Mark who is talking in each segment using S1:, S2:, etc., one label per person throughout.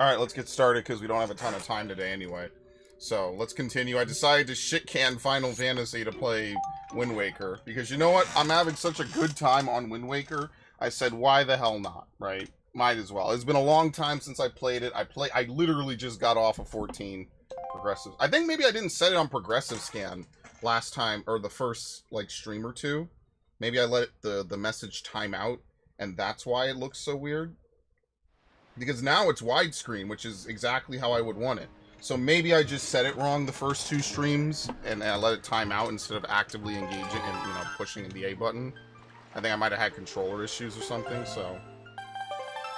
S1: Alright, let's get started because we don't have a ton of time today anyway. So, let's continue. I decided to shit-can Final Fantasy to play Wind Waker. Because you know what? I'm having such a good time on Wind Waker. I said, why the hell not, right? Might as well. It's been a long time since I played it. I literally just got off of 14 progressive. I think maybe I didn't set it on progressive scan last time, or the first, like, stream or two. Maybe I let the message time out, and that's why it looks so weird. Because now it's widescreen, which is exactly how I would want it. So maybe I just set it wrong the first two streams, and I let it time out instead of actively engaging and, you know, pushing the A button. I think I might have had controller issues or something, so...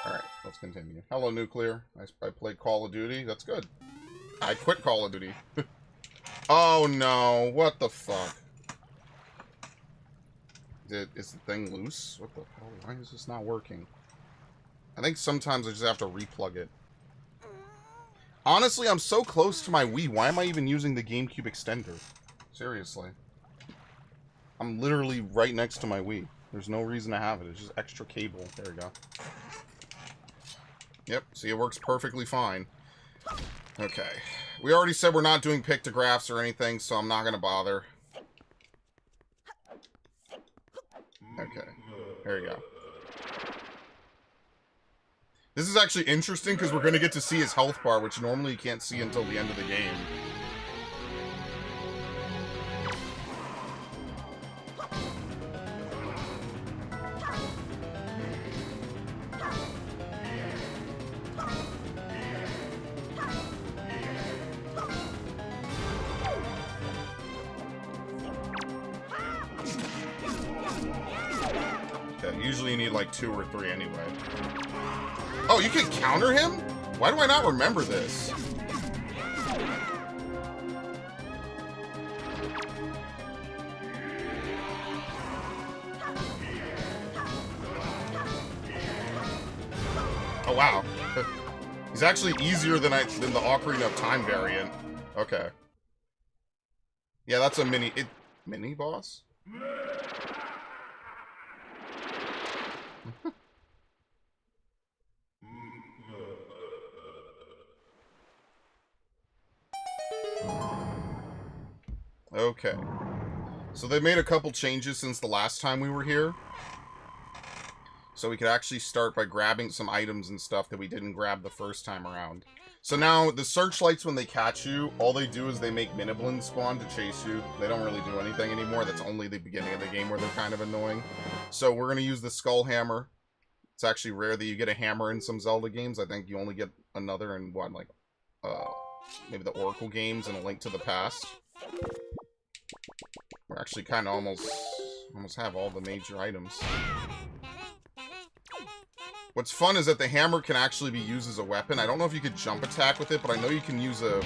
S1: Alright, let's continue. Hello, Nuclear. I played Call of Duty. That's good. I quit Call of Duty. Oh, no. What the fuck? Is the thing loose? What the hell? Why is this not working? I think sometimes I just have to replug it. Honestly, I'm so close to my Wii. Why am I even using the GameCube extender? Seriously. I'm literally right next to my Wii. There's no reason to have it. It's just extra cable. There we go. Yep, see, it works perfectly fine. Okay. We already said we're not doing pictographs or anything, so I'm not going to bother. Okay. There you go. This is actually interesting because we're going to get to see his health bar, which normally you can't see until the end of the game. Okay, usually you need like 2 or 3 anyway. Oh, you can counter him? Why do I not remember this? Oh, wow. He's actually easier than the Ocarina of Time variant. Okay. Yeah, that's a mini boss? Okay. So they made a couple changes since the last time we were here. So we could actually start by grabbing some items and stuff that we didn't grab the first time around. So now, the searchlights, when they catch you, all they do is they make Miniblins spawn to chase you. They don't really do anything anymore. That's only the beginning of the game where they're kind of annoying. So we're going to use the Skull Hammer. It's actually rare that you get a hammer in some Zelda games. I think you only get another in, what, like, maybe the Oracle games and A Link to the Past. We're actually kind of almost have all the major items. What's fun is that the hammer can actually be used as a weapon. I don't know if you could jump attack with it, but I know you can use a...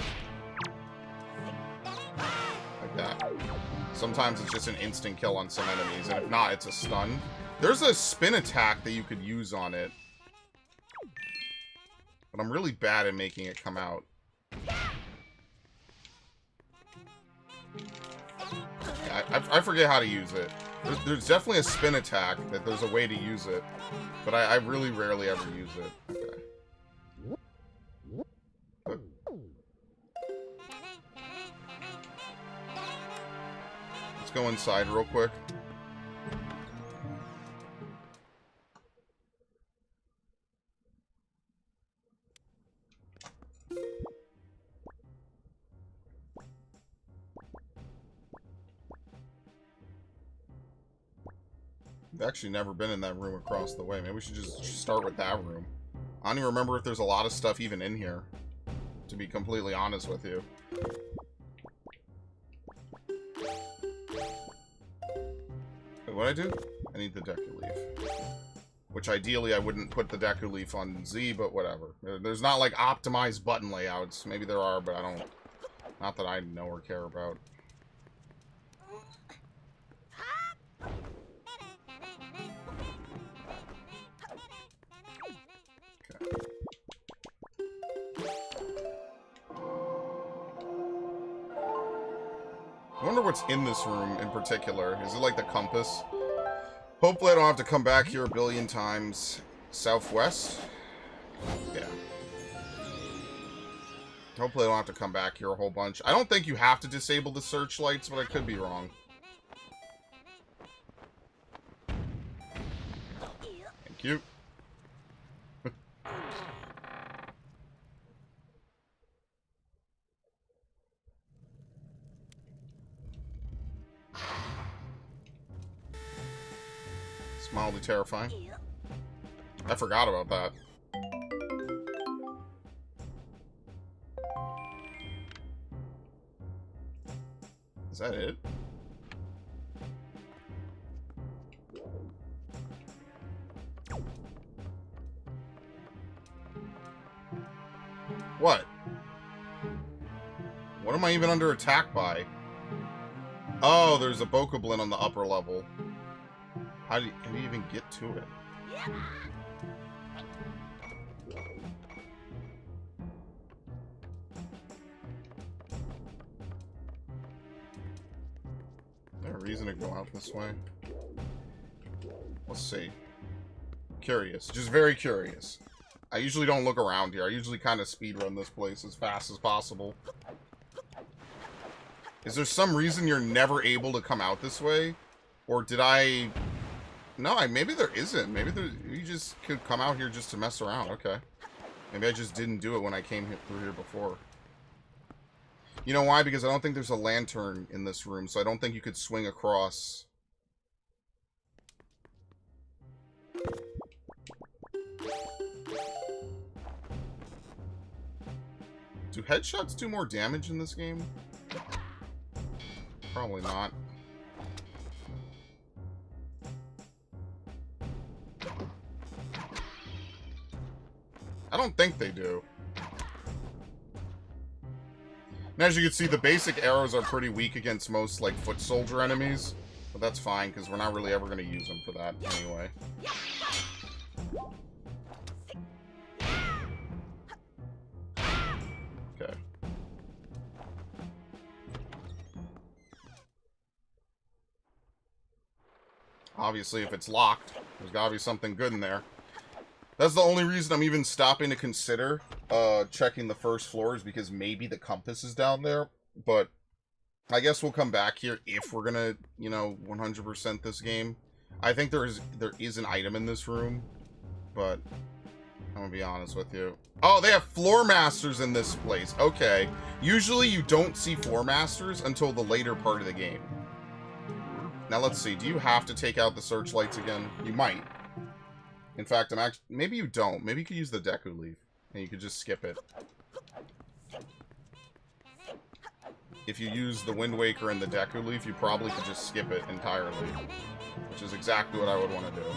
S1: like that. Sometimes it's just an instant kill on some enemies, and if not, it's a stun. There's a spin attack that you could use on it. But I'm really bad at making it come out. I forget how to use it. There's definitely a spin attack, that there's a way to use it. But I really rarely ever use it. Okay. Let's go inside real quick. I've actually never been in that room across the way. Maybe we should just start with that room. I don't even remember if there's a lot of stuff even in here, to be completely honest with you. Wait, what'd I do? I need the Deku Leaf. Which ideally I wouldn't put the Deku Leaf on Z, but whatever. There's not like optimized button layouts. Maybe there are, but I don't... not that I know or care about. I wonder what's in this room in particular. Is it like the compass? Hopefully I don't have to come back here a billion times. Southwest? Yeah. Hopefully I don't have to come back here a whole bunch. I don't think you have to disable the searchlights, but I could be wrong. Thank you. It's mildly terrifying. I forgot about that. Is that it? What? What am I even under attack by? Oh, there's a Bokoblin on the upper level. How do you even get to it? Is there a reason to go out this way? Let's see. Curious. Just very curious. I usually don't look around here. I usually kind of speedrun this place as fast as possible. Is there some reason you're never able to come out this way? Or did I... No, maybe there isn't. Maybe you just could come out here just to mess around. Okay. Maybe I just didn't do it when I came through here before. You know why? Because I don't think there's a lantern in this room, so I don't think you could swing across. Do headshots do more damage in this game? Probably not. I don't think they do. And as you can see, the basic arrows are pretty weak against most, like, foot soldier enemies. But that's fine, because we're not really ever going to use them for that anyway. Okay. Obviously, if it's locked, there's got to be something good in there. That's the only reason I'm even stopping to consider checking the first floor, is because maybe the compass is down there. But I guess we'll come back here if we're gonna, you know, 100% this game. I think there is an item in this room, but I'm gonna be honest with you. Oh, they have floor masters in this place. Okay. Usually you don't see floor masters until the later part of the game. Now let's see. Do you have to take out the searchlights again? You might. In fact, maybe you don't. Maybe you could use the Deku Leaf, and you could just skip it. If you use the Wind Waker and the Deku Leaf, you probably could just skip it entirely. Which is exactly what I would want to do.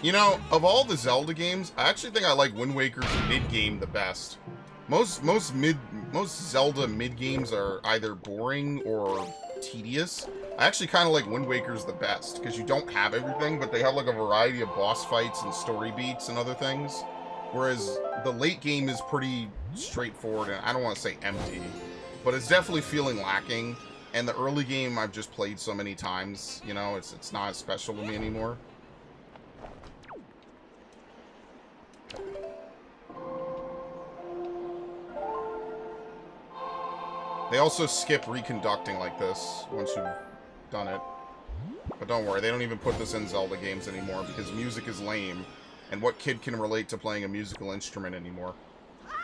S1: You know, of all the Zelda games, I actually think I like Wind Waker's mid-game the best. Most Zelda mid-games are either boring or tedious. I actually kind of like Wind Waker's the best, because you don't have everything, but they have like a variety of boss fights and story beats and other things. Whereas the late game is pretty straightforward, and I don't want to say empty, but it's definitely feeling lacking. And the early game I've just played so many times, you know, it's not as special to me anymore. They also skip reconducting like this once you've done it. But don't worry, they don't even put this in Zelda games anymore because music is lame. And what kid can relate to playing a musical instrument anymore?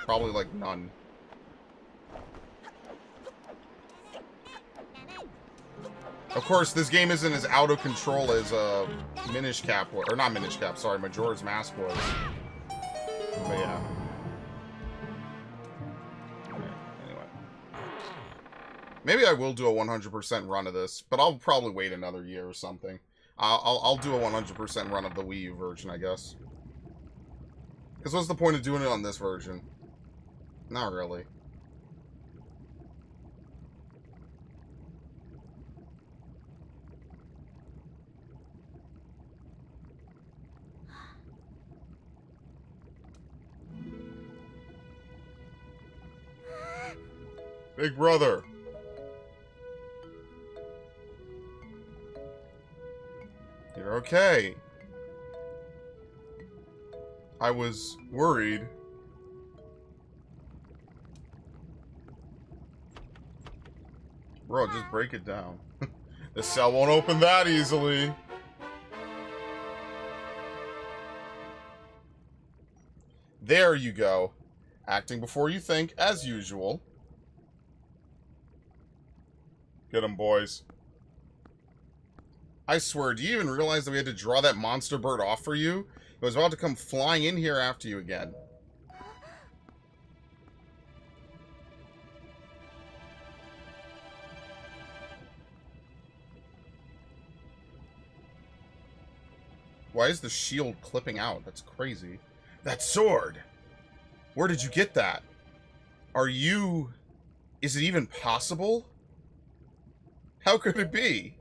S1: Probably like none. Of course, this game isn't as out of control as Minish Cap was. Or not Minish Cap, sorry, Majora's Mask was. But yeah. Maybe I will do a 100% run of this, but I'll probably wait another year or something. I'll do a 100% run of the Wii U version, I guess. Because what's the point of doing it on this version? Not really. Big brother. You're okay. I was worried. Bro, just break it down. The cell won't open that easily. There you go. Acting before you think, as usual. Get 'em, boys. I swear, do you even realize that we had to draw that monster bird off for you? It was about to come flying in here after you again. Why is the shield clipping out? That's crazy. That sword! Where did you get that? Are you... Is it even possible? How could it be?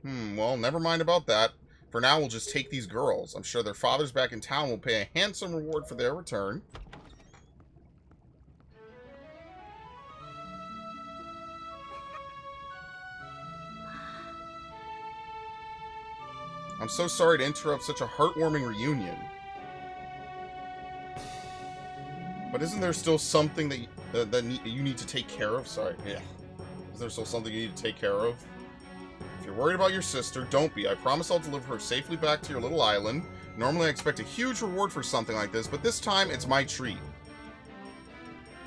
S1: Well, never mind about that. For now, we'll just take these girls. I'm sure their fathers back in town will pay a handsome reward for their return. I'm so sorry to interrupt such a heartwarming reunion. But isn't there still something that you need to take care of? Sorry, yeah. Is there still something you need to take care of? If you're worried about your sister, don't be. I promise I'll deliver her safely back to your little island. Normally I expect a huge reward for something like this, but this time it's my treat.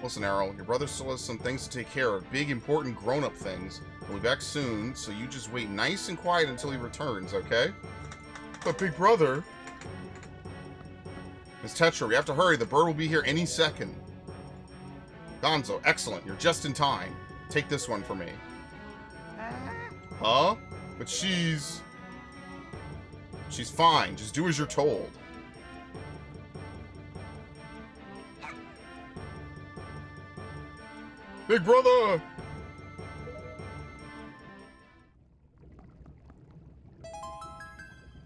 S1: Listen, Errol, your brother still has some things to take care of. Big, important, grown-up things. He'll be back soon, so you just wait nice and quiet until he returns, okay? But big brother... Miss Tetra, we have to hurry. The bird will be here any second. Gonzo, excellent. You're just in time. Take this one for me. Huh? But she's fine. Just do as you're told. Big brother!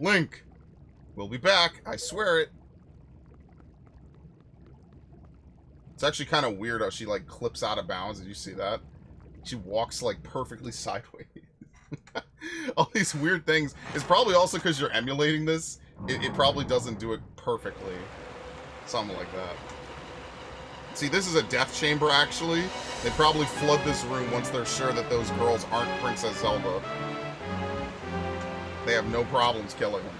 S1: Link! We'll be back. I swear it. It's actually kind of weird how she, like, clips out of bounds. Did you see that? She walks, like, perfectly sideways. All these weird things. It's probably also because you're emulating this. It probably doesn't do it perfectly. Something like that. See, this is a death chamber, actually. They probably flood this room once they're sure that those girls aren't Princess Zelda. They have no problems killing them.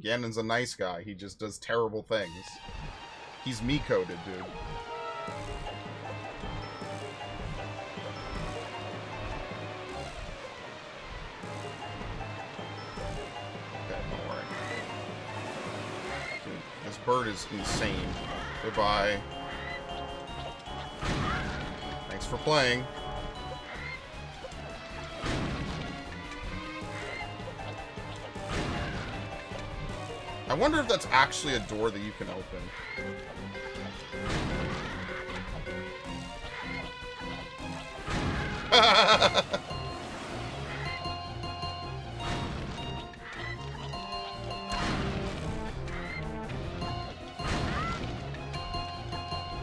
S1: Ganon's a nice guy. He just does terrible things. He's me-coded, dude. Okay, don't worry. Dude, this bird is insane. Goodbye. Thanks for playing. I wonder if that's actually a door that you can open.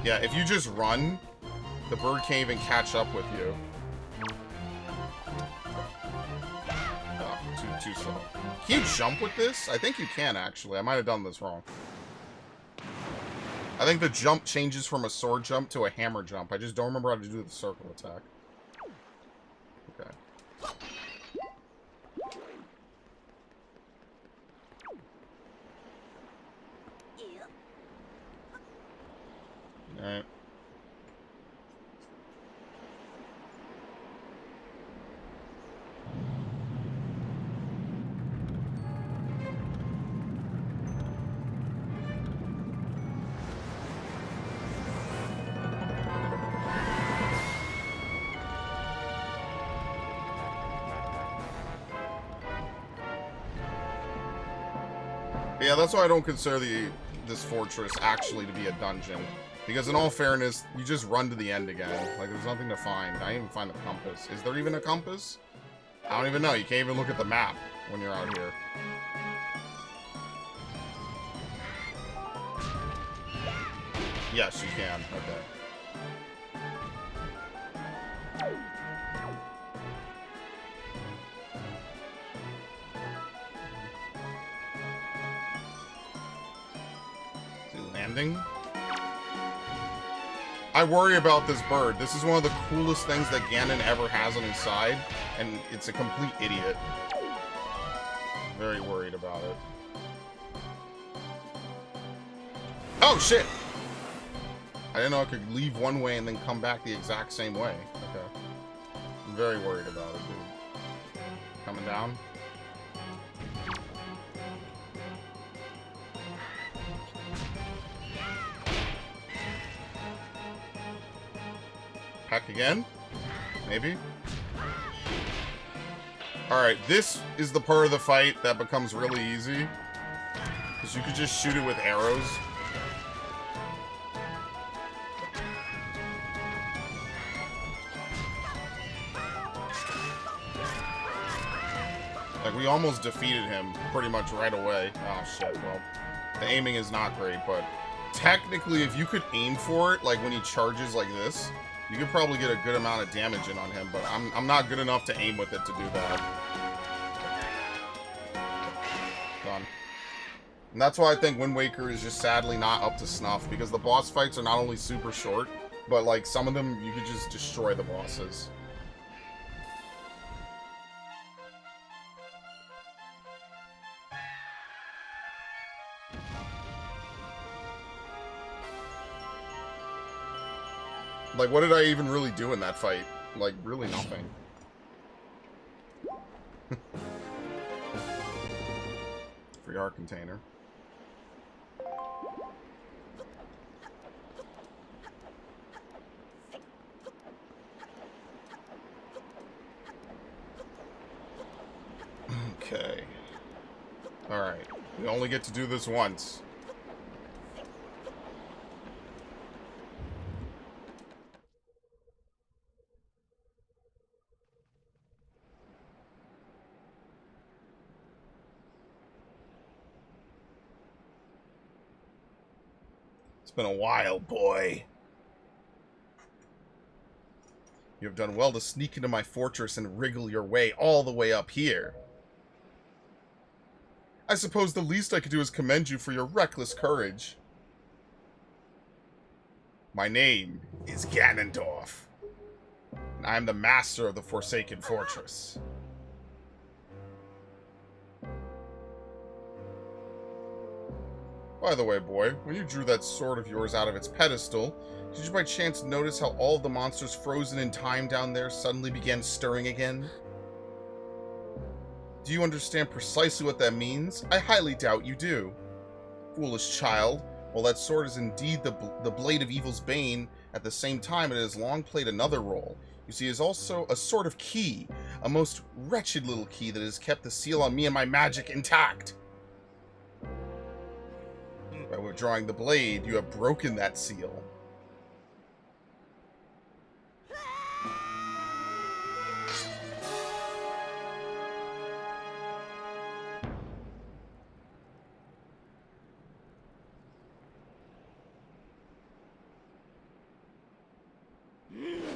S1: Yeah, if you just run, the bird can't even catch up with you. Oh, too slow. Can you jump with this? I think you can, actually. I might have done this wrong. I think the jump changes from a sword jump to a hammer jump. I just don't remember how to do the circle attack. Okay. Alright. Yeah, that's why I don't consider this fortress actually to be a dungeon. Because in all fairness, you just run to the end again. Like, there's nothing to find. I didn't even find the compass. Is there even a compass? I don't even know. You can't even look at the map when you're out here. Yes, you can. Okay. landing. I worry about this bird. This is one of the coolest things that Ganon ever has on his side, and it's a complete idiot. Very worried about it. Oh, shit! I didn't know I could leave one way and then come back the exact same way. Okay. I'm very worried about it, dude. Coming down. Heck again? Maybe? Alright, this is the part of the fight that becomes really easy. Because you could just shoot it with arrows. Like, we almost defeated him pretty much right away. Oh, shit. Well, the aiming is not great, but technically, if you could aim for it, like when he charges like this, you could probably get a good amount of damage in on him, but I'm not good enough to aim with it to do that. Done. And that's why I think Wind Waker is just sadly not up to snuff, because the boss fights are not only super short, but like some of them, you could just destroy the bosses. Like, what did I even really do in that fight? Like, really nothing. Free art container. Okay. Alright. We only get to do this once. It's been a while, boy. You have done well to sneak into my fortress and wriggle your way all the way up here. I suppose the least I could do is commend you for your reckless courage. My name is Ganondorf, and I am the master of the Forsaken Fortress. By the way, boy, when you drew that sword of yours out of its pedestal, did you by chance notice how all of the monsters frozen in time down there suddenly began stirring again? Do you understand precisely what that means? I highly doubt you do. Foolish child, while that sword is indeed the blade of evil's bane, at the same time it has long played another role. You see, it is also a sort of key, a most wretched little key that has kept the seal on me and my magic intact. By withdrawing the blade, you have broken that seal.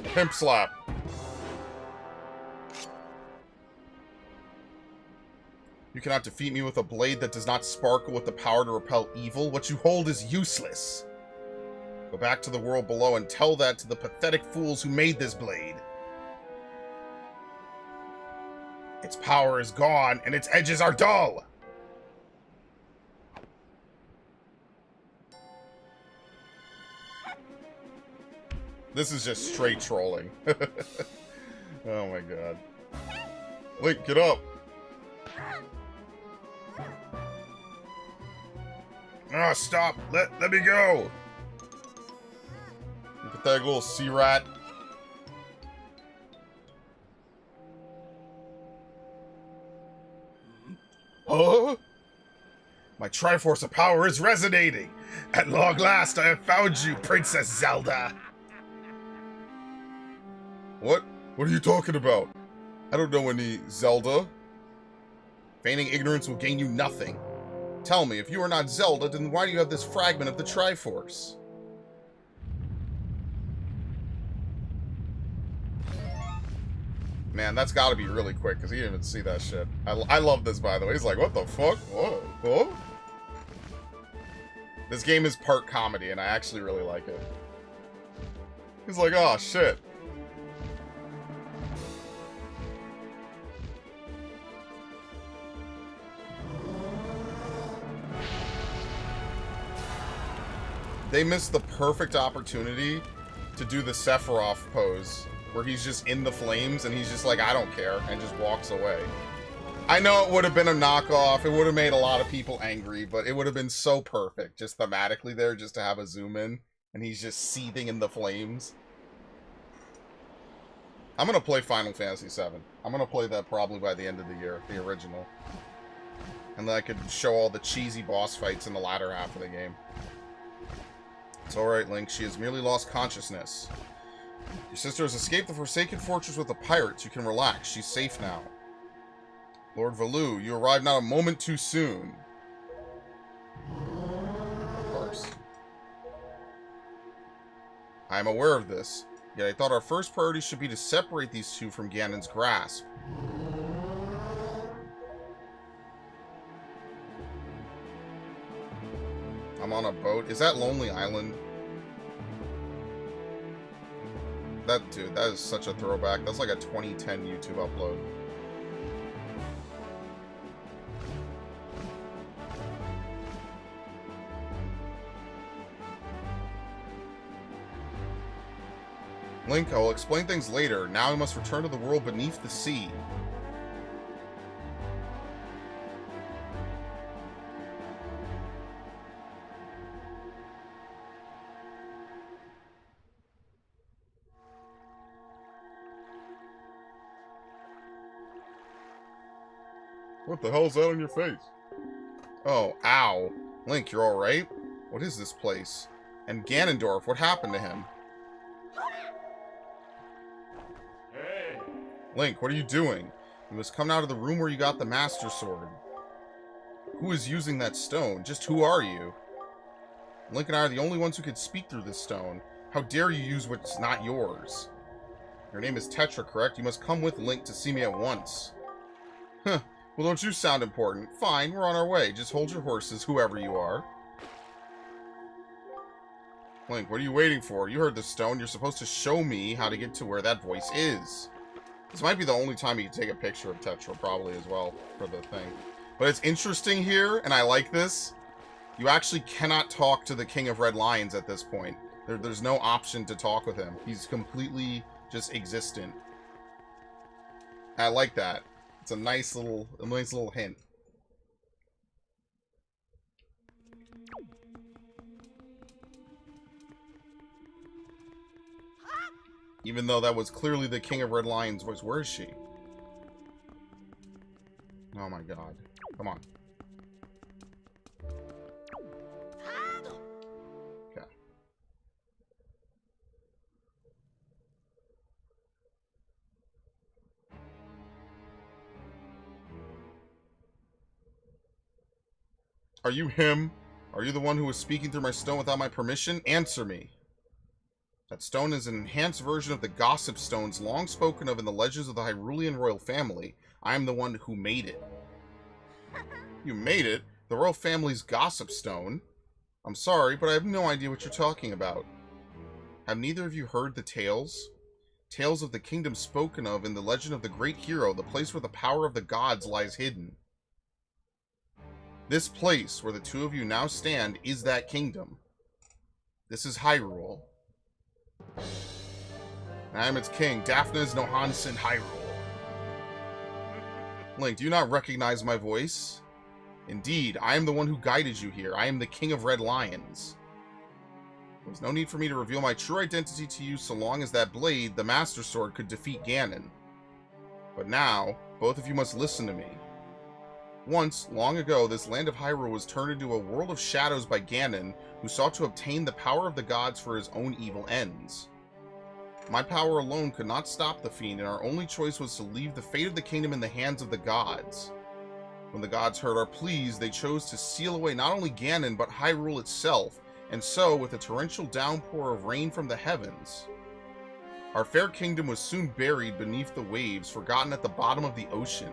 S1: Pimp slap. You cannot defeat me with a blade that does not sparkle with the power to repel evil. What you hold is useless. Go back to the world below and tell that to the pathetic fools who made this blade. Its power is gone, and its edges are dull. This is just straight trolling. Oh my god. Link, get up! Ah, stop! Let me go! You pathetic little sea rat. Huh? My Triforce of Power is resonating! At long last, I have found you, Princess Zelda! What? What are you talking about? I don't know any Zelda. Feigning ignorance will gain you nothing. Tell me, if you are not Zelda, then why do you have this fragment of the Triforce? Man, that's gotta be really quick, because he didn't even see that shit. I love this, by the way. He's like, what the fuck? Whoa, whoa. This game is part comedy, and I actually really like it. He's like, oh, shit. They missed the perfect opportunity to do the Sephiroth pose, where he's just in the flames and he's just like, I don't care, and just walks away. I know it would have been a knockoff, it would have made a lot of people angry, but it would have been so perfect, just thematically there, just to have a zoom in, and he's just seething in the flames. I'm gonna play Final Fantasy VII. I'm gonna play that probably by the end of the year, the original. And then I could show all the cheesy boss fights in the latter half of the game. It's alright, Link. She has merely lost consciousness. Your sister has escaped the Forsaken Fortress with the pirates. You can relax. She's safe now. Lord Valoo, you arrived not a moment too soon. Of course. I am aware of this, yet I thought our first priority should be to separate these two from Ganon's grasp. I'm on a boat. Is that Lonely Island? Dude, that is such a throwback. That's like a 2010 YouTube upload. Link, I will explain things later. Now we must return to the world beneath the sea. What the hell's that on your face? Oh, ow. Link, you're alright? What is this place? And Ganondorf, what happened to him?
S2: Hey.
S1: Link, what are you doing? You must come out of the room where you got the Master Sword. Who is using that stone? Just who are you? Link and I are the only ones who can speak through this stone. How dare you use what's not yours? Your name is Tetra, correct? You must come with Link to see me at once. Huh. Well, don't you sound important? Fine, we're on our way. Just hold your horses, whoever you are. Link, what are you waiting for? You heard the stone. You're supposed to show me how to get to where that voice is. This might be the only time you can take a picture of Tetra, probably, as well, for the thing. But it's interesting here, and I like this. You actually cannot talk to the King of Red Lions at this point. There's no option to talk with him. He's completely just existent. I like that. It's a nice little hint. Even though that was clearly the King of Red Lion's voice. Where is she? Oh my god. Come on. Okay. Are you him? Are you the one who was speaking through my stone without my permission? Answer me. That stone is an enhanced version of the Gossip Stones long spoken of in the legends of the Hyrulean royal family. I am the one who made it. You made it? The royal family's Gossip Stone? I'm sorry, but I have no idea what you're talking about. Have neither of you heard the tales? Tales of the kingdom spoken of in the legend of the great hero, the place where the power of the gods lies hidden. This place, where the two of you now stand, is that kingdom. This is Hyrule. I am its king, Daphnes no Hansen Hyrule. Link, do you not recognize my voice? Indeed, I am the one who guided you here. I am the King of Red Lions. There was no need for me to reveal my true identity to you so long as that blade, the Master Sword, could defeat Ganon. But now, both of you must listen to me. Once, long ago, this land of Hyrule was turned into a world of shadows by Ganon, who sought to obtain the power of the gods for his own evil ends. My power alone could not stop the fiend, and our only choice was to leave the fate of the kingdom in the hands of the gods. When the gods heard our pleas, they chose to seal away not only Ganon, but Hyrule itself, and so, with a torrential downpour of rain from the heavens, our fair kingdom was soon buried beneath the waves, forgotten at the bottom of the ocean.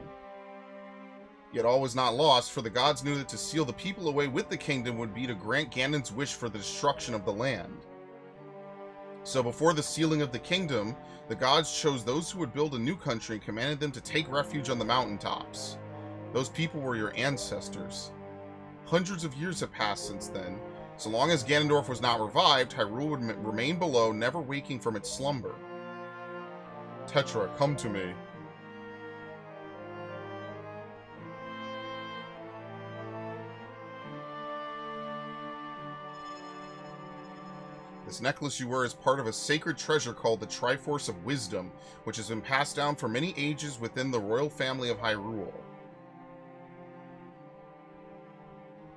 S1: Yet all was not lost, for the gods knew that to seal the people away with the kingdom would be to grant Ganon's wish for the destruction of the land. So before the sealing of the kingdom, the gods chose those who would build a new country and commanded them to take refuge on the mountaintops. Those people were your ancestors. Hundreds of years have passed since then. So long as Ganondorf was not revived, Hyrule would remain below, never waking from its slumber. Tetra, come to me. This necklace you wear is part of a sacred treasure called the Triforce of Wisdom, which has been passed down for many ages within the royal family of Hyrule.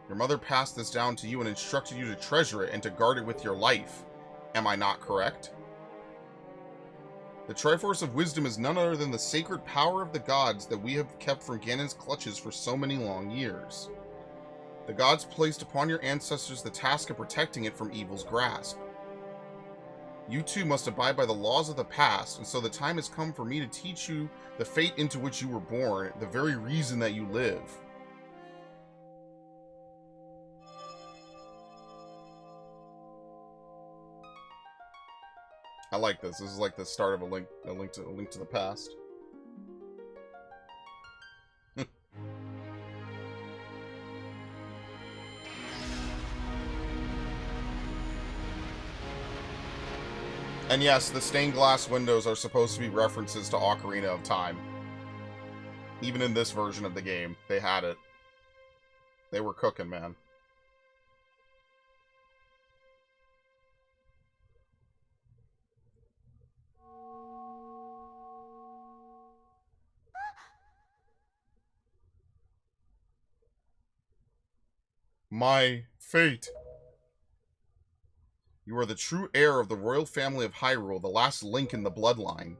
S1: Your mother passed this down to you and instructed you to treasure it and to guard it with your life. Am I not correct? The Triforce of Wisdom is none other than the sacred power of the gods that we have kept from Ganon's clutches for so many long years. The gods placed upon your ancestors the task of protecting it from evil's grasp. You too must abide by the laws of the past, and so the time has come for me to teach you the fate into which you were born, the very reason that you live. I like this. This is like the start of a link to the past. And yes, the stained glass windows are supposed to be references to Ocarina of Time. Even in this version of the game, they had it. They were cooking, man. My fate. You are the true heir of the royal family of Hyrule, the last link in the bloodline.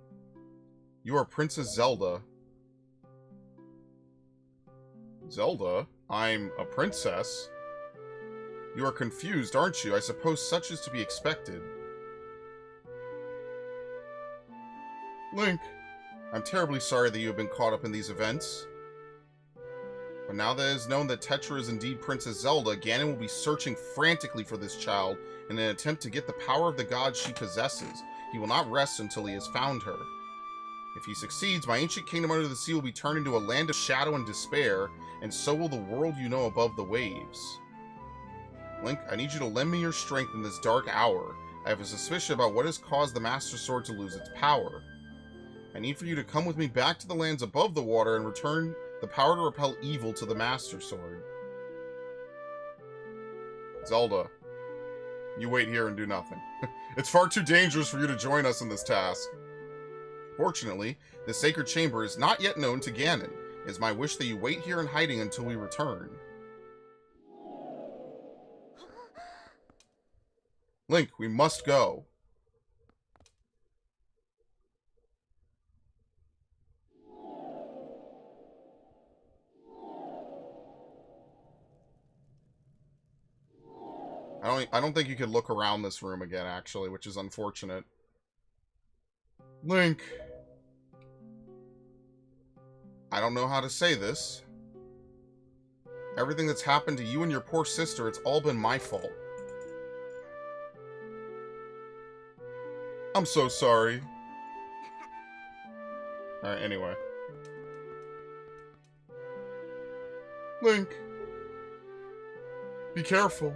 S1: You are Princess Zelda. Zelda? I'm a princess? You are confused, aren't you? I suppose such is to be expected. Link, I'm terribly sorry that you have been caught up in these events. But now that it is known that Tetra is indeed Princess Zelda, Ganon will be searching frantically for this child in an attempt to get the power of the gods she possesses. He will not rest until he has found her. If he succeeds, my ancient kingdom under the sea will be turned into a land of shadow and despair, and so will the world you know above the waves. Link, I need you to lend me your strength in this dark hour. I have a suspicion about what has caused the Master Sword to lose its power. I need for you to come with me back to the lands above the water and return the power to repel evil to the Master Sword. Zelda, you wait here and do nothing. It's far too dangerous for you to join us in this task. Fortunately, the sacred chamber is not yet known to Ganon. It is my wish that you wait here in hiding until we return. Link, we must go. I don't think you could look around this room again, actually, which is unfortunate. Link. I don't know how to say this. Everything that's happened to you and your poor sister, it's all been my fault. I'm so sorry. Alright, anyway. Link. Be careful.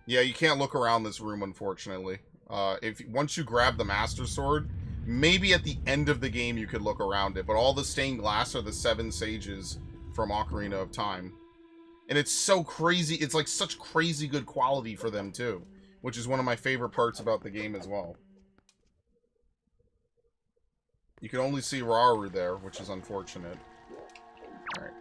S1: Yeah, you can't look around this room, unfortunately. Once you grab the Master Sword, maybe at the end of the game you could look around it, but all the stained glass are the 7 sages from Ocarina of Time. And it's so crazy, it's like such crazy good quality for them too, which is one of my favorite parts about the game as well. You can only see Rauru there, which is unfortunate. Alright.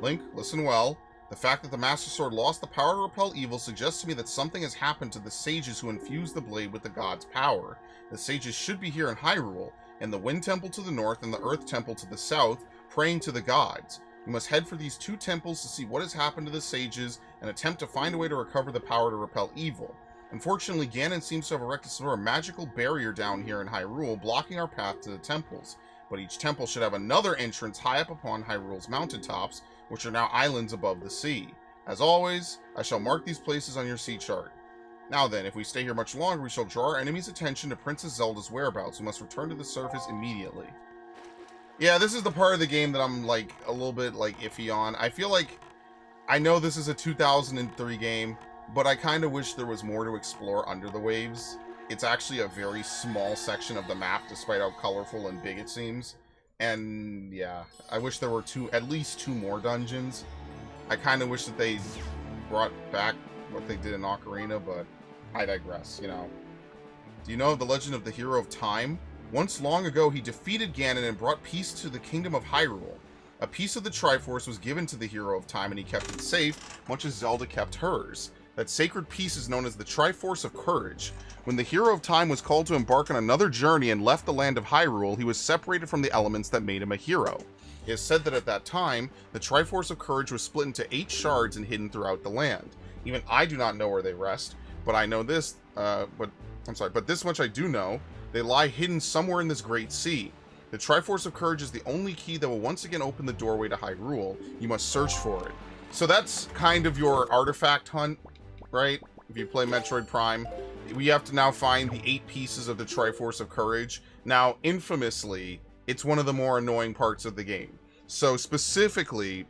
S1: Link, listen well. The fact that the Master Sword lost the power to repel evil suggests to me that something has happened to the sages who infused the blade with the god's power. The sages should be here in Hyrule, in the Wind Temple to the north and the Earth Temple to the south, praying to the gods. You must head for these 2 temples to see what has happened to the sages and attempt to find a way to recover the power to repel evil. Unfortunately, Ganon seems to have erected sort of a magical barrier down here in Hyrule, blocking our path to the temples. But each temple should have another entrance high up upon Hyrule's mountaintops, which are now islands above the sea. As always, I shall mark these places on your sea chart. Now then, if we stay here much longer, we shall draw our enemy's attention to Princess Zelda's whereabouts. We must return to the surface immediately. Yeah, this is the part of the game that I'm, like, a little bit, like, iffy on. I feel like, I know this is a 2003 game, but I kind of wish there was more to explore under the waves. It's actually a very small section of the map, despite how colorful and big it seems. And, yeah, I wish there were at least two more dungeons. I kind of wish that they brought back what they did in Ocarina, but I digress, you know. Do you know of the legend of the Hero of Time? Once long ago, he defeated Ganon and brought peace to the kingdom of Hyrule. A piece of the Triforce was given to the Hero of Time, and he kept it safe, much as Zelda kept hers. That sacred piece is known as the Triforce of Courage. When the Hero of Time was called to embark on another journey and left the land of Hyrule, he was separated from the elements that made him a hero. It is said that at that time, the Triforce of Courage was split into 8 shards and hidden throughout the land. Even I do not know where they rest, but I know this, but this much I do know. They lie hidden somewhere in this great sea. The Triforce of Courage is the only key that will once again open the doorway to Hyrule. You must search for it. So that's kind of your artifact hunt, right? If you play Metroid Prime, we have to now find the 8 pieces of the Triforce of Courage. Now, infamously, it's one of the more annoying parts of the game. So specifically,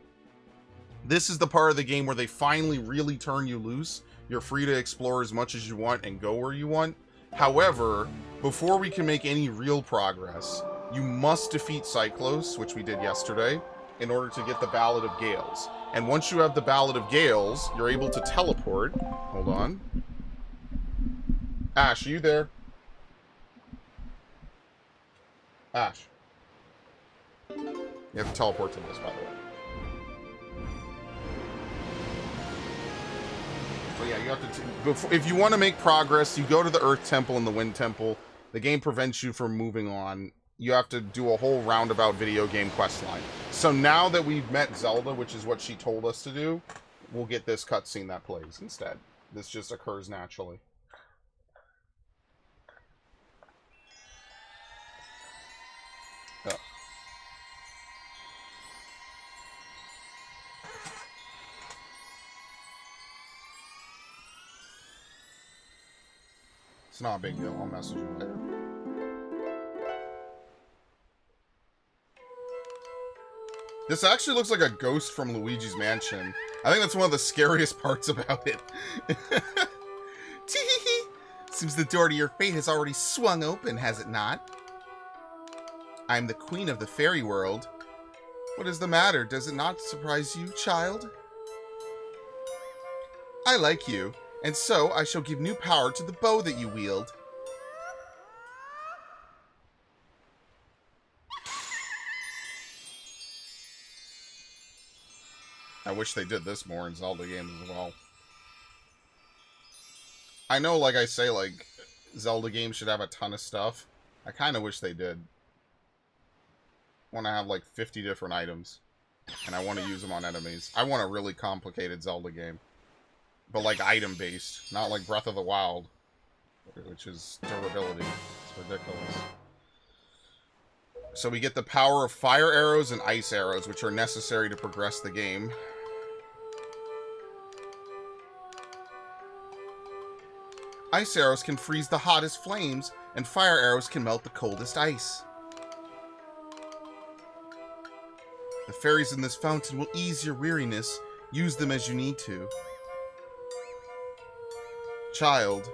S1: this is the part of the game where they finally really turn you loose. You're free to explore as much as you want and go where you want. However, before we can make any real progress, you must defeat Cyclos, which we did yesterday, in order to get the Ballad of Gales. And once you have the Ballad of Gales, you're able to teleport. Hold on. Ash, are you there? Ash. You have to teleport to this, by the way. So yeah, you have to... if you want to make progress, you go to the Earth Temple and the Wind Temple. The game prevents you from moving on. You have to do a whole roundabout video game quest line. So now that we've met Zelda, which is what she told us to do, we'll get this cutscene that plays instead. This just occurs naturally. Oh. It's not a big deal. I'll message you later. This actually looks like a ghost from Luigi's Mansion. I think that's one of the scariest parts about it. Tee-hee-hee! Seems the door to your fate has already swung open, has it not? I'm the queen of the fairy world. What is the matter? Does it not surprise you, child? I like you, and so I shall give new power to the bow that you wield. I wish they did this more in Zelda games as well. I know, like I say, like, Zelda games should have a ton of stuff. I kind of wish they did. I want to have, like, 50 different items. And I want to use them on enemies. I want a really complicated Zelda game. But, like, item-based. Not like Breath of the Wild. Which is durability. It's ridiculous. So we get the power of fire arrows and ice arrows, which are necessary to progress the game. Ice arrows can freeze the hottest flames, and fire arrows can melt the coldest ice. The fairies in this fountain will ease your weariness. Use them as you need to. Child,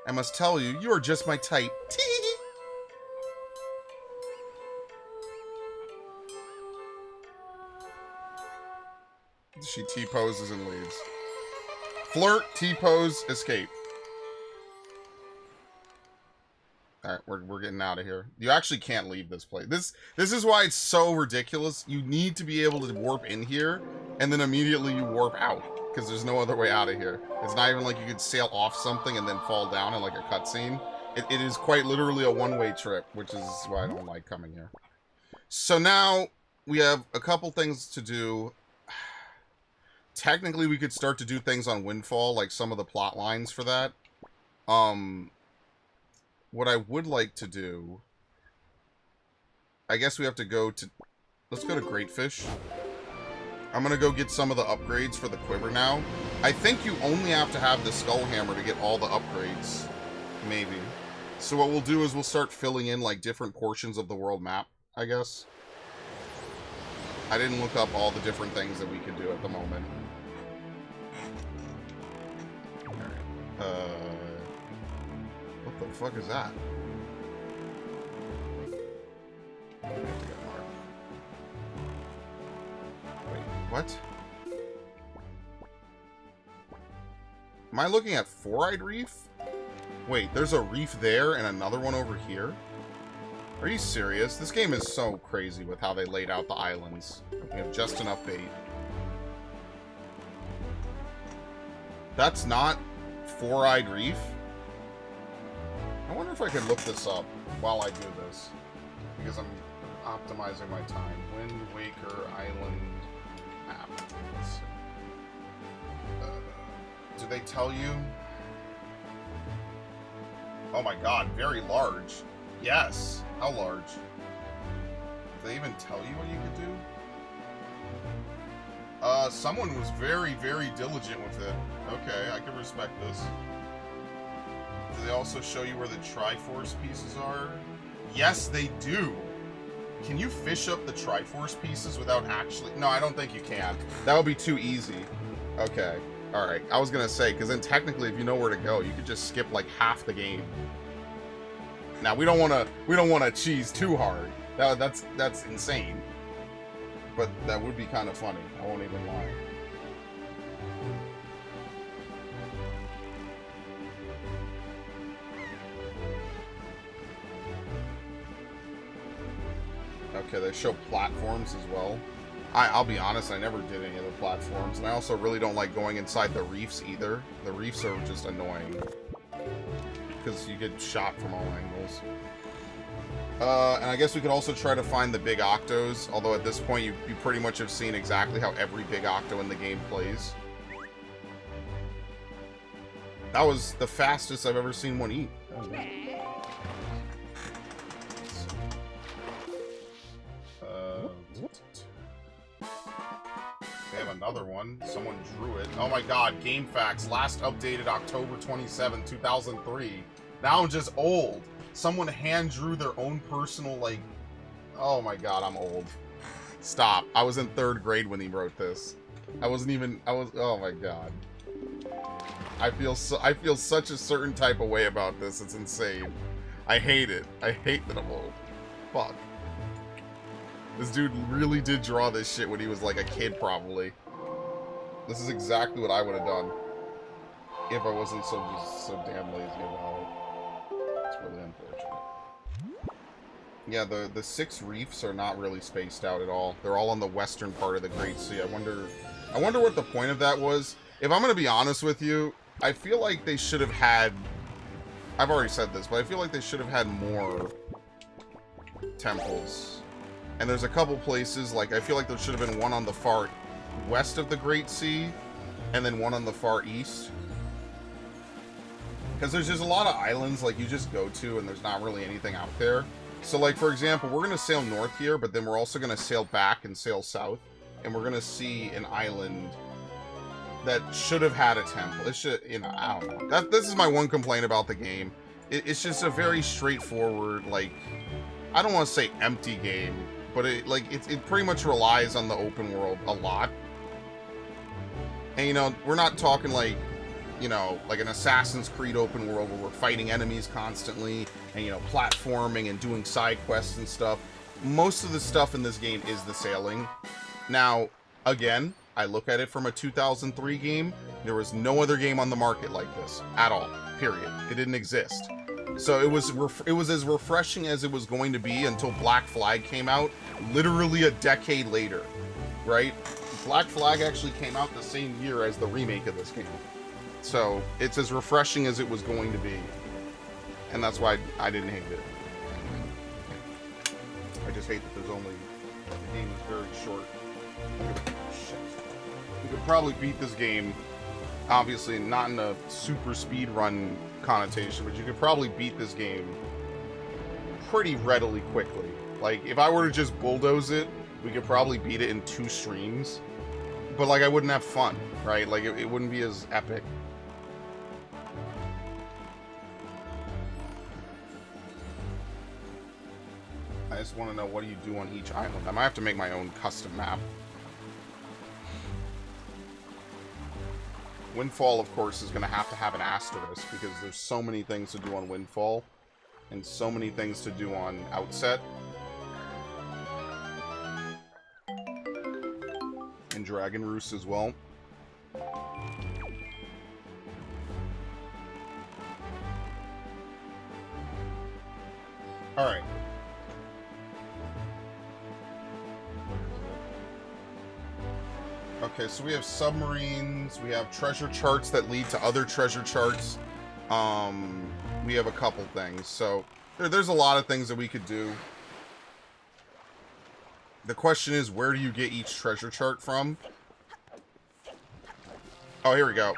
S1: I must tell you, you are just my type. Tee-hee-hee. She T-poses and leaves. Flirt, T-pose, escape. Alright, we're getting out of here. You actually can't leave this place. This is why it's so ridiculous. You need to be able to warp in here, and then immediately you warp out. Because there's no other way out of here. It's not even like you could sail off something and then fall down in like a cutscene. It is quite literally a one-way trip, which is why I don't like coming here. So now, we have a couple things to do. Technically, we could start to do things on Windfall, like some of the plot lines for that. What I would like to do... I guess we have to go to... Let's go to Great Fish. I'm gonna go get some of the upgrades for the quiver now. I think you only have to have the skull hammer to get all the upgrades. Maybe. So what we'll do is we'll start filling in, like, different portions of the world map, I guess. I didn't look up all the different things that we could do at the moment. Alright. What the fuck is that? Wait, what? Am I looking at Four-Eyed Reef? Wait, there's a reef there and another one over here? Are you serious? This game is so crazy with how they laid out the islands. We have just enough bait. That's not Four-Eyed Reef? I wonder if I could look this up while I do this. Because I'm optimizing my time. Wind Waker Island map. Let's see. Do they tell you? Oh my god, very large. Yes. How large? Do they even tell you what you could do? Someone was very, very diligent with it. Okay, I can respect this. Do they also show you where the Triforce pieces are? Yes, they do. Can you fish up the Triforce pieces without actually... No, I don't think you can. That would be too easy. Okay. Alright. I was gonna say, because then technically if you know where to go, you could just skip like half the game. Now, we don't want to cheese too hard. That's insane. But that would be kind of funny. I won't even lie. Okay, they show platforms as well. I'll be honest, I never did any of the platforms, and I also really don't like going inside the reefs either. The reefs are just annoying. Because you get shot from all angles. And I guess we could also try to find the big octos, although at this point you pretty much have seen exactly how every big octo in the game plays. That was the fastest I've ever seen one eat. They have another one. Someone drew it. Oh my god, GameFAQs. Last updated October 27, 2003. Now I'm just old. Someone hand drew their own personal, like... Oh my god, I'm old. Stop. I was in 3rd grade when he wrote this. I wasn't even... Oh my god. I feel such a certain type of way about this. It's insane. I hate it. I hate that I'm old. Fuck. This dude really did draw this shit when he was like a kid, probably. This is exactly what I would have done if I wasn't so damn lazy about it. It's really unfortunate. Yeah, the 6 reefs are not really spaced out at all. They're all on the western part of the Great Sea. I wonder what the point of that was. If I'm gonna be honest with you, I feel like they should have had... I've already said this, but I feel like they should have had more temples. And there's a couple places, like, I feel like there should have been one on the far west of the Great Sea, and then one on the far east. Because there's just a lot of islands, like, you just go to, and there's not really anything out there. So, like, for example, we're going to sail north here, but then we're also going to sail back and sail south, and we're going to see an island that should have had a temple. It should, you know, I don't know. This is my one complaint about the game. It's just a very straightforward, like, I don't want to say empty game, but it pretty much relies on the open world a lot. And, you know, we're not talking like, you know, like an Assassin's Creed open world where we're fighting enemies constantly and, you know, platforming and doing side quests and stuff. Most of the stuff in this game is the sailing. Now, again, I look at it from a 2003 game. There was no other game on the market like this at all, period. It didn't exist. So it was as refreshing as it was going to be until Black Flag came out, literally a decade later, right? Black Flag actually came out the same year as the remake of this game. So it's as refreshing as it was going to be. And that's why I didn't hate it. I just hate that there's only... The game is very short. Shit. You could probably beat this game, obviously not in a super speed run connotation, but you could probably beat this game pretty readily quickly. Like, if I were to just bulldoze it, we could probably beat it in 2 streams. But, like, I wouldn't have fun, right? Like, it wouldn't be as epic. I just want to know, what do you do on each island? I might have to make my own custom map. Windfall, of course, is going to have an asterisk, because there's so many things to do on Windfall, and so many things to do on Outset. And Dragon Roost as well. Alright. Okay, so we have submarines, we have treasure charts that lead to other treasure charts. We have a couple things. So, there's a lot of things that we could do. The question is, where do you get each treasure chart from? Oh, here we go.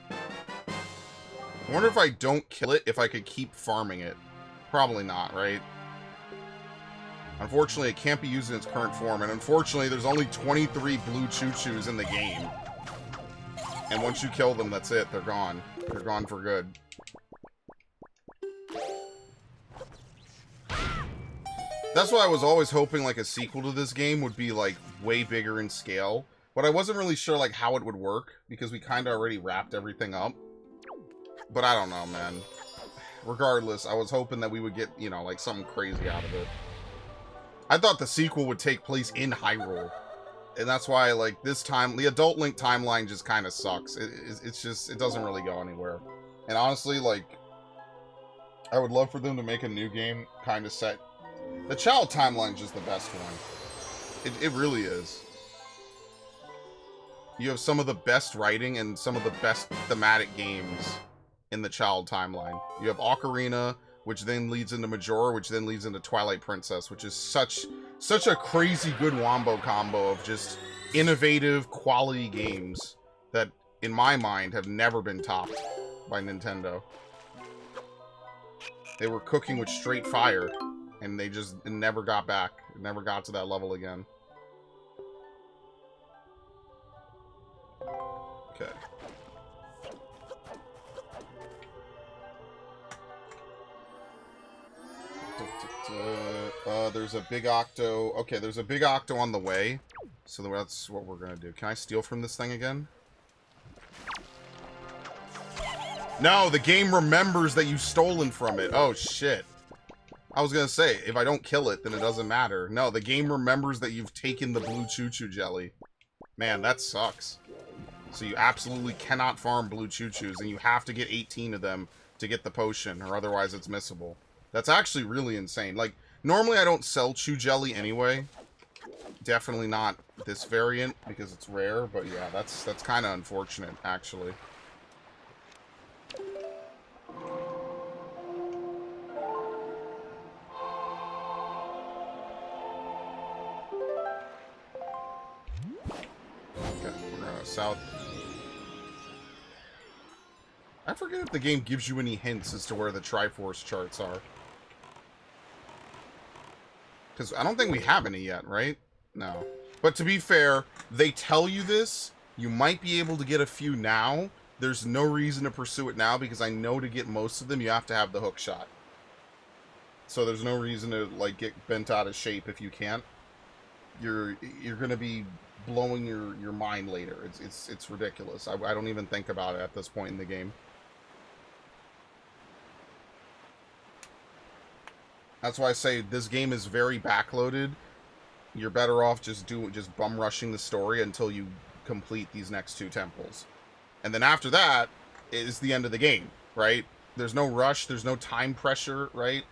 S1: I wonder if I don't kill it, if I could keep farming it. Probably not, right? Unfortunately, it can't be used in its current form, and unfortunately, there's only 23 blue choo-choos in the game. And once you kill them, that's it. They're gone. They're gone for good. That's why I was always hoping, like, a sequel to this game would be, like, way bigger in scale. But I wasn't really sure, like, how it would work, because we kind of already wrapped everything up. But I don't know, man. Regardless, I was hoping that we would get, you know, like, something crazy out of it. I thought the sequel would take place in Hyrule. And that's why, like, this time, the Adult Link timeline just kind of sucks. It's just, it doesn't really go anywhere. And honestly, like, I would love for them to make a new game kind of set. The Child timeline is just the best one. It really is. You have some of the best writing and some of the best thematic games in the Child timeline. You have Ocarina, which then leads into Majora, which then leads into Twilight Princess, which is such a crazy good wombo combo of just innovative, quality games that, in my mind, have never been topped by Nintendo. They were cooking with straight fire, and they just never got back. It never got to that level again. Okay. There's a big octo. Okay, there's a big octo on the way. So that's what we're gonna do. Can I steal from this thing again? No, the game remembers that you've stolen from it. Oh, shit. I was gonna say, if I don't kill it, then it doesn't matter. No, the game remembers that you've taken the blue choo-choo jelly. Man, that sucks. So you absolutely cannot farm blue choo-choos, and you have to get 18 of them to get the potion, or otherwise it's missable. That's actually really insane. Like, normally I don't sell chew jelly anyway. Definitely not this variant, because it's rare, but yeah, that's kind of unfortunate, actually. Okay, we're going south. I forget if the game gives you any hints as to where the Triforce charts are. Because I don't think we have any yet, right? No. But to be fair, they tell you this. You might be able to get a few now. There's no reason to pursue it now, because I know to get most of them, you have to have the hook shot. So there's no reason to, like, get bent out of shape if you can't. You're going to be blowing your mind later. It's ridiculous. I don't even think about it at this point in the game. That's why I say this game is very backloaded. You're better off just bum rushing the story until you complete these next 2 temples. And then after that is the end of the game, right? There's no rush, there's no time pressure, right?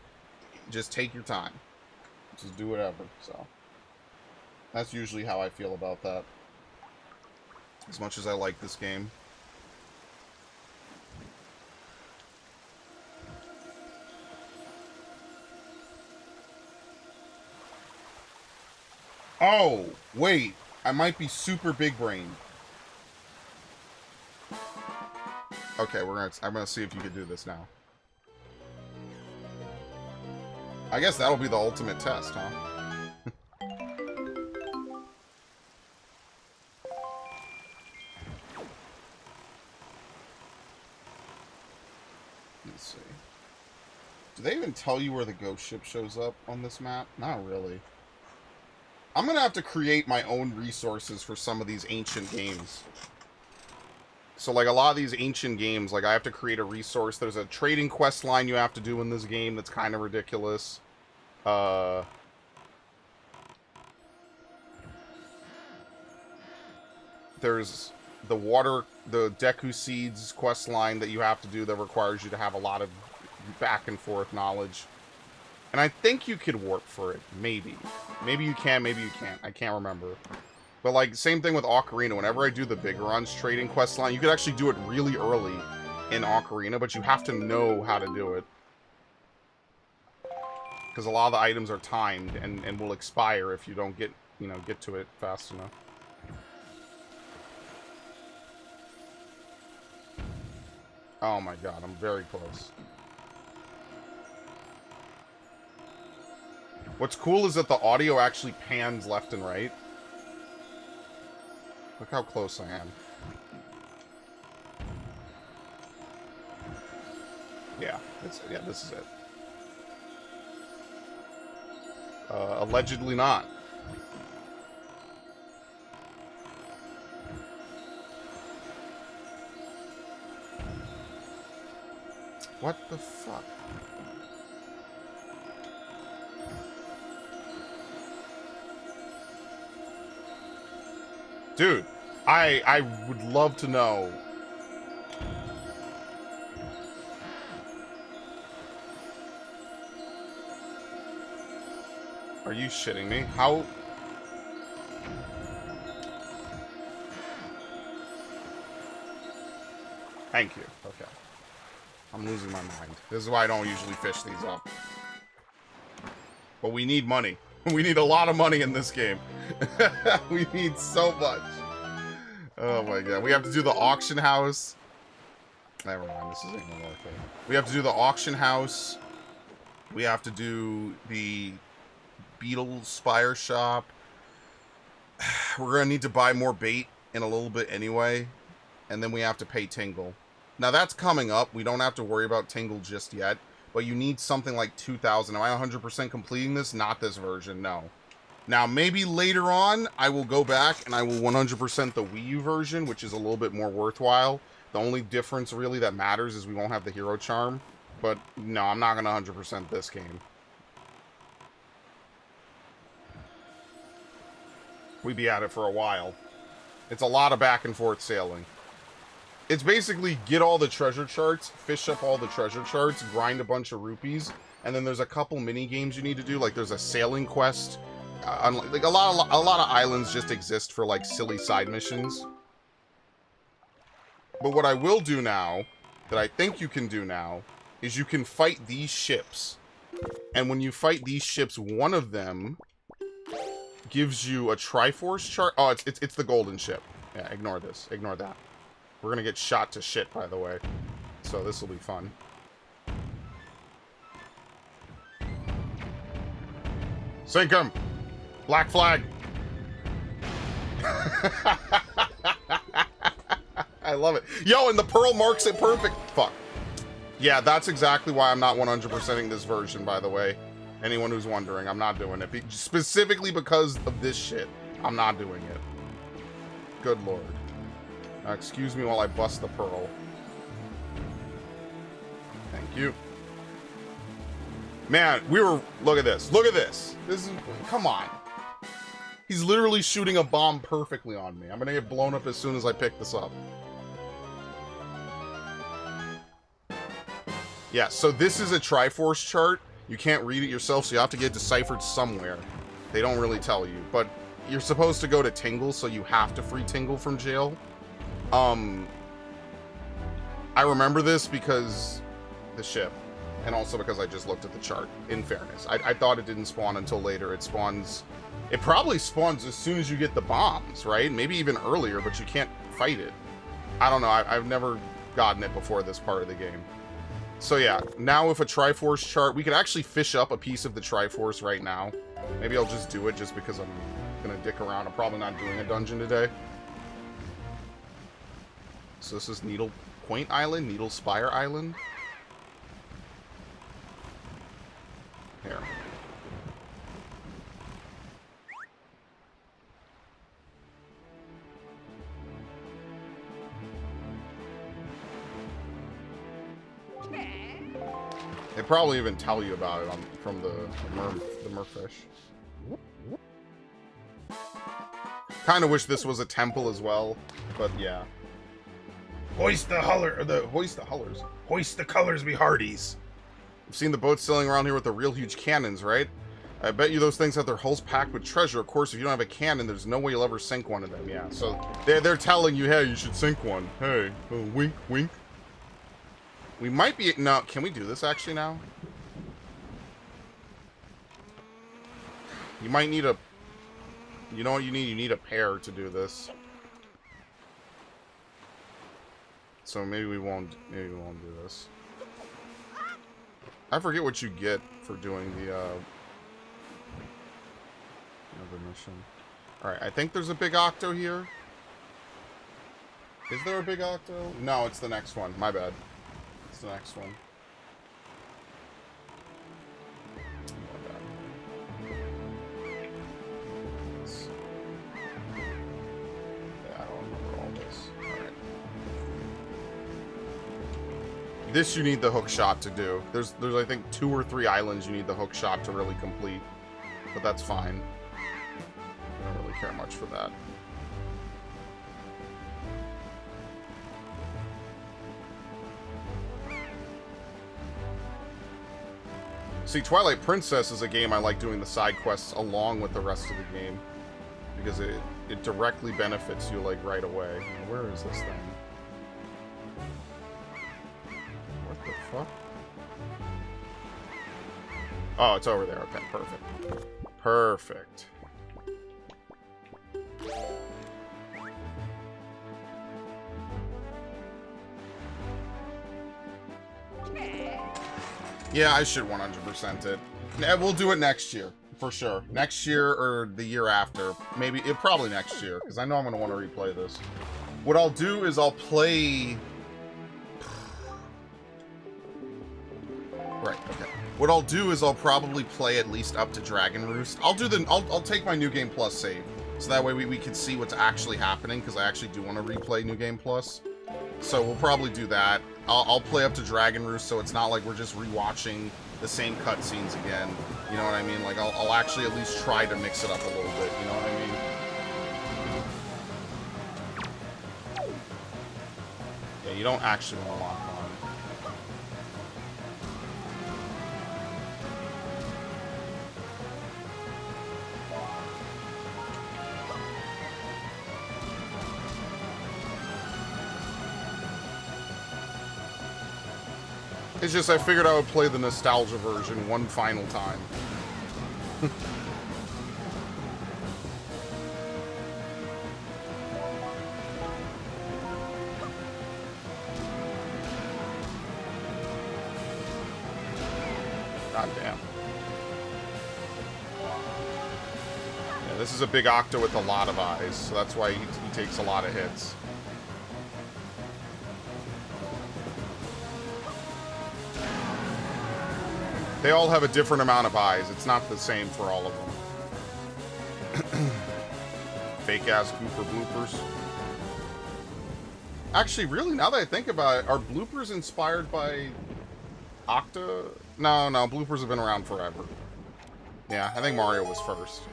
S1: Just take your time. Just do whatever, so. That's usually how I feel about that. As much as I like this game. Oh, wait. I might be super big brained. Okay, I'm gonna see if you can do this now. I guess that'll be the ultimate test, huh? Let's see. Do they even tell you where the ghost ship shows up on this map? Not really. I'm gonna have to create my own resources for some of these ancient games. So, like, a lot of these ancient games, like, I have to create a resource. There's a trading quest line you have to do in this game that's kind of ridiculous. There's the Deku Seeds quest line that you have to do that requires you to have a lot of back and forth knowledge. And I think you could warp for it. Maybe. Maybe you can, maybe you can't. I can't remember. But, like, same thing with Ocarina. Whenever I do the Big Runs trading quest line, you could actually do it really early in Ocarina, but you have to know how to do it. Because a lot of the items are timed and will expire if you don't get to it fast enough. Oh my god, I'm very close. What's cool is that the audio actually pans left and right. Look how close I am. Yeah, this is it. Allegedly not. What the fuck? Dude, I would love to know. Are you shitting me? How? Thank you. Okay. I'm losing my mind. This is why I don't usually fish these up. But we need money. We need a lot of money in this game. We need so much. Oh my god. We have to do the auction house. Never mind. This isn't even worth it. We have to do the auction house. We have to do the Beetle Spire shop. We're going to need to buy more bait in a little bit anyway. And then we have to pay Tingle. Now that's coming up. We don't have to worry about Tingle just yet. But you need something like 2,000. Am I 100% completing this? Not this version, no. Now, maybe later on, I will go back and I will 100% the Wii U version, which is a little bit more worthwhile. The only difference, really, that matters is we won't have the Hero Charm. But, no, I'm not going to 100% this game. We'd be at it for a while. It's a lot of back and forth sailing. It's basically get all the treasure charts, fish up all the treasure charts, grind a bunch of rupees, and then there's a couple mini games you need to do. Like there's a sailing quest. Like a lot of islands just exist for like silly side missions. But what I will do now, that I think you can do now, is you can fight these ships. And when you fight these ships, one of them gives you a Triforce chart. Oh, it's the golden ship. Yeah, ignore this. Ignore that. We're gonna get shot to shit, by the way. So this will be fun. Sink him! Black flag! I love it. Yo, and the pearl marks it perfect. Fuck. Yeah, that's exactly why I'm not 100%ing this version, by the way. Anyone who's wondering, I'm not doing it. Specifically because of this shit. I'm not doing it. Good lord. Now, excuse me while I bust the pearl. Thank you. Man, look at this. Look at this. This is, come on. He's literally shooting a bomb perfectly on me. I'm gonna get blown up as soon as I pick this up. Yeah, so this is a Triforce chart. You can't read it yourself, so you have to get deciphered somewhere. They don't really tell you, but you're supposed to go to Tingle, so you have to free Tingle from jail. I remember this because the ship, and also because I just looked at the chart, in fairness. I thought it didn't spawn until later. It probably spawns as soon as you get the bombs, right? Maybe even earlier, but you can't fight it. I don't know. I've never gotten it before this part of the game. So yeah, now with a Triforce chart, we could actually fish up a piece of the Triforce right now. Maybe I'll just do it just because I'm gonna dick around. I'm probably not doing a dungeon today. So this is Needle Point Island, Needle Spire Island. Here. They probably even tell you about it from the merfish. Kind of wish this was a temple as well, but yeah. Hoist the colors, be hearties. You've seen the boats sailing around here with the real huge cannons, right? I bet you those things have their hulls packed with treasure. Of course, if you don't have a cannon, there's no way you'll ever sink one of them. Yeah, so they're telling you, hey, you should sink one. Hey, wink, wink. We might be... No, can we do this actually now? You might need a... You know what you need? You need a pair to do this. So maybe we won't do this. I forget what you get for doing the other mission. Alright, I think there's a big octo here. Is there a big octo? No, it's the next one. My bad. It's the next one. This you need the hook shot to do. There's I think 2 or 3 islands you need the hook shot to really complete. But that's fine. I don't really care much for that. See, Twilight Princess is a game I like doing the side quests along with the rest of the game. Because it directly benefits you, like, right away. Where is this thing? What the fuck? Oh, it's over there. Okay, perfect. Perfect. Yeah, I should 100% it. We'll do it next year, for sure. Next year or the year after. Maybe, probably next year, because I know I'm going to want to replay this. What I'll do is I'll play... Right, okay. What I'll do is I'll probably play at least up to Dragon Roost. I'll take my New Game Plus save. So that way we can see what's actually happening, because I actually do want to replay New Game Plus. So we'll probably do that. I'll play up to Dragon Roost, so it's not like we're just rewatching the same cutscenes again. You know what I mean? Like, I'll actually at least try to mix it up a little bit. You know what I mean? Yeah, you don't actually want to lock on. It's just I figured I would play the nostalgia version one final time. God damn. Yeah, this is a big octo with a lot of eyes, so that's why he takes a lot of hits. They all have a different amount of eyes. It's not the same for all of them. Fake-ass Gooper bloopers. Actually, really, now that I think about it, are bloopers inspired by Octa? No, bloopers have been around forever. Yeah, I think Mario was first.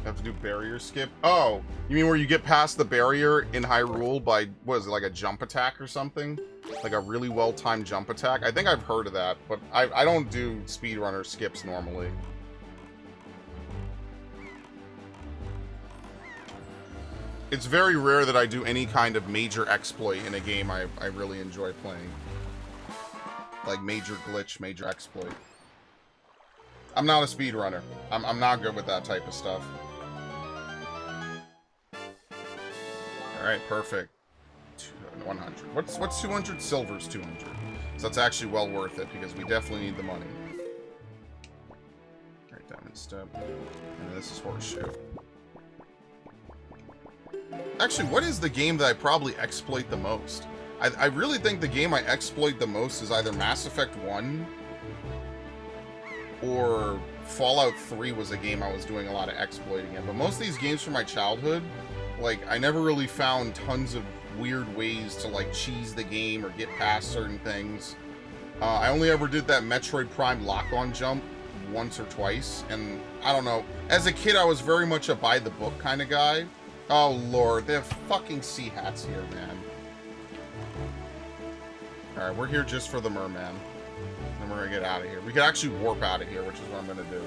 S1: Have to do barrier skip? Oh, you mean where you get past the barrier in Hyrule by, what is it, like a jump attack or something? Like a really well-timed jump attack? I think I've heard of that, but I don't do speedrunner skips normally. It's very rare that I do any kind of major exploit in a game I really enjoy playing. Like major glitch, major exploit. I'm not a speedrunner. I'm not good with that type of stuff. Alright, perfect. 100. What's 200? Silver's 200. So that's actually well worth it because we definitely need the money. Alright, diamond step. And this is horseshoe. Actually, what is the game that I probably exploit the most? I really think the game I exploit the most is either Mass Effect 1 or Fallout 3 was a game I was doing a lot of exploiting in. But most of these games from my childhood, like, I never really found tons of weird ways to, like, cheese the game or get past certain things. I only ever did that Metroid Prime lock-on jump once or twice, and I don't know. As a kid, I was very much a by-the-book kind of guy. Oh, Lord, they have fucking sea hats here, man. Alright, we're here just for the merman. Then we're gonna get out of here. We could actually warp out of here, which is what I'm gonna do.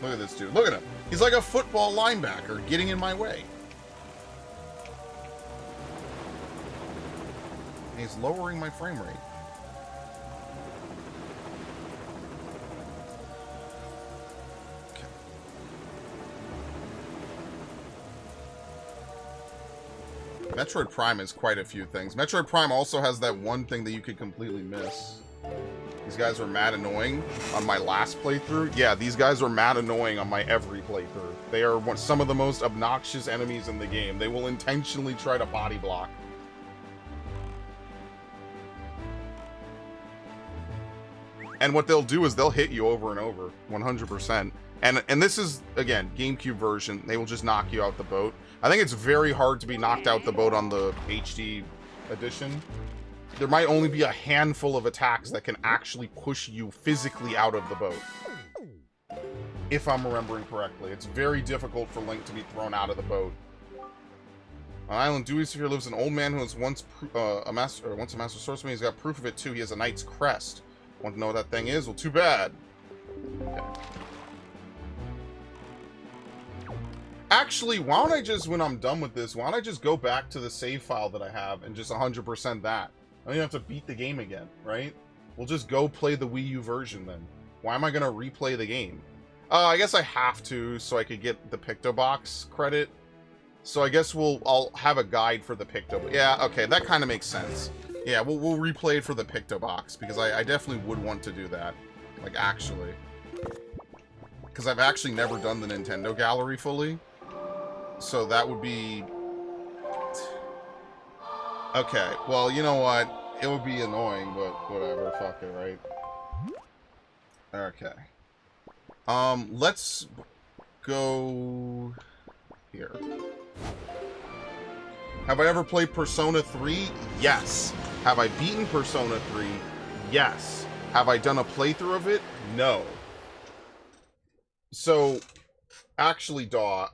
S1: Look at this dude. Look at him. He's like a football linebacker getting in my way. He's lowering my frame rate. Okay. Metroid Prime is quite a few things. Metroid Prime also has that one thing that you could completely miss. These guys were mad annoying on my last playthrough. Yeah, these guys were mad annoying on my every playthrough. They are some of the most obnoxious enemies in the game. They will intentionally try to body block. And what they'll do is they'll hit you over and over, 100%. And this is, again, GameCube version. They will just knock you out the boat. I think it's very hard to be knocked out the boat on the HD edition. There might only be a handful of attacks that can actually push you physically out of the boat. If I'm remembering correctly. It's very difficult for Link to be thrown out of the boat. On Island Dewey's here lives an old man who was once a master swordsman. He's got proof of it too. He has a knight's crest. Want to know what that thing is? Well, too bad. Okay. Actually, why don't I just, when I'm done with this, why don't I just go back to the save file that I have and just 100% that? I don't even have to beat the game again, right? We'll just go play the Wii U version then. Why am I going to replay the game? I guess I have to so I could get the Pictobox credit. So I guess I'll have a guide for the Pictobox. Yeah, okay, that kind of makes sense. Yeah, we'll replay it for the Pictobox, because I definitely would want to do that. Like, actually. Because I've actually never done the Nintendo Gallery fully. So that would be... Okay, well, you know what? It would be annoying, but whatever, fuck it, right? Okay. Let's go... here. Have I ever played Persona 3? Yes. Have I beaten Persona 3? Yes. Have I done a playthrough of it? No. So, actually, Daw,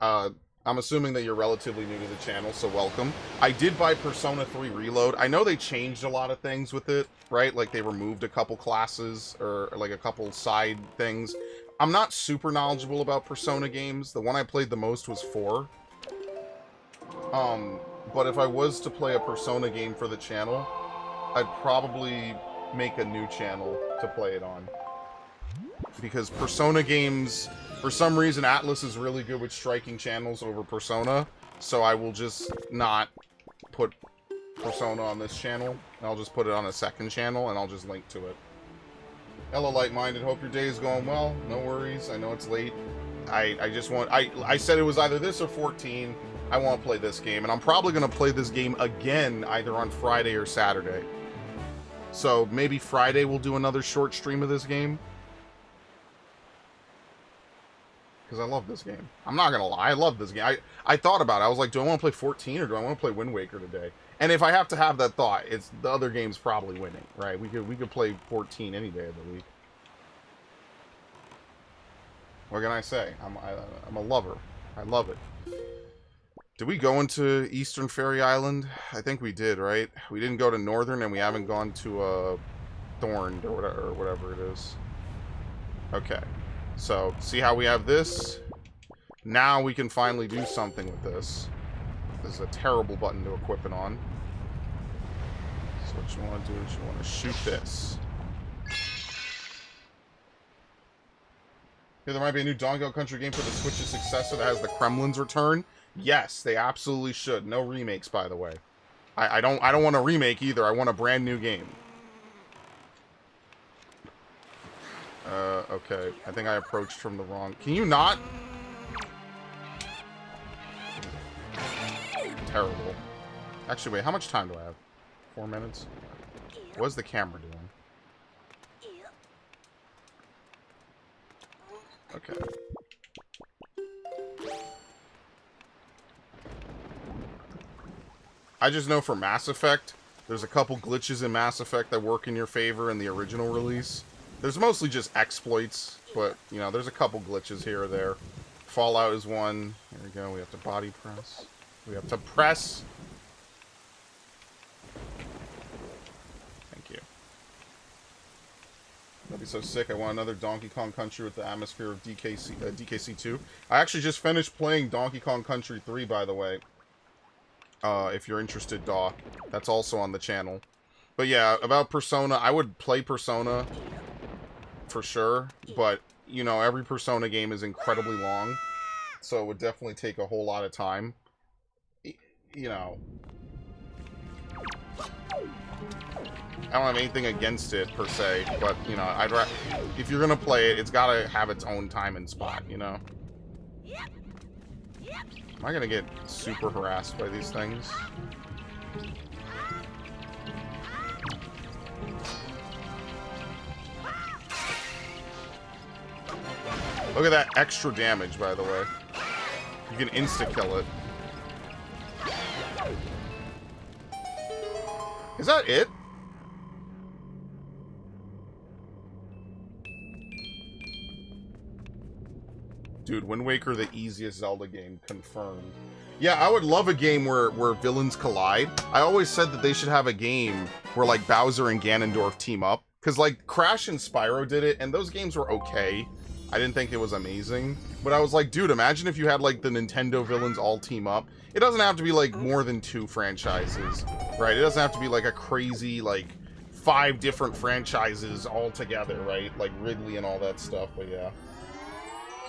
S1: I'm assuming that you're relatively new to the channel, so welcome. I did buy Persona 3 Reload. I know they changed a lot of things with it, right? Like, they removed a couple classes, or, like, a couple side things. I'm not super knowledgeable about Persona games. The one I played the most was 4. But if I was to play a Persona game for the channel, I'd probably make a new channel to play it on. Because Persona games, for some reason, Atlas is really good with striking channels over Persona, so I will just not put Persona on this channel. I'll just put it on a second channel, and I'll just link to it. Hello, Light-Minded. Hope your day is going well. No worries. I know it's late. I just want... I said it was either this or 14. I want to play this game, and I'm probably going to play this game again either on Friday or Saturday. So maybe Friday we'll do another short stream of this game. Because I love this game. I'm not going to lie, I love this game. I thought about it. I was like, do I want to play 14 or do I want to play Wind Waker today? And if I have to have that thought, it's the other game's probably winning, right? We could play 14 any day of the week. What can I say? I'm a lover. I love it. Did we go into Eastern Fairy Island? I think we did, right? We didn't go to Northern, and we haven't gone to Thorned or whatever it is. Okay. So, see how we have this? Now we can finally do something with this. This is a terrible button to equip it on. So what you want to do is you want to shoot this. Here, there might be a new Donkey Kong Country game for the Switch's successor that has the Kremlin's return. Yes, they absolutely should. No remakes, by the way. I don't want a remake either. I want a brand new game. Okay. I think I approached from the wrong... Can you not? Terrible. Actually, wait, how much time do I have? 4 minutes? What's the camera doing? Okay. I just know for Mass Effect, there's a couple glitches in Mass Effect that work in your favor in the original release. There's mostly just exploits, but, you know, there's a couple glitches here or there. Fallout is one. Here we go. We have to body press. We have to press. Thank you. That'd be so sick. I want another Donkey Kong Country with the atmosphere of DKC 2. I actually just finished playing Donkey Kong Country 3, by the way. If you're interested, Doc. That's also on the channel. But yeah, about Persona, I would play Persona for sure. But, you know, every Persona game is incredibly long. So it would definitely take a whole lot of time. You know, I don't have anything against it per se, but you know, if you're gonna play it, it's gotta have its own time and spot, you know. Am I gonna get super harassed by these things? Look at that extra damage, by the way. You can insta-kill it. Is that it? Dude, Wind Waker, the easiest Zelda game, confirmed. Yeah, I would love a game where villains collide. I always said that they should have a game where, like, Bowser and Ganondorf team up. Because, like, Crash and Spyro did it, and those games were okay. I didn't think it was amazing. But I was like, dude, imagine if you had, like, the Nintendo villains all team up. It doesn't have to be, like, more than 2 franchises, right? It doesn't have to be, like, a crazy, like, 5 different franchises all together, right? Like Ridley and all that stuff, but yeah.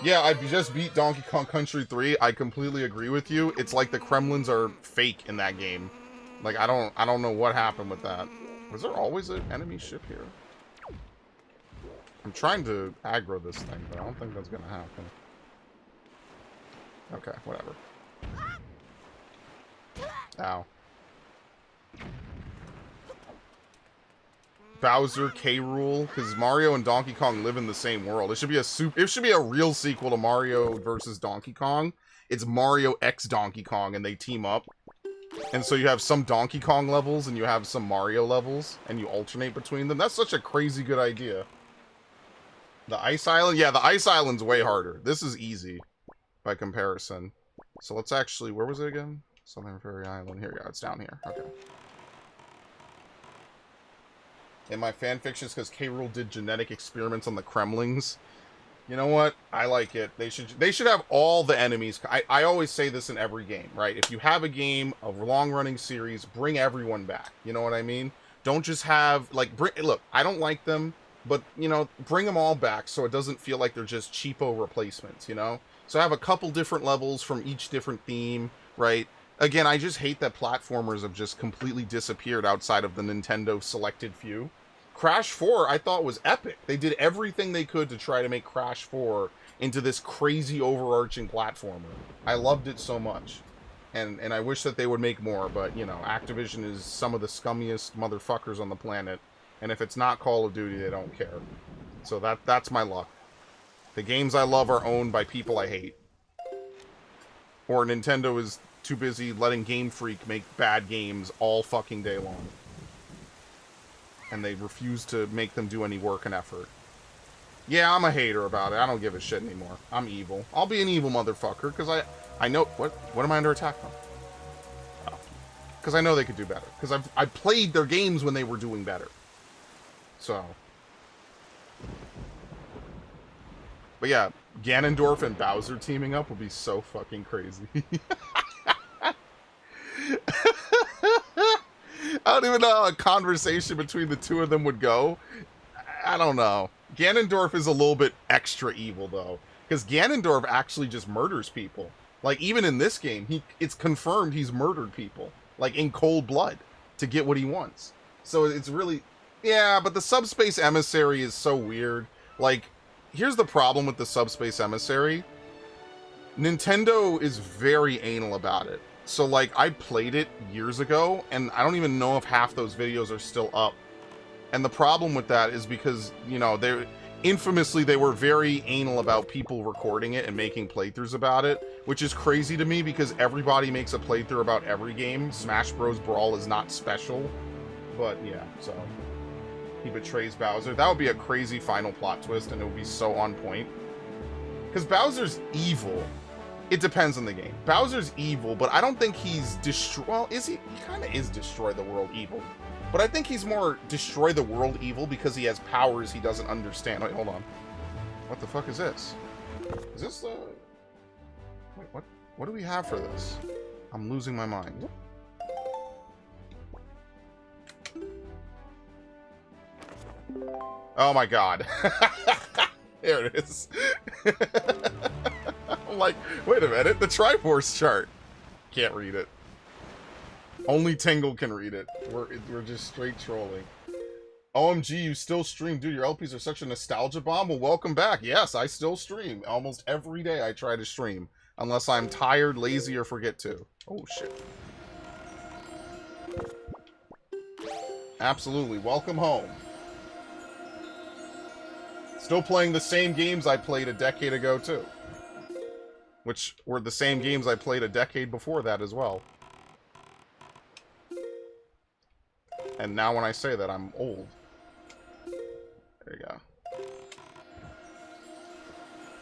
S1: Yeah, I just beat Donkey Kong Country 3. I completely agree with you. It's like the Kremlins are fake in that game. Like, I don't know what happened with that. Was there always an enemy ship here? I'm trying to aggro this thing, but I don't think that's gonna happen. Okay, whatever. Ow. Bowser, K. Rool, because Mario and Donkey Kong live in the same world. It should be a real sequel to Mario versus Donkey Kong. It's Mario X Donkey Kong, and they team up. And so you have some Donkey Kong levels, and you have some Mario levels, and you alternate between them. That's such a crazy good idea. The Ice Island? Yeah, the Ice Island's way harder. This is easy by comparison. So let's actually... Where was it again? Southern Fairy Island. Here we go. It's down here. Okay. In my fanfictions, because K. Rool did genetic experiments on the Kremlings. You know what? I like it. They should have all the enemies. I always say this in every game, right? If you have a game, a long-running series, bring everyone back. You know what I mean? Don't just have, like, look, I don't like them, but, you know, bring them all back so it doesn't feel like they're just cheapo replacements, you know? So have a couple different levels from each different theme, right? Again, I just hate that platformers have just completely disappeared outside of the Nintendo selected few. Crash 4, I thought, was epic. They did everything they could to try to make Crash 4 into this crazy overarching platformer. I loved it so much. And I wish that they would make more, but, you know, Activision is some of the scummiest motherfuckers on the planet. And if it's not Call of Duty, they don't care. So that's my luck. The games I love are owned by people I hate. Or Nintendo is too busy letting Game Freak make bad games all fucking day long. And they refuse to make them do any work and effort. Yeah, I'm a hater about it. I don't give a shit anymore. I'm evil. I'll be an evil motherfucker, because I know... What am I under attack from? Oh. Because I know they could do better. Because I've played their games when they were doing better. So... But yeah, Ganondorf and Bowser teaming up would be so fucking crazy. I don't even know how a conversation between the two of them would go. I don't know. Ganondorf is a little bit extra evil, though. Because Ganondorf actually just murders people. Like, even in this game, it's confirmed he's murdered people. like in cold blood, to get what he wants. So it's really, yeah, but the Subspace Emissary is so weird. Like, here's the problem with the Subspace Emissary. Nintendo is very anal about it. So, like, I played it years ago, and I don't even know if half those videos are still up. And the problem with that is because, you know, they were very anal about people recording it and making playthroughs about it, which is crazy to me because everybody makes a playthrough about every game. Smash Bros. Brawl is not special. But, yeah, so... he betrays Bowser. That would be a crazy final plot twist, and it would be so on point. Because Bowser's evil. It depends on the game. Bowser's evil, but I don't think he's well, is he? He kind of is destroy the world evil. But I think he's more destroy the world evil because he has powers he doesn't understand. Wait, hold on. What the fuck is this? Is this the... wait, what? What do we have for this? I'm losing my mind. Oh my god. There it is. I'm like, wait a minute, the Triforce chart. Can't read it. Only Tingle can read it. We're just straight trolling. OMG, you still stream. Dude, your LPs are such a nostalgia bomb. Well, welcome back. Yes, I still stream. Almost every day I try to stream. Unless I'm tired, lazy, or forget to. Oh, shit. Absolutely. Welcome home. Still playing the same games I played a decade ago, too. Which were the same games I played a decade before that as well. And now when I say that, I'm old. There you go.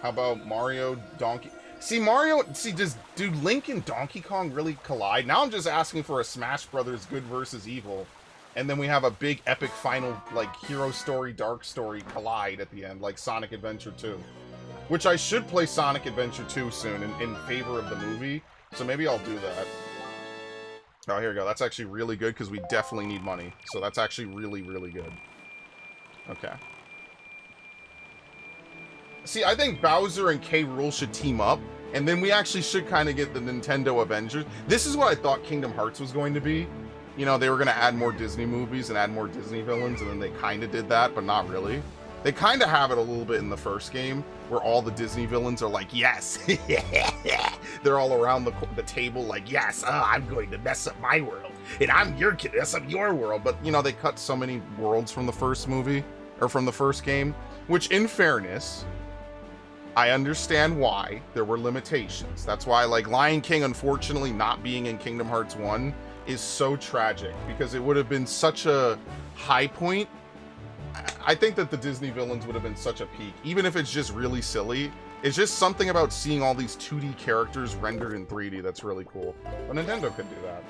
S1: How about Mario, Donkey... does Link and Donkey Kong really collide? Now I'm just asking for a Smash Brothers good versus evil. And then we have a big epic final, like, hero story, dark story collide at the end, like Sonic Adventure 2. Which I should play Sonic Adventure 2 soon in favor of the movie. So maybe I'll do that. Oh, here we go. That's actually really good because we definitely need money. So that's actually really, really good. Okay. See, I think Bowser and K. Rool should team up. And then we actually should kind of get the Nintendo Avengers. This is what I thought Kingdom Hearts was going to be. You know, they were going to add more Disney movies and add more Disney villains, and then they kind of did that, but not really. They kind of have it a little bit in the first game, where all the Disney villains are like, yes, they're all around the table like, yes, I'm going to mess up my world, and you're going to mess up your world. But, you know, they cut so many worlds from the first movie, or from the first game, which, in fairness, I understand why there were limitations. That's why, like, Lion King, unfortunately, not being in Kingdom Hearts 1 is so tragic, because it would have been such a high point. I think that the Disney villains would have been such a peak, even if it's just really silly. It's just something about seeing all these 2D characters rendered in 3D that's really cool. But Nintendo could do that.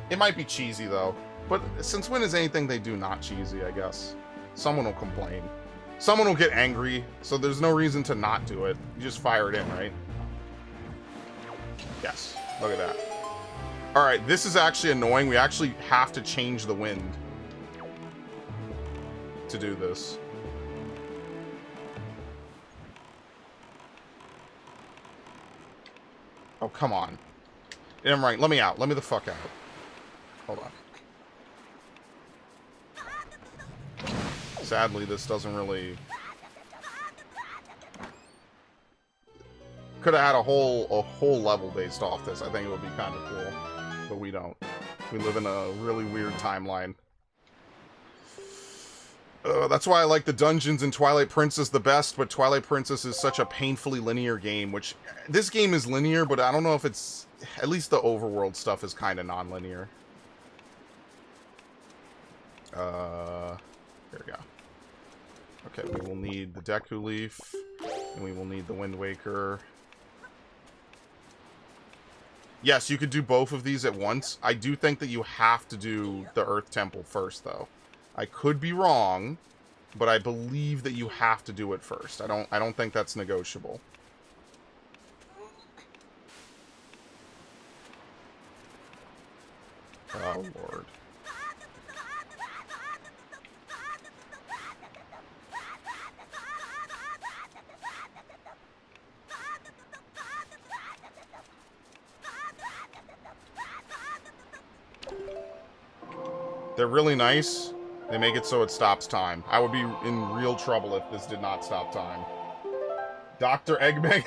S1: It might be cheesy, though. But since when is anything they do not cheesy, I guess? Someone will complain. Someone will get angry, so there's no reason to not do it. You just fire it in, right? Yes. Look at that. Alright, this is actually annoying. We actually have to change the wind to do this. Oh, come on. I'm right. Let me out. Let me the fuck out. Hold on. Sadly, this doesn't really... Could have had a whole level based off this. I think it would be kind of cool. But we don't. We live in a really weird timeline. That's why I like the dungeons in Twilight Princess the best, but Twilight Princess is such a painfully linear game, which... This game is linear, but I don't know if it's... At least the overworld stuff is kind of non-linear. Here we go. Okay, we will need the Deku Leaf, and we will need the Wind Waker. Yes, you could do both of these at once. I do think that you have to do the Earth Temple first, though. I could be wrong, but I believe that you have to do it first. I don't think that's negotiable. Oh, Lord. They're really nice. They make it so it stops time. I would be in real trouble if this did not stop time. Dr. Eggman.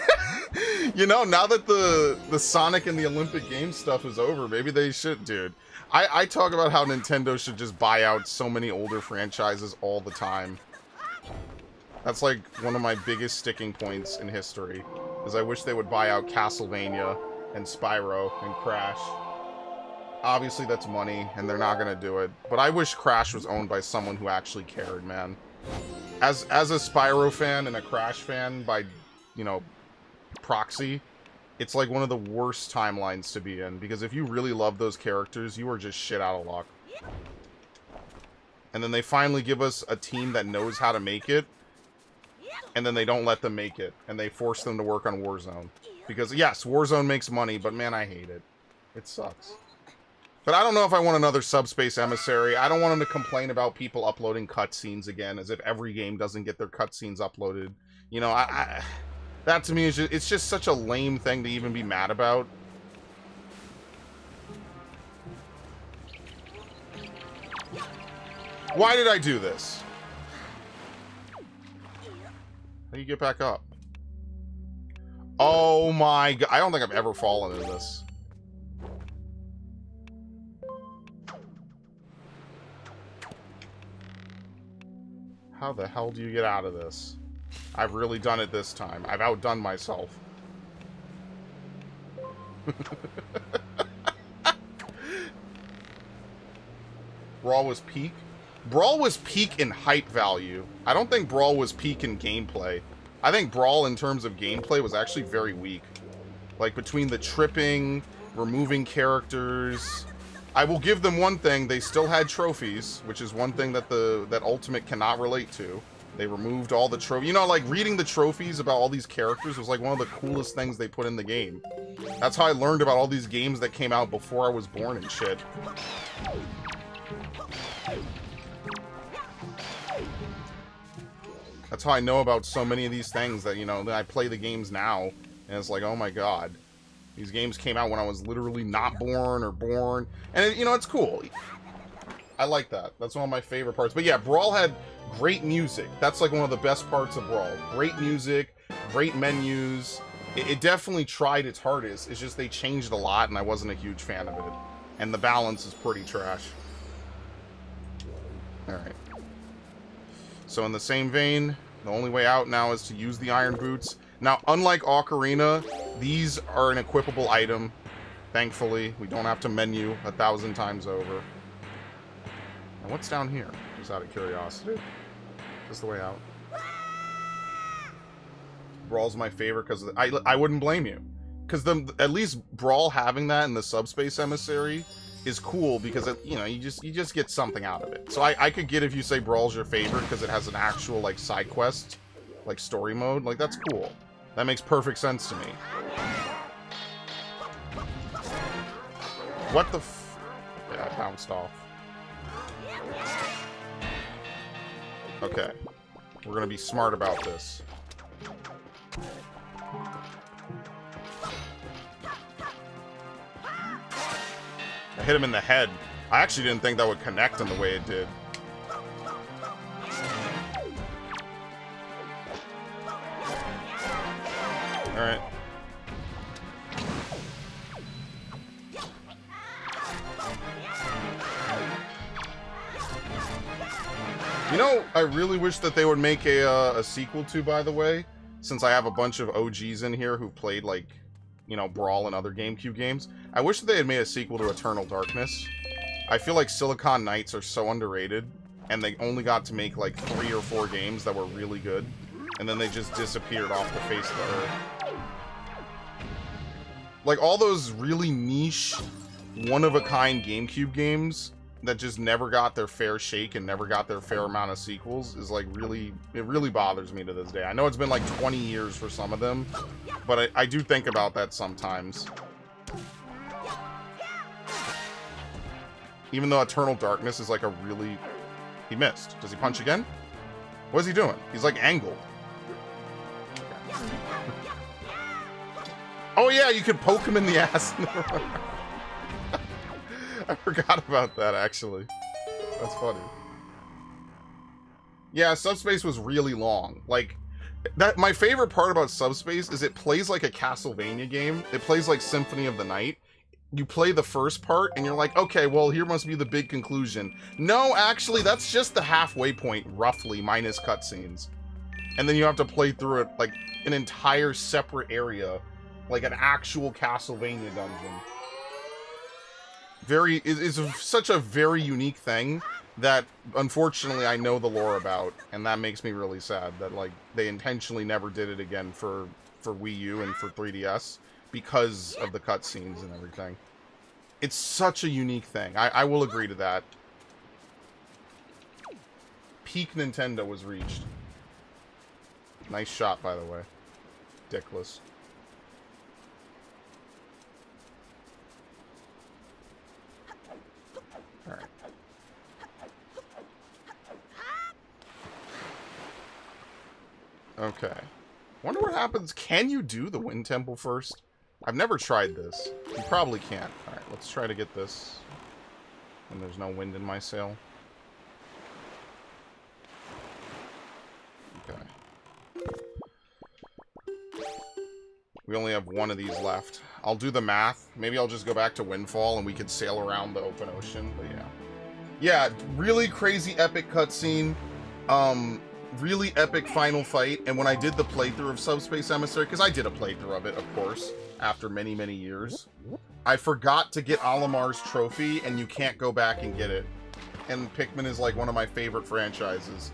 S1: You know, now that the Sonic and the Olympic Games stuff is over, maybe they should, dude. I talk about how Nintendo should just buy out so many older franchises all the time. That's like one of my biggest sticking points in history, is I wish they would buy out Castlevania and Spyro and Crash. Obviously that's money, and they're not gonna do it. But I wish Crash was owned by someone who actually cared, man. As a Spyro fan and a Crash fan by, you know, proxy, it's like one of the worst timelines to be in, because if you really love those characters, you are just shit out of luck. And then they finally give us a team that knows how to make it, and then they don't let them make it, and they force them to work on Warzone. Because, yes, Warzone makes money, but man, I hate it. It sucks. But I don't know if I want another Subspace Emissary. I don't want them to complain about people uploading cutscenes again, as if every game doesn't get their cutscenes uploaded. You know, that to me is just, it's just such a lame thing to even be mad about. Why did I do this? How do you get back up? Oh my god. I don't think I've ever fallen into this. How the hell do you get out of this? I've really done it this time. I've outdone myself. Brawl was peak? Brawl was peak in hype value. I don't think Brawl was peak in gameplay. I think Brawl, in terms of gameplay, was actually very weak. Like, between the tripping, removing characters... I will give them one thing, they still had trophies, which is one thing that that Ultimate cannot relate to. They removed all the trophies. You know, like, reading the trophies about all these characters was, like, one of the coolest things they put in the game. That's how I learned about all these games that came out before I was born and shit. That's how I know about so many of these things that, you know, that I play the games now, and it's like, oh my god. These games came out when I was literally not born or born. And, you know, it's cool. I like that. That's one of my favorite parts. But yeah, Brawl had great music. That's like one of the best parts of Brawl. Great music, great menus. It definitely tried its hardest. It's just they changed a lot, and I wasn't a huge fan of it. And the balance is pretty trash. Alright. So in the same vein, the only way out now is to use the Iron Boots. Now, unlike Ocarina, these are an equipable item. Thankfully, we don't have to menu 1,000 times over. Now, what's down here? Just out of curiosity. Is this the way out? Brawl's my favorite because I wouldn't blame you. Because at least Brawl having that in the Subspace Emissary is cool because it, you know, you just get something out of it. So I could get if you say Brawl's your favorite because it has an actual like side quest, like story mode. Like that's cool. That makes perfect sense to me. What the f... Yeah, I bounced off. Okay. We're gonna be smart about this. I hit him in the head. I actually didn't think that would connect in the way it did. Alright. You know, I really wish that they would make a sequel to, by the way, since I have a bunch of OGs in here who played, like, you know, Brawl and other GameCube games. I wish that they had made a sequel to Eternal Darkness. I feel like Silicon Knights are so underrated, and they only got to make, like, 3 or 4 games that were really good, and then they just disappeared off the face of the earth. Like, all those really niche, one-of-a-kind GameCube games that just never got their fair shake and never got their fair amount of sequels is, like, really... It really bothers me to this day. I know it's been, like, 20 years for some of them, but I do think about that sometimes. Even though Eternal Darkness is, like, a really... He missed. Does he punch again? What is he doing? He's, like, angled. Oh yeah, you could poke him in the ass. I forgot about that, actually. That's funny. Yeah, Subspace was really long. Like, that. My favorite part about Subspace is it plays like a Castlevania game. It plays like Symphony of the Night. You play the first part, and you're like, okay, well, here must be the big conclusion. No, actually, that's just the halfway point, roughly, minus cutscenes. And then you have to play through it, like, an entire separate area. Like an actual Castlevania dungeon. It's such a very unique thing that, unfortunately, I know the lore about. And that makes me really sad that, like, they intentionally never did it again for Wii U and for 3DS. Because of the cutscenes and everything. It's such a unique thing. I will agree to that. Peak Nintendo was reached. Nice shot, by the way. Dickless. Alright. Okay. Wonder what happens. Can you do the Wind Temple first? I've never tried this. You probably can't. Alright, let's try to get this. And there's no wind in my sail. Okay. We only have one of these left. I'll do the math. Maybe I'll just go back to Windfall and we could sail around the open ocean. But yeah. Yeah, really crazy epic cutscene. Really epic final fight. And when I did the playthrough of Subspace Emissary, because I did a playthrough of it, of course, after many, many years, I forgot to get Olimar's trophy, and you can't go back and get it. And Pikmin is like one of my favorite franchises.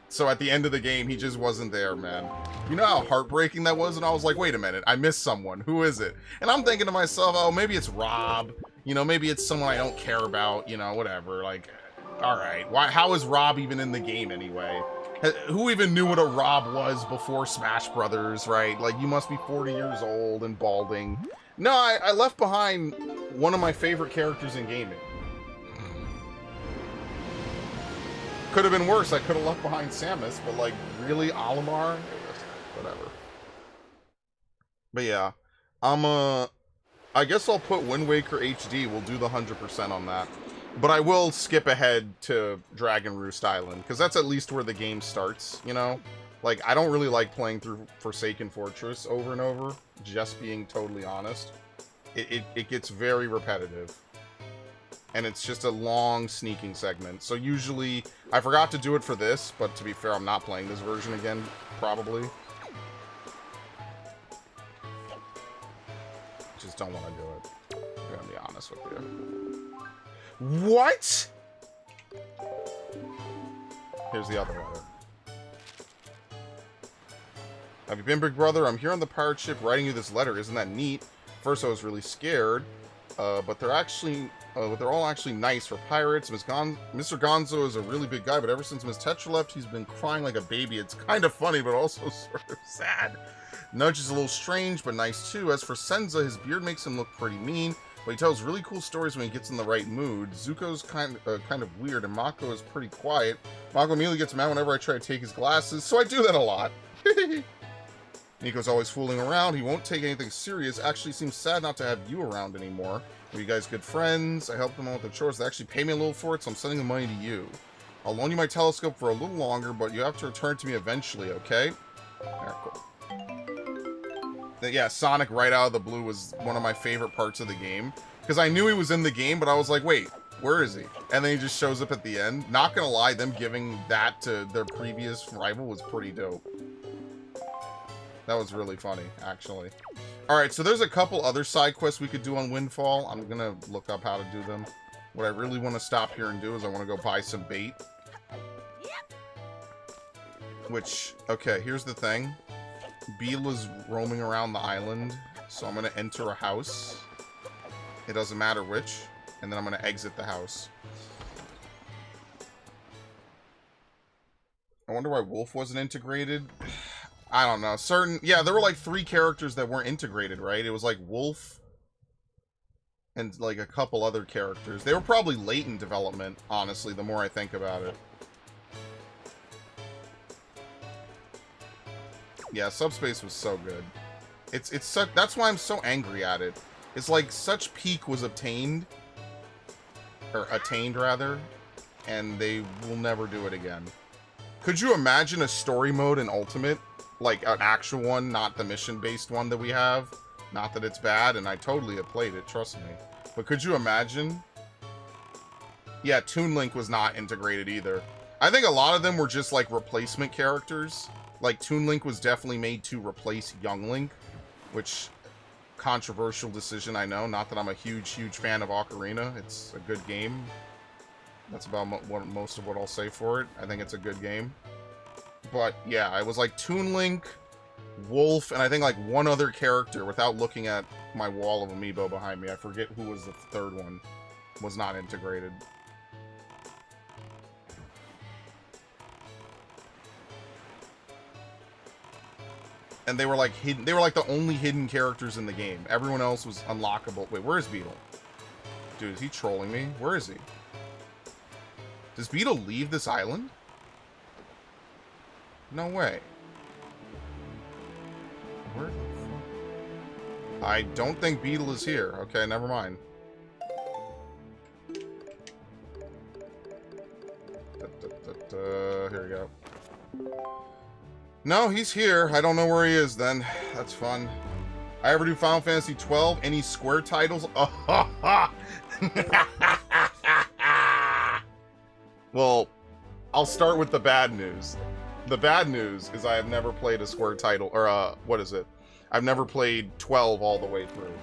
S1: So at the end of the game, he just wasn't there, man. You know how heartbreaking that was? And I was like, wait a minute, I missed someone. Who is it? And I'm thinking to myself, oh, maybe it's Rob. You know, maybe it's someone I don't care about, you know, whatever. Like, all right, how is Rob even in the game anyway? Who even knew what a Rob was before Smash Brothers, right? Like, you must be 40 years old and balding. No, I left behind one of my favorite characters in gaming. Could have been worse. I could have left behind Samus, but, like, really, Olimar? Whatever. But yeah, I guess I'll put Wind Waker HD. We'll do the 100% on that. But I will skip ahead to Dragon Roost Island, because that's at least where the game starts, you know? Like, I don't really like playing through Forsaken Fortress over and over, just being totally honest. It gets very repetitive. And it's just a long sneaking segment. So usually, I forgot to do it for this, but to be fair, I'm not playing this version again, probably. Just don't want to do it. I'm gonna be honest with you. What? Here's the other letter. Have you been, big brother? I'm here on the pirate ship writing you this letter. Isn't that neat? First, I was really scared, but they're all actually nice for pirates. Mr. Gonzo is a really big guy, but ever since Miss Tetra left, he's been crying like a baby. It's kind of funny, but also sort of sad. Nudge is a little strange, but nice too. As for Senza, his beard makes him look pretty mean. But he tells really cool stories when he gets in the right mood. Zuko's kind of weird, and Mako is pretty quiet. Mako immediately gets mad whenever I try to take his glasses, so I do that a lot. Nico's always fooling around. He won't take anything serious. Actually seems sad not to have you around anymore. Are you guys good friends? I help them out with their chores. They actually pay me a little for it, so I'm sending the money to you. I'll loan you my telescope for a little longer, but you have to return it to me eventually, okay? Alright, cool. Yeah, Sonic right out of the blue was one of my favorite parts of the game. Because I knew he was in the game, but I was like, wait, where is he? And then he just shows up at the end. Not gonna lie, them giving that to their previous rival was pretty dope. That was really funny, actually. Alright, so there's a couple other side quests we could do on Windfall. I'm gonna look up how to do them. What I really want to stop here and do is I want to go buy some bait. Which, okay, here's the thing. Beela's roaming around the island, so I'm going to enter a house. It doesn't matter which. And then I'm going to exit the house. I wonder why Wolf wasn't integrated. I don't know. Yeah, there were like 3 characters that weren't integrated, right? It was like Wolf and like a couple other characters. They were probably late in development, honestly, the more I think about it. Yeah, Subspace was so good. It's such, that's why I'm so angry at it. It's like such peak was obtained, or attained rather, and they will never do it again. Could you imagine a story mode in Ultimate? Like, an actual one, not the mission-based one that we have? Not that it's bad, and I totally have played it, trust me. But could you imagine? Yeah, Toon Link was not integrated either. I think a lot of them were just, like, replacement characters. Like, Toon Link was definitely made to replace Young Link, which... controversial decision, I know. Not that I'm a huge fan of Ocarina. It's a good game. That's about most of what I'll say for it. I think it's a good game. But, yeah, it was like Toon Link, Wolf, and I think like one other character, without looking at my wall of amiibo behind me. I forget who was the third one. Was not integrated. And they were like hidden. They were like the only hidden characters in the game. Everyone else was unlockable. Wait, where is Beetle? Dude, is he trolling me? Where is he? Does Beetle leave this island? No way. Where the fuck? I don't think Beetle is here. Okay, never mind. Here we go. No, he's here. I don't know where he is then. That's fun. I ever do Final Fantasy 12? Any Square titles? Well, I'll start with the bad news. The bad news is I have never played a Square title, or what is it? I've never played 12 all the way through.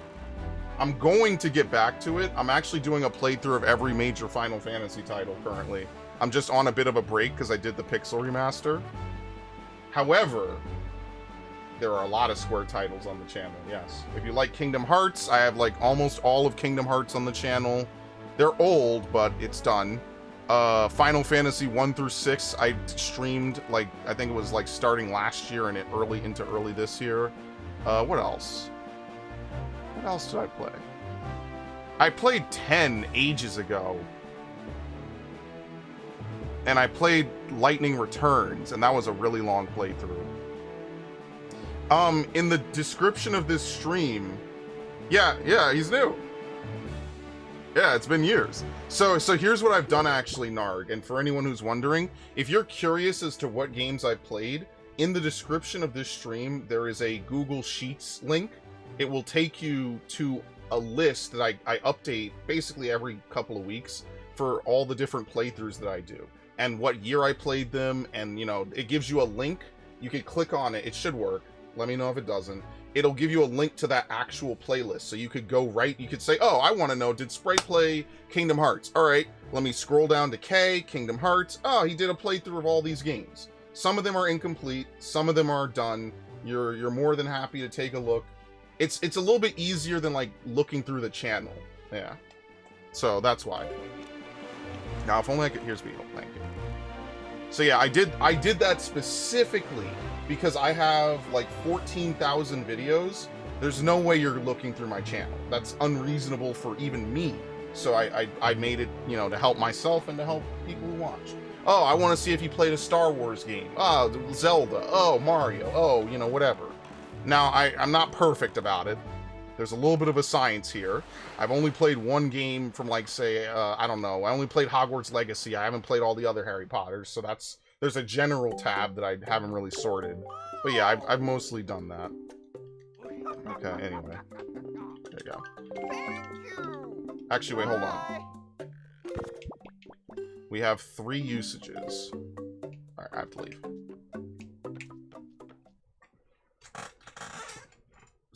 S1: I'm going to get back to it. I'm actually doing a playthrough of every major Final Fantasy title currently. I'm just on a bit of a break because I did the Pixel Remaster. However, there are a lot of Square titles on the channel, yes. If you like Kingdom Hearts, I have like almost all of Kingdom Hearts on the channel. They're old, but it's done. Final Fantasy 1 through 6, I streamed, like, I think it was like starting last year and into early this year. What else? What else did I play? I played 10 ages ago. And I played Lightning Returns, and that was a really long playthrough. In the description of this stream... Yeah, he's new. Yeah, it's been years. So here's what I've done actually, Narg, and for anyone who's wondering, if you're curious as to what games I've played, in the description of this stream, there is a Google Sheets link. It will take you to a list that I update basically every couple of weeks for all the different playthroughs that I do. And what year I played them, and, you know, it gives you a link. You can click on it. It should work. Let me know if it doesn't. It'll give you a link to that actual playlist. So you could go right, you could say, oh, I want to know, did Spray play Kingdom Hearts? All right, let me scroll down to K, Kingdom Hearts. Oh, he did a playthrough of all these games. Some of them are incomplete. Some of them are done. You're more than happy to take a look. It's a little bit easier than, like, looking through the channel. Yeah. So that's why. Now, if only I could... Here's Beetle. Thank you. So yeah, I did that specifically because I have like 14,000 videos. There's no way you're looking through my channel. That's unreasonable for even me. So I made it, you know, to help myself and to help people who watch. Oh, I want to see if you played a Star Wars game. Oh, Zelda. Oh, Mario. Oh, you know, whatever. Now, I'm not perfect about it. There's a little bit of a science here. I've only played one game from, like, say, I don't know. I only played Hogwarts Legacy. I haven't played all the other Harry Potters, so there's a general tab that I haven't really sorted. But yeah, I've mostly done that. Okay, anyway. There you go. Actually, wait, hold on. We have 3 usages. Alright, I have to leave.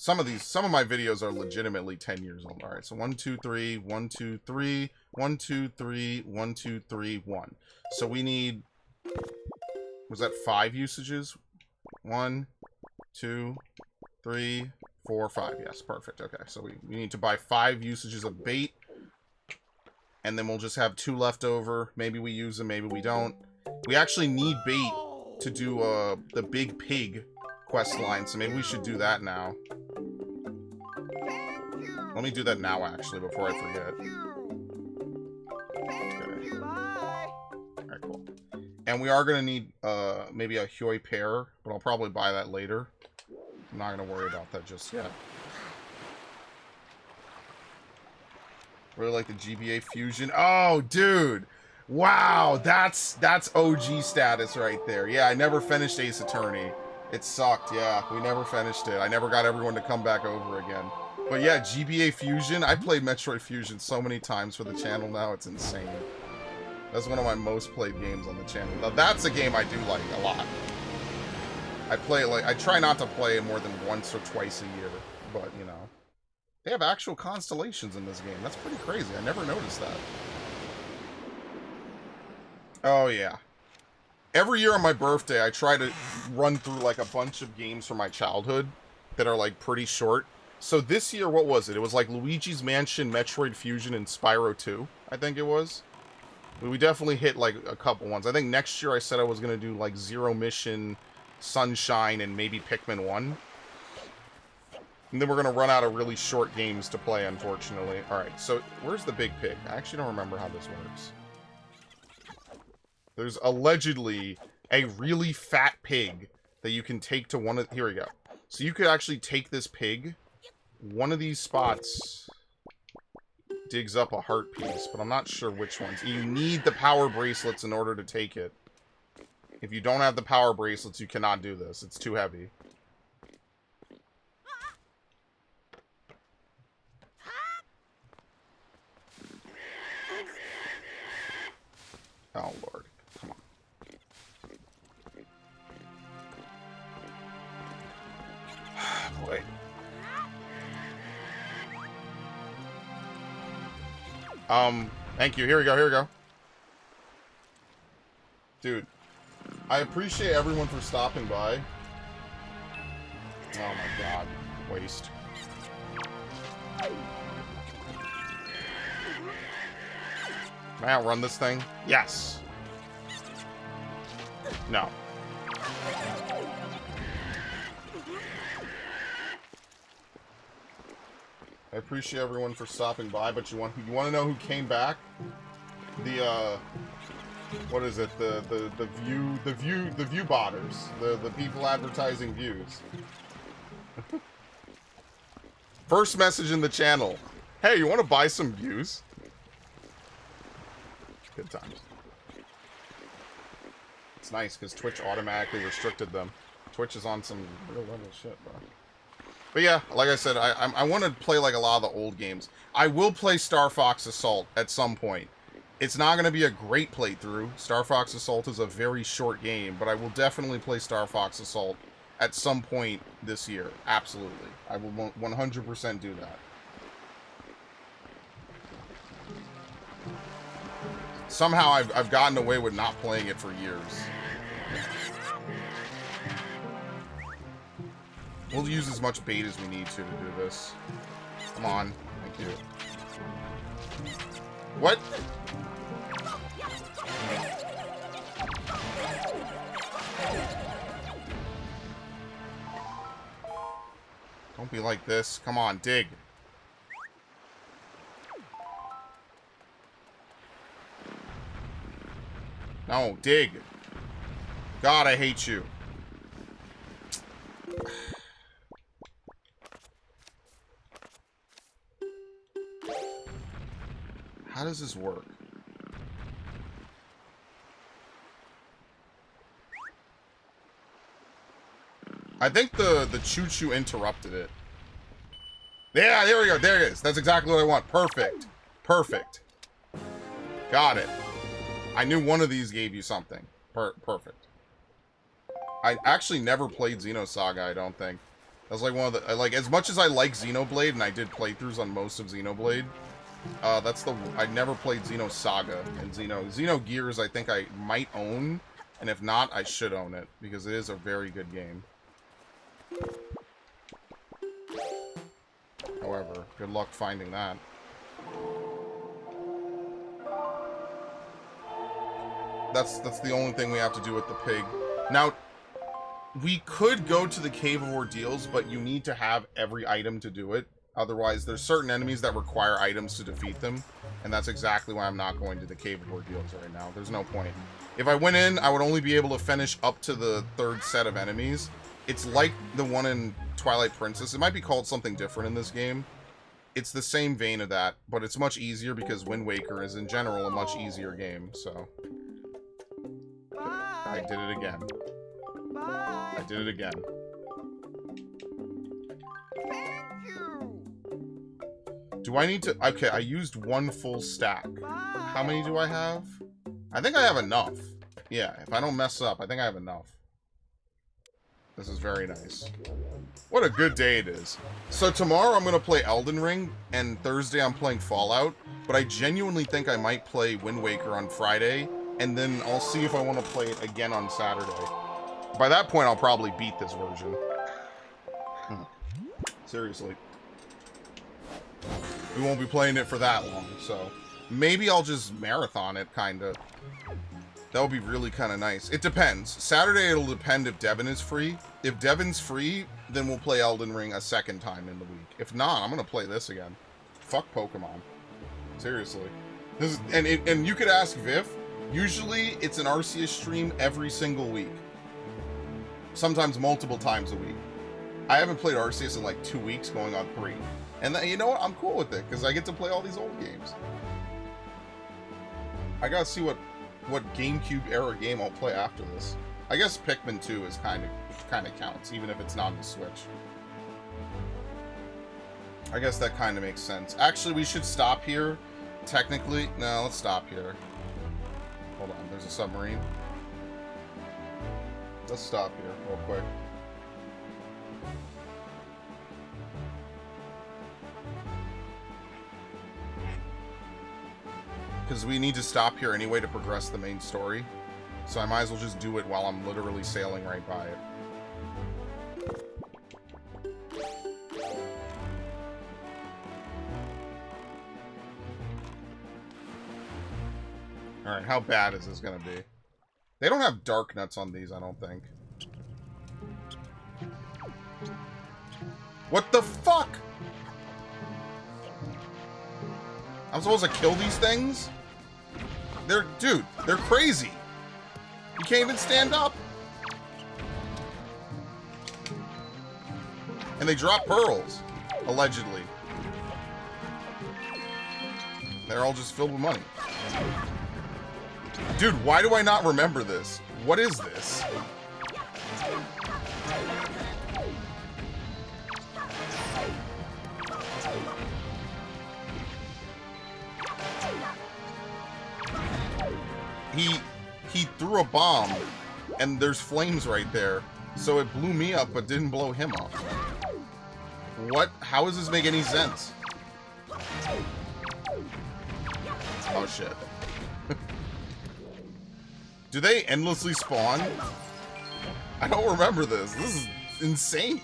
S1: Some of my videos are legitimately 10 years old. All right, so 1, 2, 3, 1, 2, 3, 1, 2, 3, 1, 2, 3, 1. So we need, was that 5 usages? 1, 2, 3, 4, 5. Yes, perfect. Okay, so we need to buy 5 usages of bait. And then we'll just have 2 left over. Maybe we use them, maybe we don't. We actually need bait to do the Big Pig quest line, so maybe we should do that now. Let me do that now, actually, before I forget. Okay. Alright, cool. And we are going to need maybe a Huey pear, but I'll probably buy that later. I'm not going to worry about that just yet. Really like the GBA Fusion. Oh, dude! Wow, that's OG status right there. Yeah, I never finished Ace Attorney. It sucked, yeah. We never finished it. I never got everyone to come back over again. But yeah, GBA Fusion. I played Metroid Fusion so many times for the channel now, it's insane. That's one of my most played games on the channel. Now that's a game I do like a lot. I play it like, I try not to play it more than once or twice a year, but you know. They have actual constellations in this game. That's pretty crazy. I never noticed that. Oh yeah. Every year on my birthday, I try to run through like a bunch of games from my childhood that are like pretty short. So this year, what was it? It was like Luigi's Mansion, Metroid Fusion, and Spyro 2, I think it was. But we definitely hit like a couple ones. I think next year I said I was going to do like Zero Mission, Sunshine, and maybe Pikmin 1. And then we're going to run out of really short games to play, unfortunately. Alright, so where's the big pig? I actually don't remember how this works. There's allegedly a really fat pig that you can take to one of... Here we go. So you could actually take this pig. One of these spots digs up a heart piece, but I'm not sure which ones. You need the power bracelets in order to take it. If you don't have the power bracelets, you cannot do this. It's too heavy. Oh, Lord. Come on. Boy. Thank you. Here we go, here we go. Dude, I appreciate everyone for stopping by. Oh my god. Waste. Can I outrun this thing? Yes. No. I appreciate everyone for stopping by, but you want to know who came back? The what is it? The view botters. The people advertising views. First message in the channel. Hey, you want to buy some views? Good times. It's nice because Twitch automatically restricted them. Twitch is on some real level shit, bro. But yeah, like I said, I want to play like a lot of the old games. I will play Star Fox Assault at some point. It's not going to be a great playthrough. Star Fox Assault is a very short game, but I will definitely play Star Fox Assault at some point this year. Absolutely. I will 100% do that. Somehow I've gotten away with not playing it for years. We'll use as much bait as we need to do this. Come on. Thank you. What? Don't be like this. Come on, dig. No, dig. God, I hate you. How does this work? I think the choo-choo interrupted it. Yeah, there we go. There it is. That's exactly what I want. Perfect. Perfect. Got it. I knew one of these gave you something. Perfect. I actually never played Xenosaga, I don't think. That's like one of the... Like, as much as I like Xenoblade, and I did playthroughs on most of Xenoblade, that's the... I never played Xenosaga and Xenogears I think I might own, and if not, I should own it, because it is a very good game. However, good luck finding that. That's the only thing we have to do with the pig. Now, we could go to the Cave of Ordeals, but you need to have every item to do it. Otherwise, there's certain enemies that require items to defeat them, and that's exactly why I'm not going to the Cave of Ordeals right now. There's no point. If I went in, I would only be able to finish up to the third set of enemies. It's like the one in Twilight Princess. It might be called something different in this game, it's the same vein of that, but it's much easier because Wind Waker is, in general, a much easier game, so... I did it again. I did it again. Do I need to... Okay, I used one full stack. How many do I have? I think I have enough. Yeah, if I don't mess up, I think I have enough. This is very nice. What a good day it is. So tomorrow I'm going to play Elden Ring, and Thursday I'm playing Fallout, but I genuinely think I might play Wind Waker on Friday, and then I'll see if I want to play it again on Saturday. By that point, I'll probably beat this version. Seriously. We won't be playing it for that long, so... Maybe I'll just marathon it, kinda. That would be really kind of nice. It depends. Saturday, it'll depend if Devin is free. If Devin's free, then we'll play Elden Ring a second time in the week. If not, I'm gonna play this again. Fuck Pokemon. Seriously. This is, and you could ask Viv. Usually, it's an Arceus stream every single week. Sometimes multiple times a week. I haven't played Arceus in like 2 weeks, going on 3. And then, you know what? I'm cool with it, because I get to play all these old games. I gotta see what GameCube era game I'll play after this. I guess Pikmin 2 is kind of counts, even if it's not on the Switch. I guess that kind of makes sense. Actually, we should stop here. Technically, no, let's stop here. Hold on, there's a submarine. Let's stop here real quick. Because we need to stop here anyway to progress the main story. So I might as well just do it while I'm literally sailing right by it. Alright, how bad is this gonna be? They don't have dark nuts on these, I don't think. What the fuck? I'm supposed to kill these things? Dude, they're crazy. You can't even stand up. And they drop pearls, allegedly. They're all just filled with money. Dude, why do I not remember this? What is this? He threw a bomb, and there's flames right there. So it blew me up, but didn't blow him up. What? How does this make any sense? Oh, shit. Do they endlessly spawn? I don't remember this. This is insane.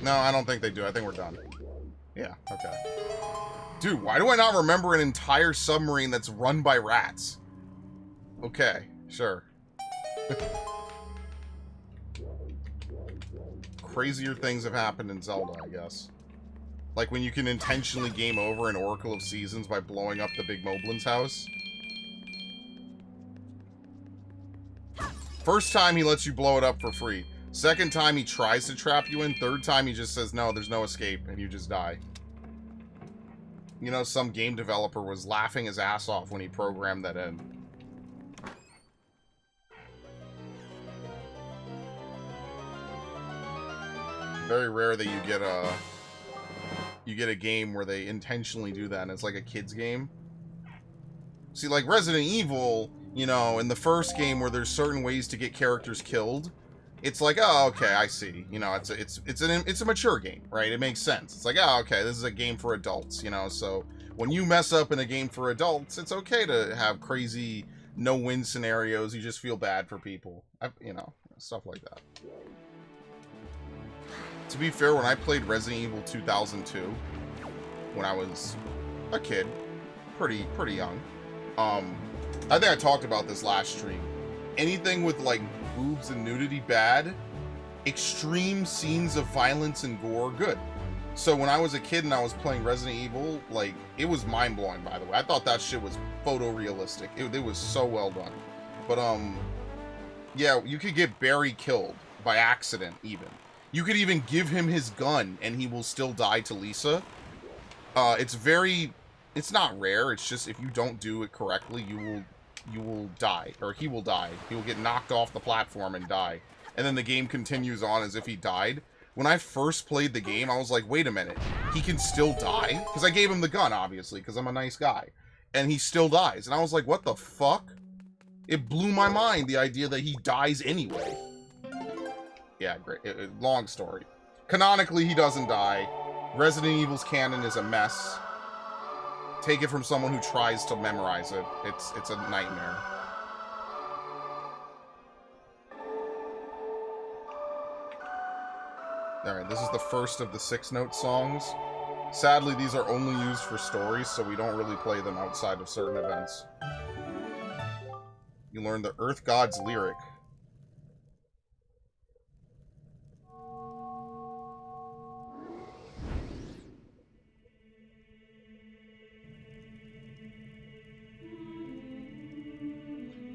S1: No, I don't think they do. I think we're done. Yeah, okay. Dude, why do I not remember an entire submarine that's run by rats? Okay, sure. Crazier things have happened in Zelda, I guess. Like when you can intentionally game over an Oracle of Seasons by blowing up the Big Moblin's house. First time he lets you blow it up for free. Second time he tries to trap you in. Third time he just says, no, there's no escape, and you just die. You know, some game developer was laughing his ass off when he programmed that in. Very rare that you get a game where they intentionally do that, and it's like a kid's game. See, like Resident Evil, you know, in the first game where there's certain ways to get characters killed, it's like, oh, okay, I see. You know, it's a mature game, right? It makes sense. It's like, oh, okay, this is a game for adults, you know, so when you mess up in a game for adults, it's okay to have crazy no-win scenarios. You just feel bad for people. You know, stuff like that. To be fair, when I played Resident Evil 2002, when I was a kid, pretty young, I think I talked about this last stream. Anything with, like, boobs and nudity, bad. Extreme scenes of violence and gore, good. So when I was a kid and I was playing Resident Evil, like, it was mind-blowing, by the way. I thought that shit was photorealistic. It was so well done. But, yeah, you could get Barry killed by accident, even. You could even give him his gun, and he will still die to Lisa. It's not rare, it's just if you don't do it correctly, you will die, or he will die. He will get knocked off the platform and die. And then the game continues on as if he died. When I first played the game, I was like, wait a minute, he can still die? Because I gave him the gun, obviously, because I'm a nice guy. And he still dies. And I was like, what the fuck? It blew my mind, the idea that he dies anyway. Yeah, great. Long story. Canonically, he doesn't die. Resident Evil's canon is a mess. Take it from someone who tries to memorize it. It's a nightmare. Alright, this is the first of the 6-note songs. Sadly, these are only used for stories, so we don't really play them outside of certain events. You learn the Earth God's lyric.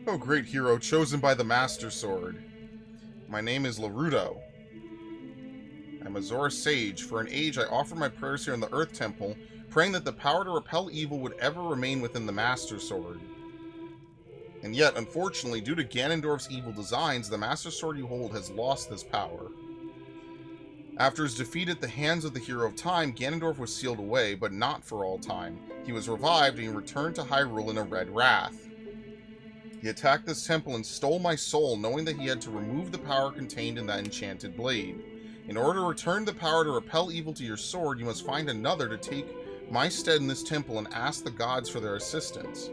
S1: Oh, great hero, chosen by the Master Sword. My name is Larudo. I'm a Zora sage. For an age, I offer my prayers here in the Earth Temple, praying that the power to repel evil would ever remain within the Master Sword. And yet, unfortunately, due to Ganondorf's evil designs, the Master Sword you hold has lost this power. After his defeat at the hands of the Hero of Time, Ganondorf was sealed away, but not for all time. He was revived and he returned to Hyrule in a red wrath. He attacked this temple and stole my soul, knowing that he had to remove the power contained in that enchanted blade. In order to return the power to repel evil to your sword, you must find another to take my stead in this temple and ask the gods for their assistance.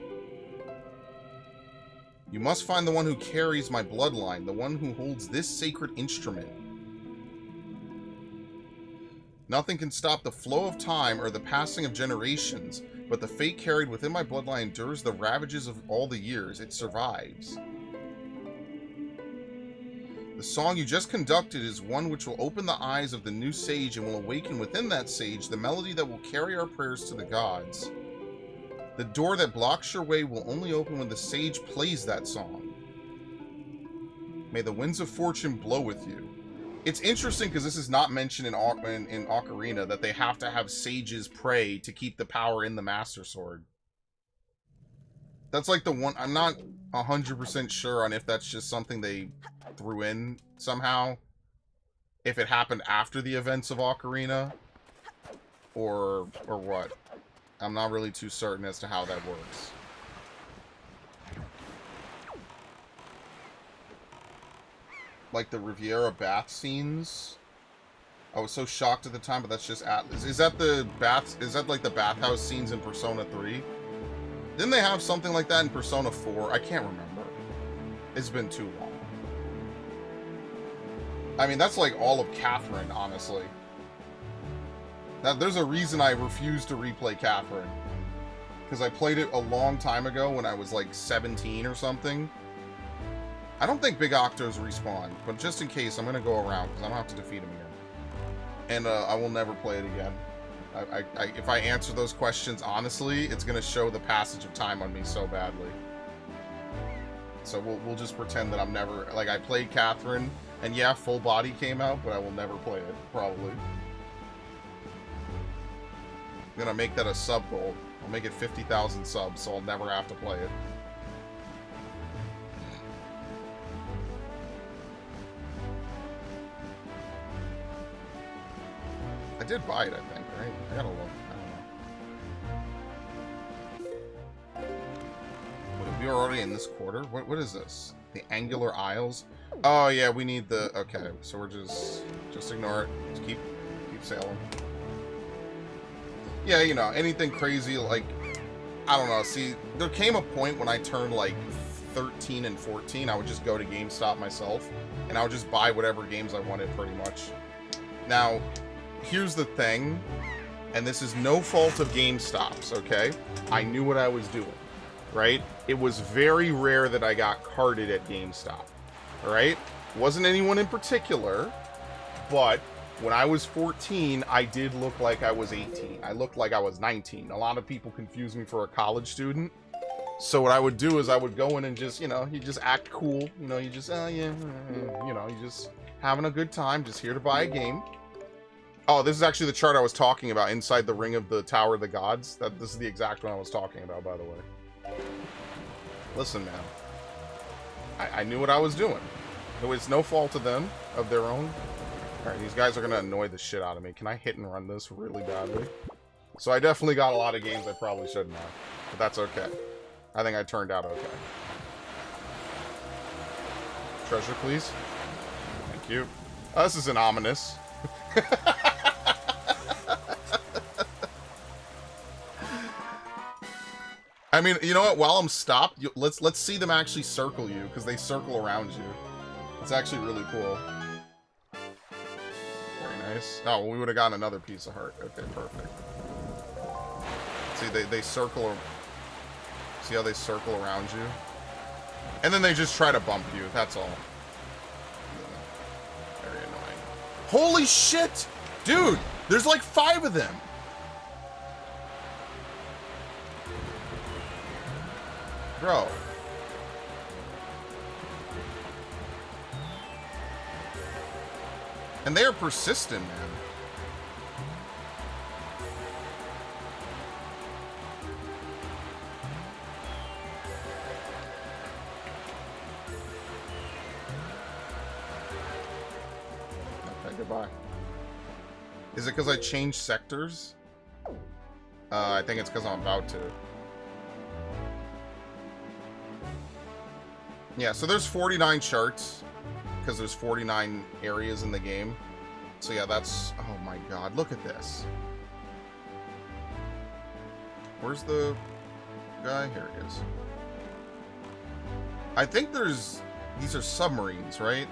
S1: You must find the one who carries my bloodline, the one who holds this sacred instrument. Nothing can stop the flow of time or the passing of generations, but the fate carried within my bloodline endures the ravages of all the years. It survives. The song you just conducted is one which will open the eyes of the new sage and will awaken within that sage the melody that will carry our prayers to the gods. The door that blocks your way will only open when the sage plays that song. May the winds of fortune blow with you. It's interesting because this is not mentioned in Ocarina, that they have to have sages pray to keep the power in the Master Sword. That's like the one... I'm not 100% sure on if that's just something they threw in somehow. If it happened after the events of Ocarina. Or what. I'm not really too certain as to how that works. Like the Riviera bath scenes. I was so shocked at the time, but that's just Atlas. Is that the bath? Is that like the bathhouse scenes in Persona 3? Didn't they have something like that in Persona 4? I can't remember. It's been too long. I mean, that's like all of Catherine, honestly. Now, there's a reason I refuse to replay Catherine. Because I played it a long time ago when I was like 17 or something. I don't think Big Octos respawn, but just in case, I'm going to go around because I don't have to defeat him again. And I will never play it again. If I answer those questions honestly, it's going to show the passage of time on me so badly. So we'll just pretend that I'm never... Like, I played Catherine, and yeah, Full Body came out, but I will never play it, probably. I'm going to make that a sub goal. I'll make it 50,000 subs, so I'll never have to play it. I did buy it, I think, right? I gotta look. I don't know. What, we are already in this quarter? What is this? The Angular Isles? Oh, yeah, we need the... Okay, so we're just ignore it. Just keep sailing. Yeah, you know, anything crazy, like... I don't know. See, there came a point when I turned, like, 13 and 14, I would just go to GameStop myself, and I would just buy whatever games I wanted, pretty much. Now... Here's the thing, and this is no fault of GameStop's, okay? I knew what I was doing, right? It was very rare that I got carded at GameStop, all right? Wasn't anyone in particular, but when I was 14, I did look like I was 18. I looked like I was 19. A lot of people confuse me for a college student. So what I would do is I would go in and just, you know, you just act cool. You know, you just, yeah, you know, you just Having a good time. Just here to buy a game. Oh, this is actually the chart I was talking about inside the ring of the Tower of the Gods. This is the exact one I was talking about, by the way. Listen, man. I knew what I was doing. It was no fault of them, of their own. Alright, these guys are going to annoy the shit out of me. Can I hit and run this really badly? So I definitely got a lot of games I probably shouldn't have. But that's okay. I think I turned out okay. Treasure, please. Thank you. Oh, this isn't ominous. I mean, you know what? While I'm stopped, let's see them actually circle you, because they circle around you. It's actually really cool. Very nice. Oh, well, we would have gotten another piece of heart. Okay, perfect. See, they circle. See how they circle around you? And then they just try to bump you. That's all. Very annoying. Holy shit! Dude, there's like 5 of them. Bro. And they are persistent, man. Okay, goodbye. Is it because I changed sectors? I think it's because I'm about to. Yeah, so there's 49 charts, because there's 49 areas in the game. So yeah, that's... Oh my god, look at this. Where's the guy? Here it is. I think there's... These are submarines, right?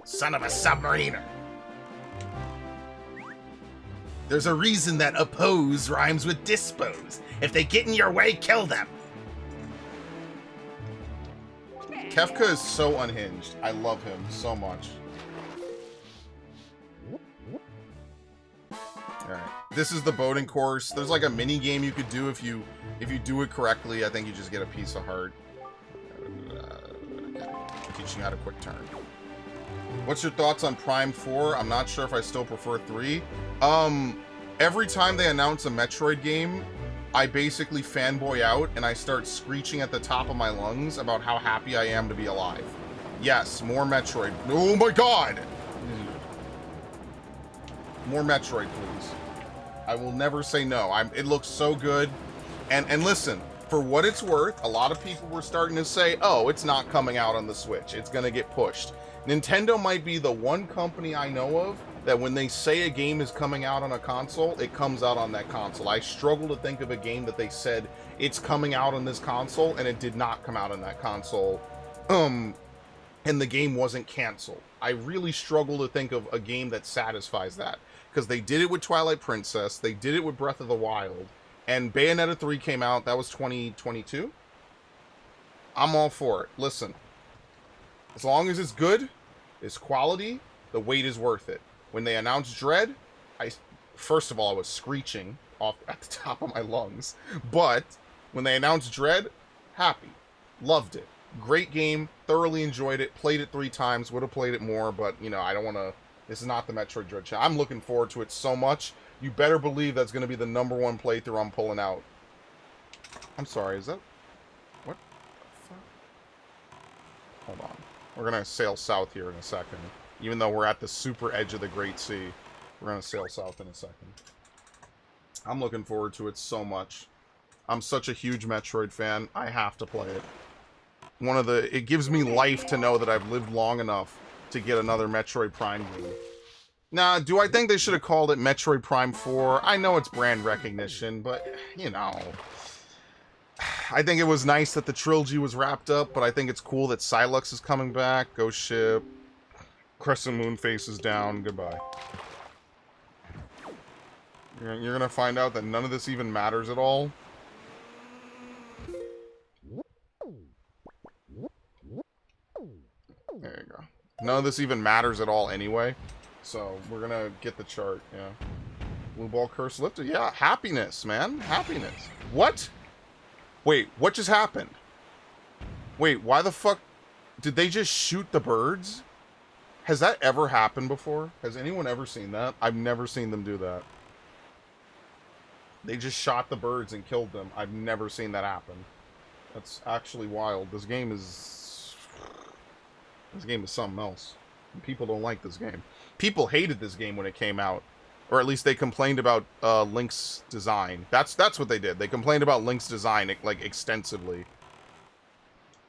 S1: Son of a submariner! There's a reason that oppose rhymes with dispose. If they get in your way, kill them. Kefka is so unhinged. I love him so much. Alright. This is the boating course. There's like a mini game you could do if you do it correctly. I think you just get a piece of heart. Okay. Teaching you how to quick turn. What's your thoughts on Prime 4? I'm not sure if I still prefer 3. Every time they announce a Metroid game, I basically fanboy out and I start screeching at the top of my lungs about how happy I am to be alive. Yes, more Metroid. Oh my god! More Metroid, please. I will never say no. It looks so good. And listen, for what it's worth, a lot of people were starting to say, oh, it's not coming out on the Switch. It's gonna get pushed. Nintendo might be the one company I know of that when they say a game is coming out on a console, it comes out on that console. I struggle to think of a game that they said it's coming out on this console and it did not come out on that console. And the game wasn't canceled. I really struggle to think of a game that satisfies that. Because they did it with Twilight Princess, they did it with Breath of the Wild, and Bayonetta 3 came out, that was 2022? I'm all for it. Listen, as long as it's good, it's quality, the wait is worth it. When they announced Dread, first of all, I was screeching off at the top of my lungs. But when they announced Dread, happy. Loved it. Great game. Thoroughly enjoyed it. Played it 3 times. Would have played it more, but, you know, I don't want to... This is not the Metroid Dread channel. I'm looking forward to it so much. You better believe that's going to be the #1 playthrough I'm pulling out. I'm sorry, is that... What the fuck? Hold on. We're going to sail south here in a second. Even though we're at the super edge of the Great Sea, we're going to sail south in a second. I'm looking forward to it so much. I'm such a huge Metroid fan. I have to play it. It gives me life to know that I've lived long enough to get another Metroid Prime game. Now, do I think they should have called it Metroid Prime 4? I know it's brand recognition, but, you know... I think it was nice that the trilogy was wrapped up, but I think it's cool that Silux is coming back. Ghost Ship... Crescent Moon faces down. Goodbye. You're gonna find out that none of this even matters at all. There you go. None of this even matters at all anyway. So, we're gonna get the chart, yeah. Blue Ball Curse lifted. Yeah, happiness, man. Happiness. What? Wait, what just happened? Wait, why the fuck did they just shoot the birds? Has that ever happened before? Has anyone ever seen that? I've never seen them do that. They just shot the birds and killed them. I've never seen that happen. That's actually wild. This game is something else. People don't like this game. People hated this game when it came out. Or at least they complained about Link's design. That's what they did. They complained about Link's design, like, extensively.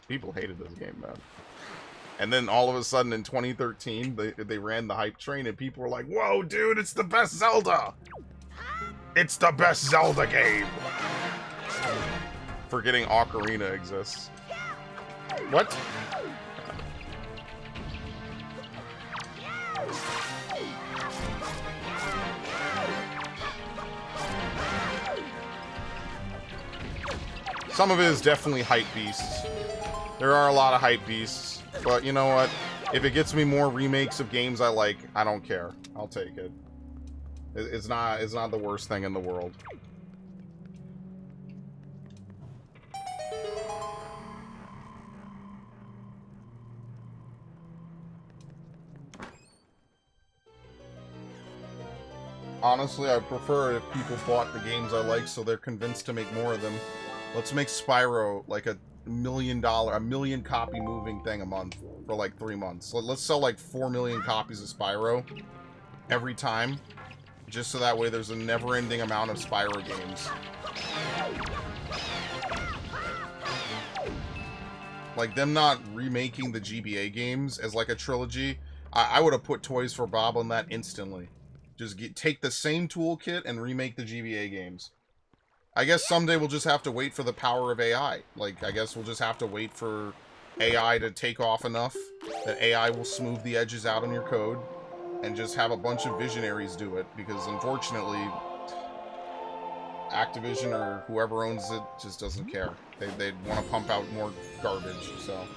S1: People hated this game, man. And then all of a sudden in 2013, they ran the hype train and people were like, whoa, dude, it's the best Zelda! It's the best Zelda game! Forgetting Ocarina exists. What? Some of it is definitely hype beasts. There are a lot of hype beasts, but you know what? If it gets me more remakes of games I like, I don't care. I'll take it. It's not the worst thing in the world. Honestly, I prefer if people bought the games I like so they're convinced to make more of them. Let's make Spyro like a million copy moving thing a month for like 3 months. Let's sell like 4 million copies of Spyro every time, just so that way there's a never-ending amount of Spyro games. Like, them not remaking the GBA games as like a trilogy, I would have put Toys for Bob on that instantly. Just take the same toolkit and remake the GBA games. I guess someday we'll just have to wait for the power of AI. Like, I guess we'll just have to wait for AI to take off enough that AI will smooth the edges out on your code and just have a bunch of visionaries do it. Because, unfortunately, Activision or whoever owns it just doesn't care. They want to pump out more garbage, so.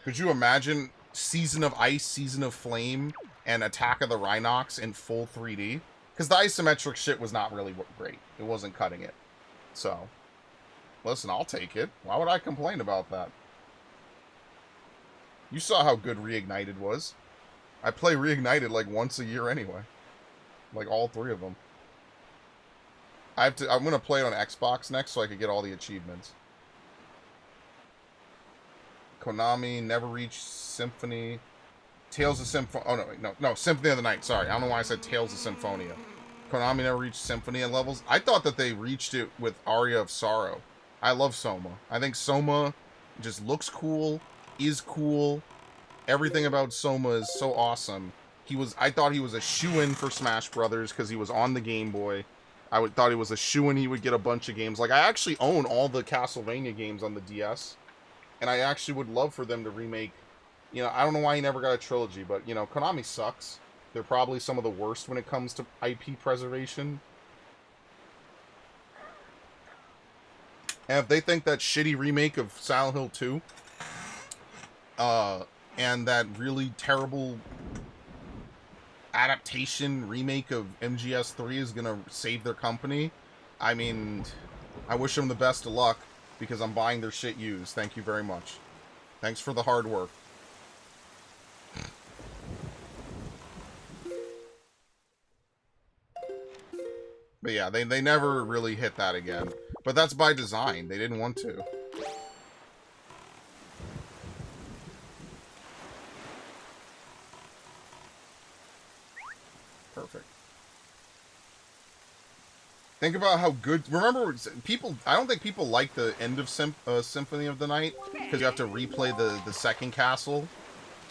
S1: Could you imagine Season of Ice, Season of Flame, and Attack of the Rhinox in full 3D? Because the isometric shit was not really great. It wasn't cutting it. So, listen, I'll take it. Why would I complain about that? You saw how good Reignited was. I play Reignited like once a year anyway. Like all 3 of them. I'm going to play it on Xbox next so I can get all the achievements. Konami, Never Reach Symphony... Tales of Symphonia. Oh, no, Symphony of the Night. Sorry, I don't know why I said Tales of Symphonia. Konami never reached Symphonia levels. I thought that they reached it with Aria of Sorrow. I love Soma. I think Soma just looks cool, is cool. Everything about Soma is so awesome. I thought he was a shoo-in for Smash Brothers because he was on the Game Boy. I thought he was a shoo-in he would get a bunch of games. Like, I actually own all the Castlevania games on the DS. And I actually would love for them to remake. You know, I don't know why he never got a trilogy, but, you know, Konami sucks. They're probably some of the worst when it comes to IP preservation. And if they think that shitty remake of Silent Hill 2, and that really terrible adaptation remake of MGS 3 is gonna save their company, I mean, I wish them the best of luck, because I'm buying their shit used. Thank you very much. Thanks for the hard work. But yeah, they never really hit that again. But that's by design. They didn't want to. Perfect. Think about how good... Remember, people... I don't think people like the end of Symphony of the Night, because you have to replay the second castle,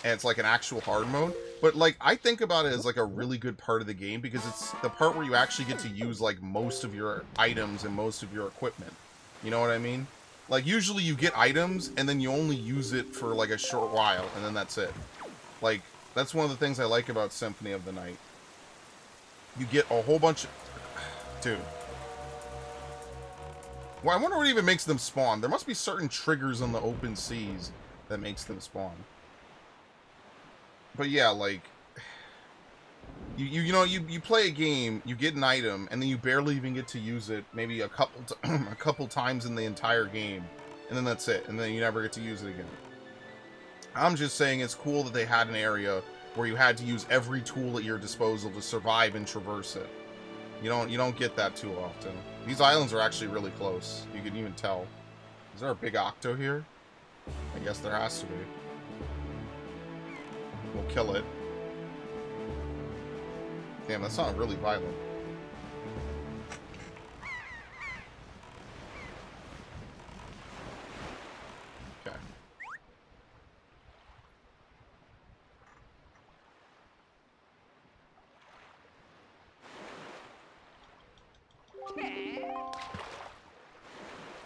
S1: and it's like an actual hard mode. But, like, I think about it as, like, a really good part of the game, because it's the part where you actually get to use, like, most of your items and most of your equipment. You know what I mean? Like, usually you get items, and then you only use it for, like, a short while, and then that's it. Like, that's one of the things I like about Symphony of the Night. You get a whole bunch of... Dude. Well, I wonder what even makes them spawn. There must be certain triggers on the open seas that makes them spawn. But yeah, like, you play a game, you get an item, and then you barely even get to use it maybe a couple times in the entire game. and then that's it, and then you never get to use it again. I'm just saying it's cool that they had an area where you had to use every tool at your disposal to survive and traverse it. You don't get that too often. These islands are actually really close. You can even tell. Is there a big octo here? I guess there has to be. We'll kill it. Damn, that's not really violent. Okay.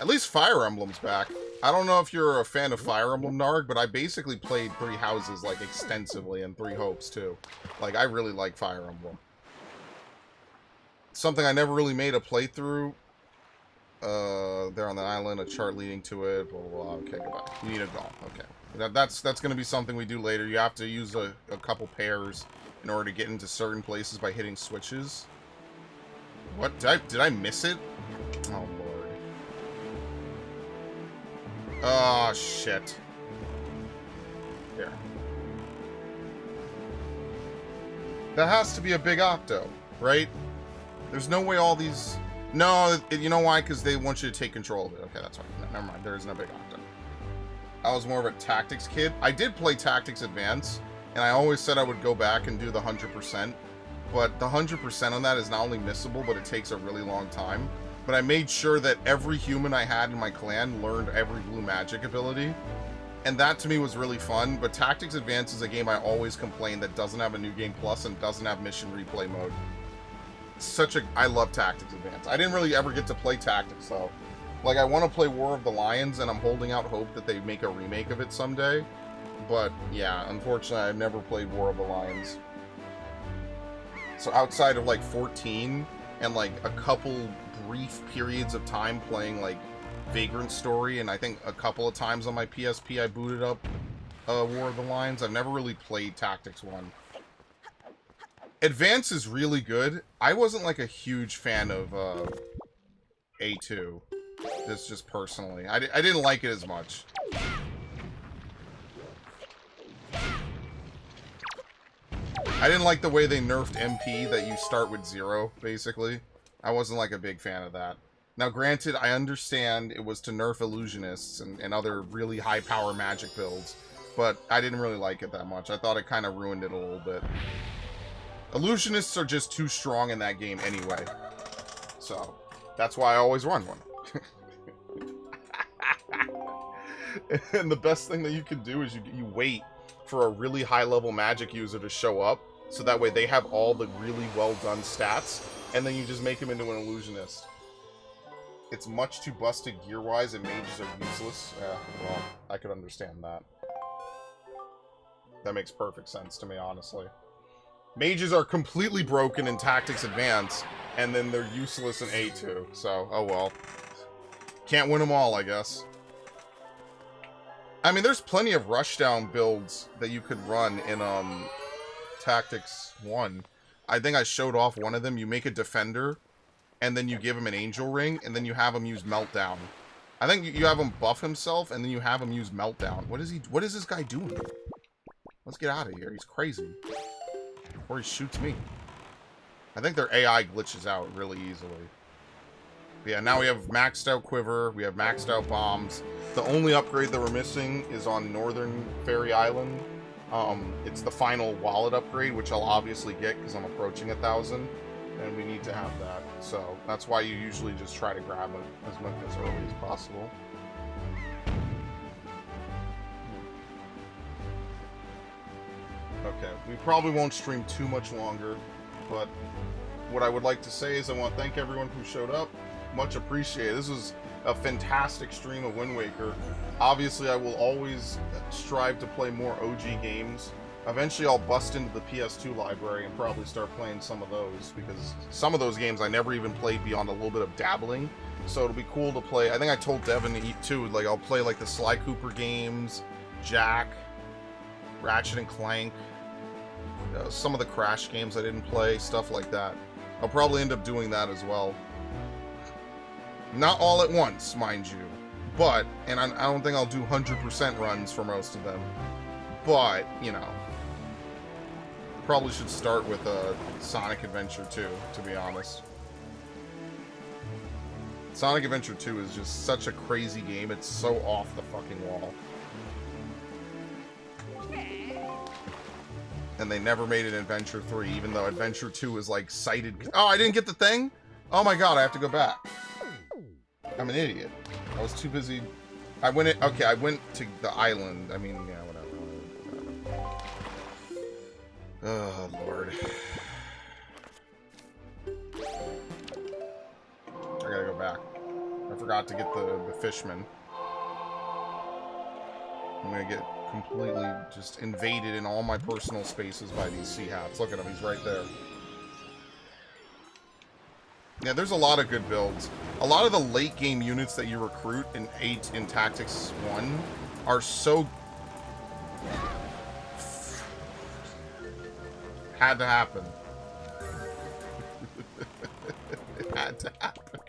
S1: At least Fire Emblem's back. I don't know if you're a fan of Fire Emblem, Narg, but I basically played Three Houses, like, extensively, and Three Hopes, too. Like, I really like Fire Emblem. Something I never really made a playthrough. There on the island, a chart leading to it, blah, blah, blah. Okay, goodbye. You need a golf. Okay. That's going to be something we do later. You have to use a couple pairs in order to get into certain places by hitting switches. What? Did I miss it? Oh, Lord. Oh, shit. Here. That has to be a big octo, right? There's no way all these... No, you know why? Because they want you to take control of it. Okay, that's fine. No, never mind. There isn't a big octo. I was more of a Tactics kid. I did play Tactics Advance, and I always said I would go back and do the 100%. But the 100% on that is not only missable, but it takes a really long time. But I made sure that every human I had in my clan learned every blue magic ability. And that to me was really fun. But Tactics Advance is a game I always complain that doesn't have a New Game Plus and doesn't have mission replay mode. I love Tactics Advance. I didn't really ever get to play Tactics though. Like, I want to play War of the Lions, and I'm holding out hope that they make a remake of it someday. But yeah, unfortunately I've never played War of the Lions. So outside of like 14 and like a couple brief periods of time playing like Vagrant Story, and I think a couple of times on my PSP I booted up War of the Lions, I've never really played Tactics 1. Advance is really good. I wasn't like a huge fan of A2. This just personally. I didn't like it as much. I didn't like the way they nerfed MP, that you start with 0, basically. I wasn't like a big fan of that. Now granted, I understand it was to nerf illusionists and other really high power magic builds, but I didn't really like it that much. I thought it kind of ruined it a little bit. Illusionists are just too strong in that game anyway. So, that's why I always run one. And the best thing that you can do is you wait for a really high level magic user to show up, so that way they have all the really well done stats, and then you just make him into an illusionist. It's much too busted gear wise, and mages are useless. Yeah, well, I could understand that. That makes perfect sense to me, honestly. Mages are completely broken in Tactics Advance, and then they're useless in A2, so, oh well. Can't win them all, I guess. I mean, there's plenty of rushdown builds that you could run in, Tactics 1. I think I showed off one of them. You make a defender, and then you give him an angel ring, and then you have him use Meltdown. I think you have him buff himself, and then you have him use Meltdown. What is this guy doing? Let's get out of here. He's crazy. Before he shoots me. I think their AI glitches out really easily. But yeah, now we have maxed out Quiver, we have maxed out bombs. The only upgrade that we're missing is on Northern Fairy Island. It's the final wallet upgrade, which I'll obviously get because I'm approaching 1,000. And we need to have that. So that's why you usually just try to grab it as much as early as possible. Okay, we probably won't stream too much longer, but what I would like to say is I want to thank everyone who showed up. Much appreciated. This was a fantastic stream of Wind Waker. Obviously, I will always strive to play more OG games. Eventually, I'll bust into the PS2 library and probably start playing some of those, because some of those games I never even played beyond a little bit of dabbling. So it'll be cool to play. I think I told Devin to eat too. Like, I'll play like the Sly Cooper games, Jack, Ratchet and Clank. Some of the Crash games I didn't play, stuff like that. I'll probably end up doing that as well. Not all at once, mind you, But, and I don't think I'll do 100% runs for most of them. But, you know, probably should start with Sonic Adventure 2, to be honest. Sonic Adventure 2 is just such a crazy game. It's so off the fucking wall. And they never made an Adventure 3, even though Adventure 2 is like cited. Oh, I didn't get the thing? Oh my god, I have to go back. I'm an idiot. I was too busy. I went to the island. I mean, yeah, whatever. Oh, Lord. I gotta go back. I forgot to get the fishman. I'm gonna get completely just invaded in all my personal spaces by these sea hats. Look at him, he's right there. Yeah, there's a lot of good builds. A lot of the late game units that you recruit in Tactics 1 are so... Had to happen. It had to happen.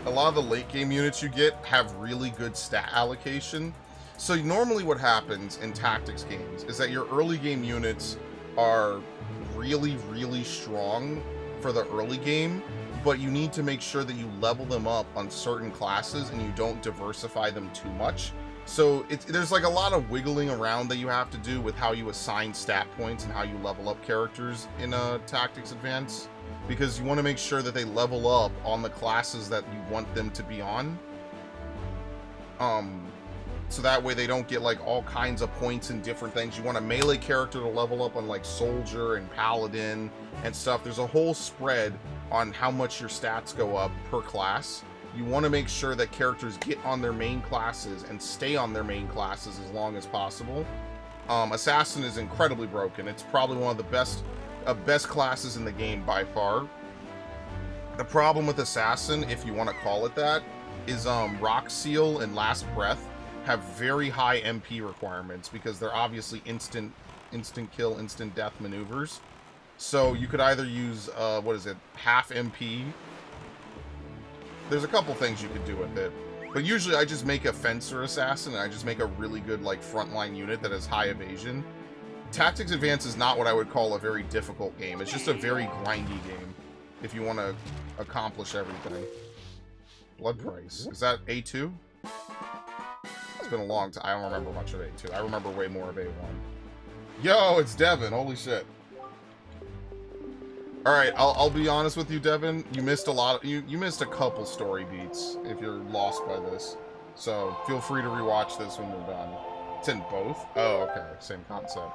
S1: A lot of the late game units you get have really good stat allocation. So normally what happens in tactics games is that your early game units are really, really strong for the early game, but you need to make sure that you level them up on certain classes and you don't diversify them too much. So there's like a lot of wiggling around that you have to do with how you assign stat points and how you level up characters in Tactics Advance, because you want to make sure that they level up on the classes that you want them to be on. So that way they don't get like all kinds of points in different things. You want a melee character to level up on like Soldier and Paladin and stuff. There's a whole spread on how much your stats go up per class. You want to make sure that characters get on their main classes and stay on their main classes as long as possible. Assassin is incredibly broken. It's probably one of the best classes in the game by far. The problem with Assassin, if you want to call it that, is Rock Seal and Last Breath have very high MP requirements because they're obviously instant kill, instant death maneuvers. So you could either use, what is it, half MP. There's a couple things you could do with it. But usually I just make a Fencer Assassin and I just make a really good like frontline unit that has high evasion. Tactics Advance is not what I would call a very difficult game. It's just a very grindy game if you want to accomplish everything. Blood Price. Is that A2? It's been a long time. I don't remember much of A2. I remember way more of A1. Yo, it's Devin. Holy shit. Alright, I'll be honest with you, Devin. You missed a lot. You missed a couple story beats if you're lost by this. So feel free to rewatch this when we're done. It's in both? Oh, okay. Same concept.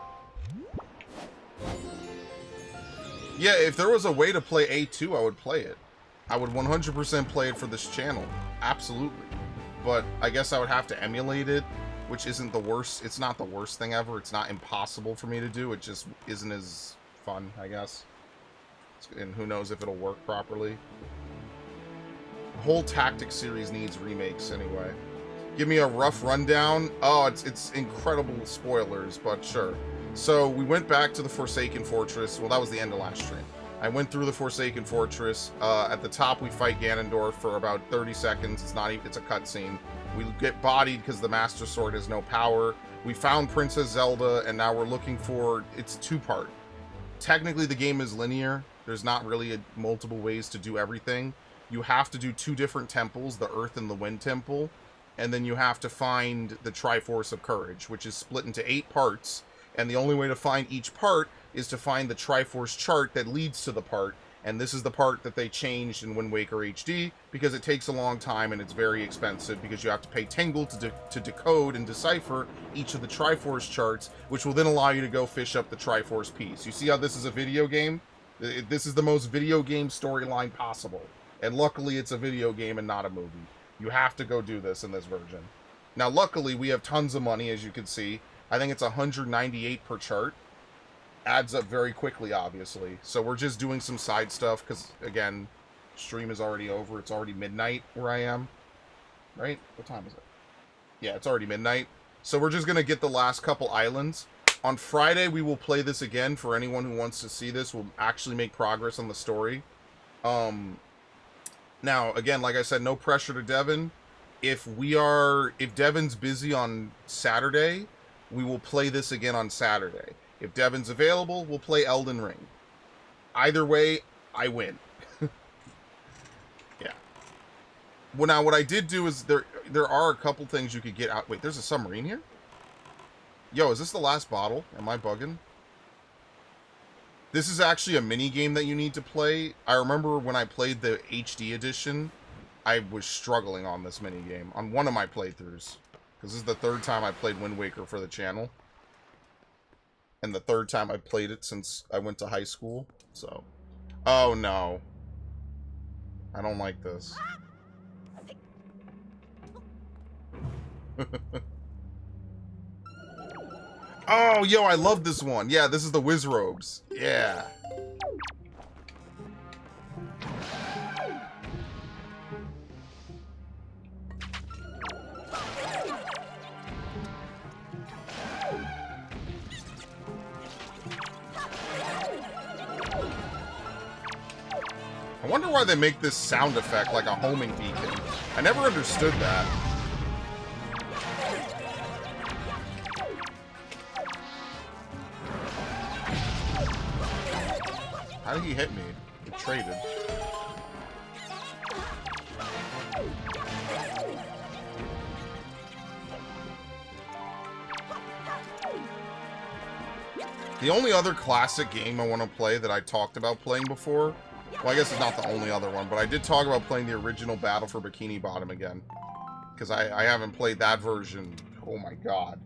S1: Yeah, if there was a way to play A2, I would play it. I would 100% play it for this channel. Absolutely. But I guess I would have to emulate it, which isn't the worst. It's not the worst thing ever. It's not impossible for me to do. It just isn't as fun, I guess. And who knows if it'll work properly. The whole Tactics series needs remakes anyway. Give me a rough rundown. Oh, it's incredible spoilers, but sure. So we went back to the Forsaken Fortress. Well, that was the end of last stream. I went through the Forsaken Fortress. At the top, we fight Ganondorf for about 30 seconds. It's a cutscene. We get bodied because the Master Sword has no power. We found Princess Zelda, and now we're looking for... It's two-part. Technically, the game is linear. There's not really multiple ways to do everything. You have to do two different temples, the Earth and the Wind Temple, and then you have to find the Triforce of Courage, which is split into 8 parts, and the only way to find each part is to find the Triforce chart that leads to the part, and this is the part that they changed in Wind Waker HD, because it takes a long time and it's very expensive, because you have to pay Tingle to decode and decipher each of the Triforce charts, which will then allow you to go fish up the Triforce piece. You see how this is a video game? This is the most video game storyline possible, and luckily it's a video game and not a movie. You have to go do this in this version. Now, luckily, we have tons of money, as you can see. I think it's 198 per chart. Adds up very quickly, obviously. So we're just doing some side stuff, because, again, stream is already over. It's already midnight where I am. Right? What time is it? Yeah, it's already midnight. So we're just going to get the last couple islands. On Friday, we will play this again. For anyone who wants to see this, we'll actually make progress on the story. Now, again, like I said, no pressure to Devin. If Devin's busy on Saturday, we will play this again on Saturday. If Devin's available, we'll play Elden Ring. Either way, I win. Yeah. Well, now what I did do is there are a couple things you could get out. Wait, there's a submarine here? Yo, is this the last bottle? Am I bugging? This is actually a mini game that you need to play. I remember when I played the HD edition, I was struggling on this mini game on one of my playthroughs. Because this is the third time I played Wind Waker for the channel. And the third time I played it since I went to high school. So, oh no. I don't like this. Oh, yo, I love this one. Yeah, this is the Wiz Robes. Yeah. I wonder why they make this sound effect like a homing beacon. I never understood that. How did he hit me? It traded. The only other classic game I want to play that I talked about playing before, well, I guess it's not the only other one, but I did talk about playing the original Battle for Bikini Bottom again. Because I haven't played that version. Oh my god.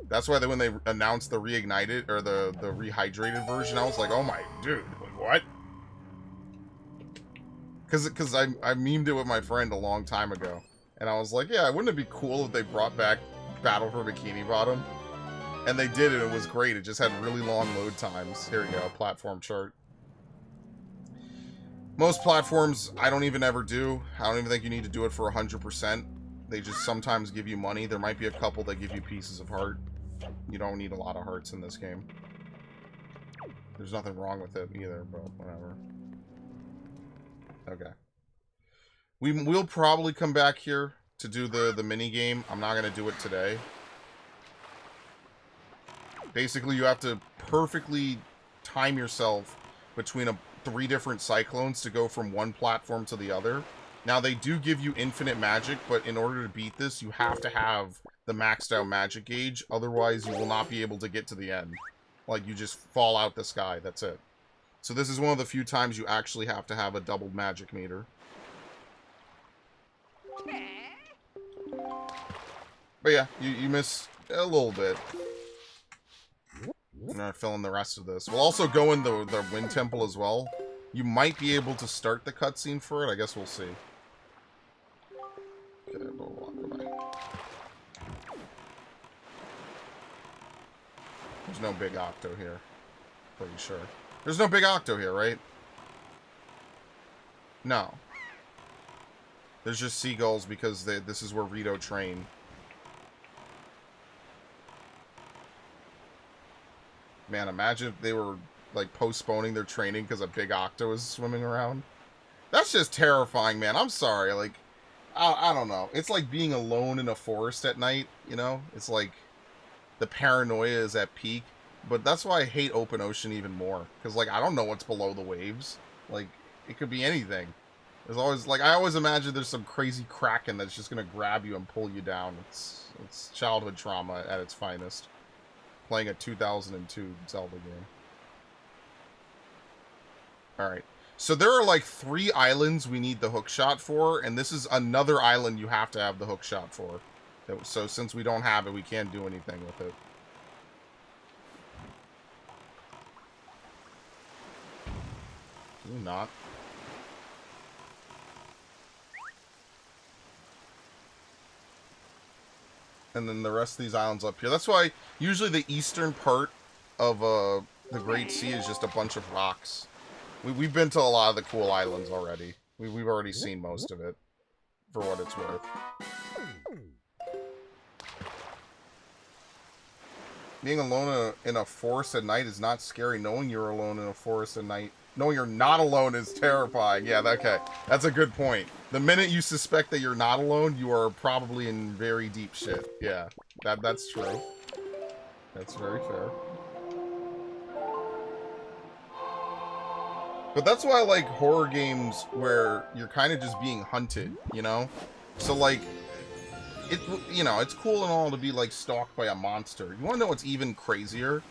S1: That's why when they announced the reignited, or the rehydrated version, I was like, oh my, dude, what? Because I memed it with my friend a long time ago. And I was like, yeah, wouldn't it be cool if they brought back Battle for Bikini Bottom? And they did it, it was great. It just had really long load times. Here we go, platform chart. Most platforms, I don't even ever do. I don't even think you need to do it for 100%. They just sometimes give you money. There might be a couple that give you pieces of heart. You don't need a lot of hearts in this game. There's nothing wrong with it either, but whatever. Okay. We'll probably come back here to do the mini game. I'm not going to do it today. Basically, you have to perfectly time yourself between 3 different cyclones to go from one platform to the other. Now, they do give you infinite magic, but in order to beat this, you have to have the maxed out magic gauge. Otherwise, you will not be able to get to the end. Like, you just fall out the sky. That's it. So this is one of the few times you actually have to have a double magic meter. But yeah, you miss a little bit. I'm gonna fill in the rest of this. We'll also go in the Wind Temple as well. You might be able to start the cutscene for it. I guess we'll see. Okay, we'll walk by. There's no big octo here. Pretty sure. There's no big octo here, right? No. There's just seagulls because this is where Rito trained. Man, imagine if they were, like, postponing their training because a big octo is swimming around. That's just terrifying, man. I'm sorry. Like, I don't know. It's like being alone in a forest at night, you know? It's like the paranoia is at peak. But that's why I hate open ocean even more. Because, like, I don't know what's below the waves. Like, it could be anything. There's always, like, I always imagine there's some crazy kraken that's just going to grab you and pull you down. It's childhood trauma at its finest. Playing a 2002 Zelda game. Alright. So there are, like, 3 islands we need the hookshot for, and this is another island you have to have the hookshot for. So since we don't have it, we can't do anything with it. Can you not? And then the rest of these islands up here. That's why usually the eastern part of the Great Sea is just a bunch of rocks. We've been to a lot of the cool islands already. We've already seen most of it, for what it's worth. Being alone in a forest at night is not scary. Knowing you're alone in a forest at night Knowing you're not alone is terrifying. Yeah, okay. That's a good point. The minute you suspect that you're not alone, you are probably in very deep shit. Yeah, that's true. That's very fair. But that's why I like horror games where you're kind of just being hunted, you know? So, like, it's cool and all to be, like, stalked by a monster. You want to know what's even crazier?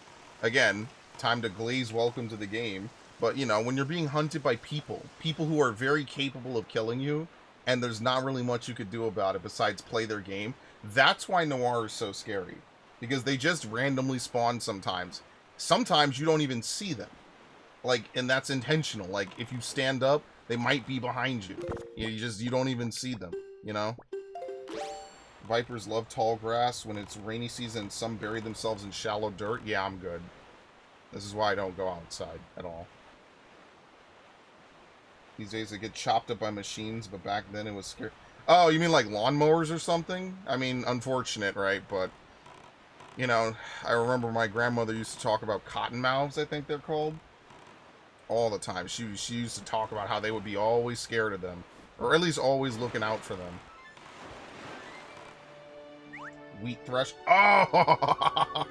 S1: Again, time to glaze welcome to the game. But, you know, when you're being hunted by people who are very capable of killing you, and there's not really much you could do about it besides play their game, that's why Noir is so scary. Because they just randomly spawn sometimes. Sometimes you don't even see them. Like, and that's intentional. Like, if you stand up, they might be behind you. You don't even see them, you know? Vipers love tall grass. When it's rainy season, some bury themselves in shallow dirt. Yeah, I'm good. This is why I don't go outside at all. These days they get chopped up by machines, but back then it was scary. Oh, you mean like lawnmowers or something? I mean, unfortunate, right? But, you know, I remember my grandmother used to talk about cottonmouths, I think they're called. All the time. She used to talk about how they would be always scared of them. Or at least always looking out for them. Wheat thresh. Oh!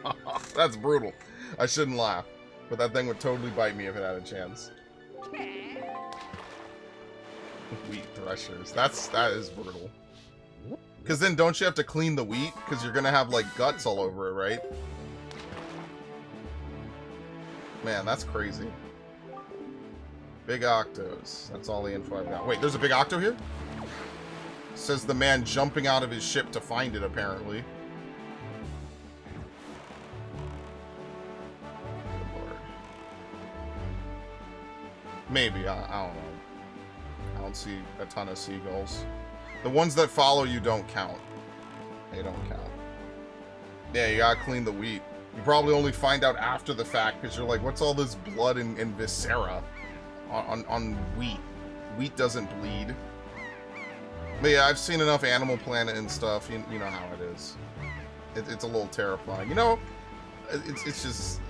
S1: That's brutal. I shouldn't laugh. But that thing would totally bite me if it had a chance. Wheat threshers. That is brutal. Because then don't you have to clean the wheat? Because you're going to have, like, guts all over it, right? Man, that's crazy. Big octos. That's all the info I've got. Wait, there's a big octo here? Says the man jumping out of his ship to find it, apparently. Good Lord. Maybe. I don't know. I don't see a ton of seagulls. The ones that follow you don't count. They don't count. Yeah, you gotta clean the wheat. You probably only find out after the fact because you're like, what's all this blood and viscera on wheat? Wheat doesn't bleed. But yeah, I've seen enough Animal Planet and stuff. You know how it is. It's a little terrifying. You know, it's just...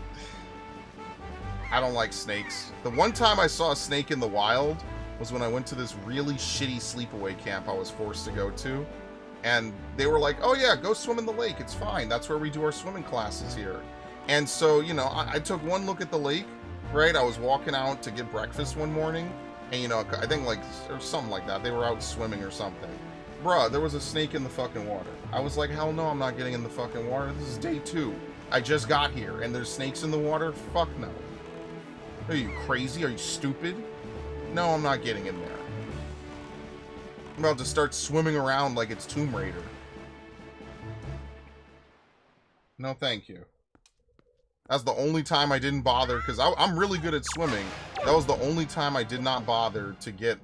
S1: I don't like snakes. The one time I saw a snake in the wild was when I went to this really shitty sleepaway camp I was forced to go to. And they were like, oh yeah, go swim in the lake. It's fine. That's where we do our swimming classes here. And so, you know, I took one look at the lake, right? I was walking out to get breakfast one morning. And, you know, I think, like, or something like that. They were out swimming or something. Bruh, there was a snake in the fucking water. I was like, hell no, I'm not getting in the fucking water. This is day 2. I just got here, and there's snakes in the water? Fuck no. Are you crazy? Are you stupid? No, I'm not getting in there. I'm about to start swimming around like it's Tomb Raider. No, thank you. That's the only time I didn't bother, because I'm really good at swimming. That was the only time I did not bother to get,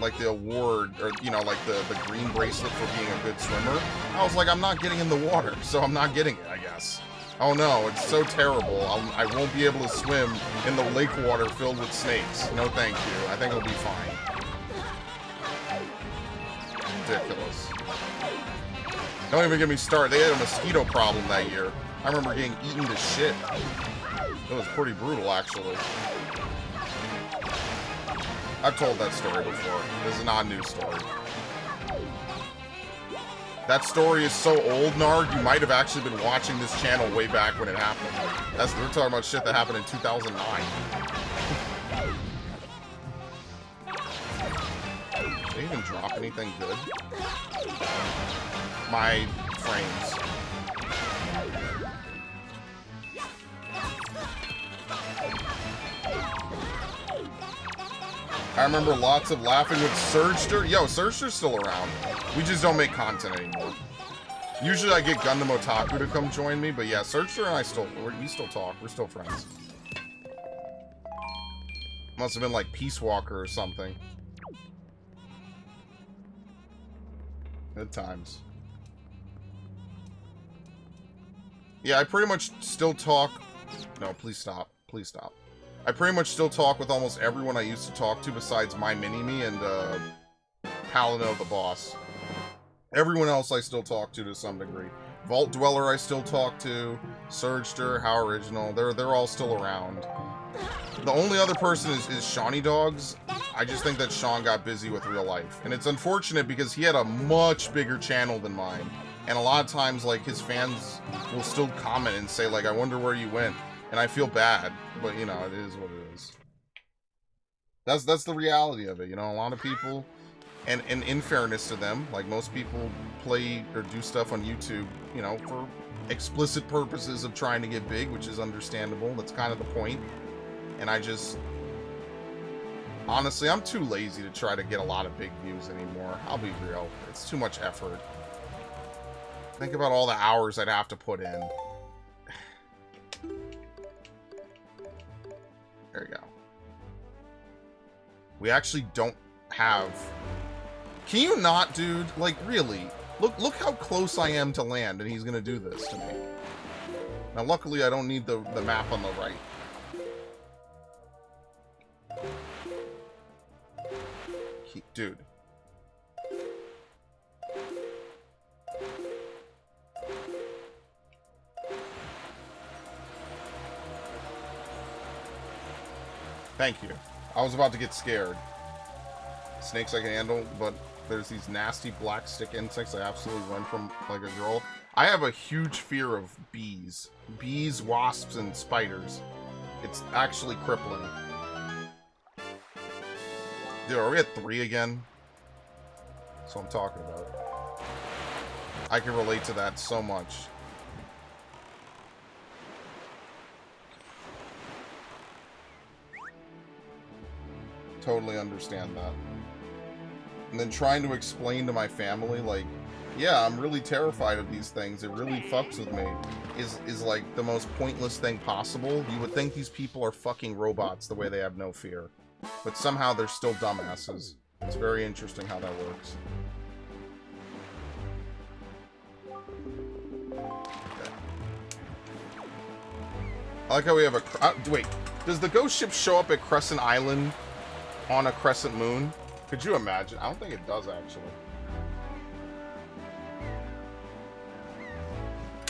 S1: like the award, or, you know, like the green bracelet for being a good swimmer. I was like, I'm not getting in the water, so I'm not getting it, I guess. Oh no, it's so terrible. I won't be able to swim in the lake water filled with snakes. No thank you. I think it'll be fine. Ridiculous. Don't even get me started. They had a mosquito problem that year. I remember getting eaten to shit. It was pretty brutal, actually. I've told that story before. This is not a new story. That story is so old, Narg, you might have actually been watching this channel way back when it happened. We're talking about shit that happened in 2009. Did they even drop anything good? My frames. I remember lots of laughing with Surgster. Yo, Surgster's still around. We just don't make content anymore. Usually I get Gundam Otaku to come join me, but yeah, Surgster and I we still talk. We're still friends. Must have been like Peace Walker or something. Good times. Yeah, I pretty much still talk... No, please stop. Please stop. I pretty much still talk with almost everyone I used to talk to besides My Mini-Me and, Paladin the Boss. Everyone else I still talk to some degree. Vault Dweller I still talk to. Surgster, How Original. They're all still around. The only other person is Shawnee Dogs. I just think that Sean got busy with real life. And it's unfortunate because he had a much bigger channel than mine. And a lot of times, like, his fans will still comment and say, like, I wonder where you went. And I feel bad. But, you know, it is what it is. That's the reality of it, you know? A lot of people, and in fairness to them, like, most people play or do stuff on YouTube, you know, for explicit purposes of trying to get big, which is understandable. That's kind of the point. And I just... Honestly, I'm too lazy to try to get a lot of big views anymore. I'll be real. It's too much effort. Think about all the hours I'd have to put in. There you go. We actually don't have... Can you not, dude? Like, really? Look how close I am to land, and he's gonna do this to me. Now, luckily, I don't need the map on the right. Dude. Thank you. I was about to get scared. Snakes I can handle, but there's these nasty black stick insects I absolutely run from like a girl. I have a huge fear of bees. Bees, wasps, and spiders. It's actually crippling. Dude, are we at 3 again? That's what I'm talking about. I can relate to that so much. Totally understand that. And then trying to explain to my family, like, yeah, I'm really terrified of these things. It really fucks with me. Is like the most pointless thing possible. You would think these people are fucking robots the way they have no fear. But somehow they're still dumbasses. It's very interesting how that works. Okay. I like how we have a... wait, does the ghost ship show up at Crescent Island on a crescent moon? Could you imagine? I don't think it does, actually.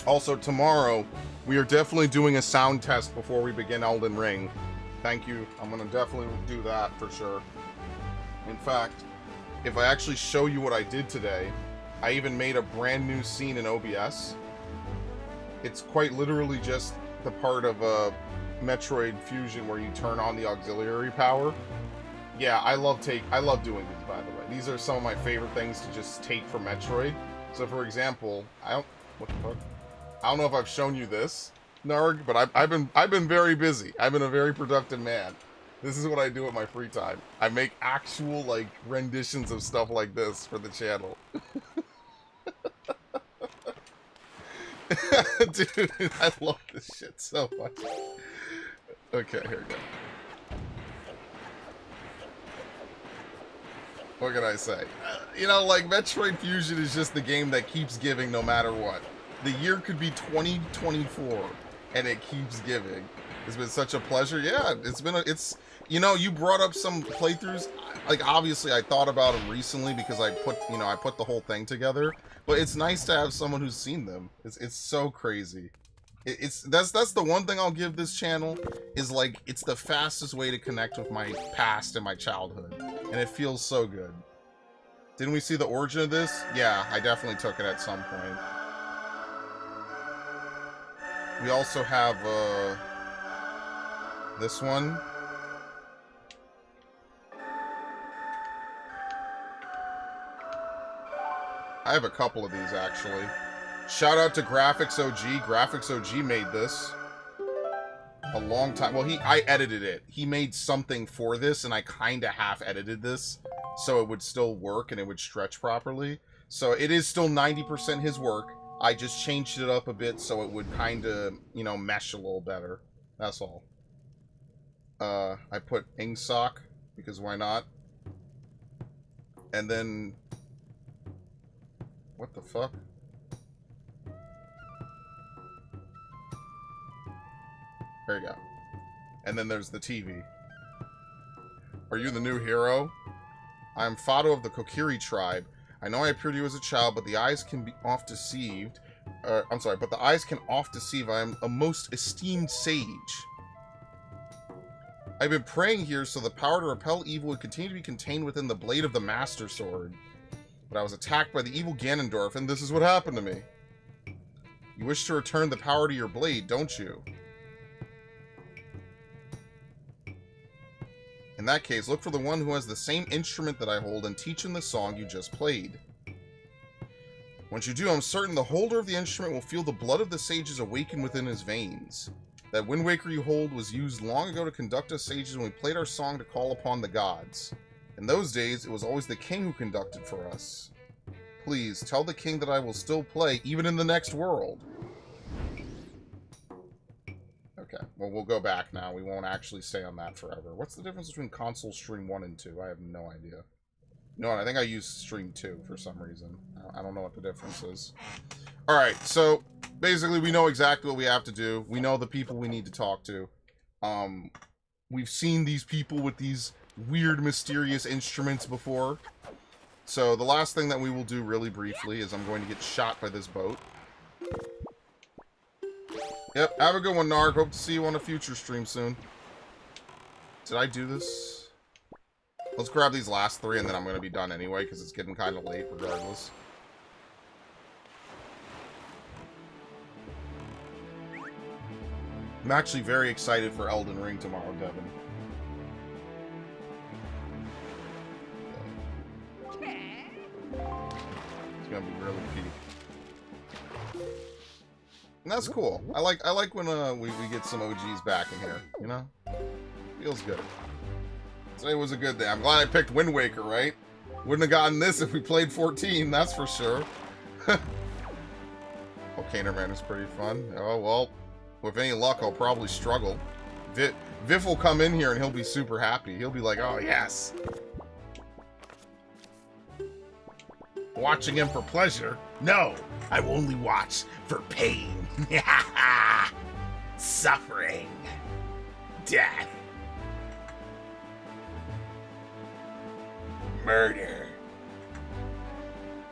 S1: Also, tomorrow, we are definitely doing a sound test before we begin Elden Ring. Thank you. I'm going to definitely do that for sure. In fact, if I actually show you what I did today, I even made a brand new scene in OBS. It's quite literally just the part of Metroid Fusion where you turn on the auxiliary power. Yeah, I love doing these, by the way. These are some of my favorite things to just take from Metroid. So, for example, what the fuck? I don't know if I've shown you this, Narg, but I've been very busy. I've been a very productive man. This is what I do with my free time. I make actual, like, renditions of stuff like this for the channel. Dude, I love this shit so much. Okay, here we go. What can I say? You know, like, Metroid Fusion is just the game that keeps giving no matter what. The year could be 2024, and it keeps giving. It's been such a pleasure. Yeah, you know, you brought up some playthroughs. Like, obviously, I thought about them recently because I put the whole thing together. But it's nice to have someone who's seen them. It's so crazy. That's the one thing I'll give this channel, is like, it's the fastest way to connect with my past and my childhood. And it feels so good. Didn't we see the origin of this? Yeah, I definitely took it at some point. We also have, this one. I have a couple of these, actually. Shout out to Graphics OG. Graphics OG made this a long time. Well, I edited it. He made something for this, and I kind of half edited this so it would still work and it would stretch properly. So it is still 90% his work. I just changed it up a bit so it would kind of, you know, mesh a little better. That's all. I put Ingsoc, because why not? And then... What the fuck? There you go. And then there's the TV. Are you the new hero? I am Fado of the Kokiri tribe. I know I appeared to you as a child, but the eyes can be oft deceived. I'm sorry, but the eyes can oft deceive. I am a most esteemed sage. I've been praying here so the power to repel evil would continue to be contained within the blade of the Master Sword. But I was attacked by the evil Ganondorf, and this is what happened to me. You wish to return the power to your blade, don't you? In that case, look for the one who has the same instrument that I hold and teach him the song you just played. Once you do, I'm certain the holder of the instrument will feel the blood of the sages awaken within his veins. That Wind Waker you hold was used long ago to conduct us sages when we played our song to call upon the gods. In those days, it was always the king who conducted for us. Please, tell the king that I will still play, even in the next world. Okay, well, we'll go back now. We won't actually stay on that forever. What's the difference between console stream 1 and 2? I have no idea. No, I think I used stream 2 for some reason. I don't know what the difference is. Alright, so basically we know exactly what we have to do. We know the people we need to talk to. We've seen these people with these weird, mysterious instruments before. So the last thing that we will do really briefly is I'm going to get shot by this boat. Yep, have a good one, Narg. Hope to see you on a future stream soon. Did I do this? Let's grab these last 3 and then I'm going to be done anyway because it's getting kind of late regardless. I'm actually very excited for Elden Ring tomorrow, Devin. It's gonna be really peak. And that's cool. I like when we get some OGs back in here, you know? Feels good. Today was a good day. I'm glad I picked Wind Waker, right? Wouldn't have gotten this if we played 14, that's for sure. Volcano Man is pretty fun. Oh, well, with any luck, I'll probably struggle. Viv will come in here and he'll be super happy. He'll be like, oh, yes. Watching him for pleasure? No, I will only watch for pain. Suffering. Death. Murder.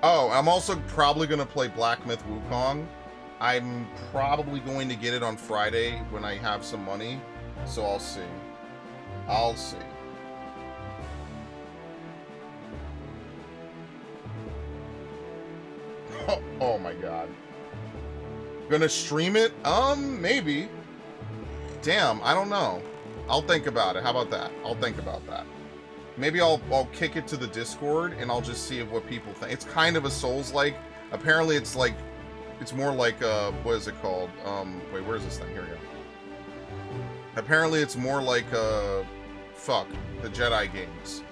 S1: Oh, I'm also probably going to play Black Myth Wukong. I'm probably going to get it on Friday when I have some money. So I'll see. I'll see. Oh my god. Gonna stream it? Maybe. Damn, I don't know. I'll think about it. How about that? I'll think about that. Maybe I'll kick it to the Discord and I'll just see what people think. It's kind of a Souls-like. Apparently it's like, it's more like, what is it called? Wait, where's this thing? Here we go. Apparently it's more like, fuck, the Jedi games.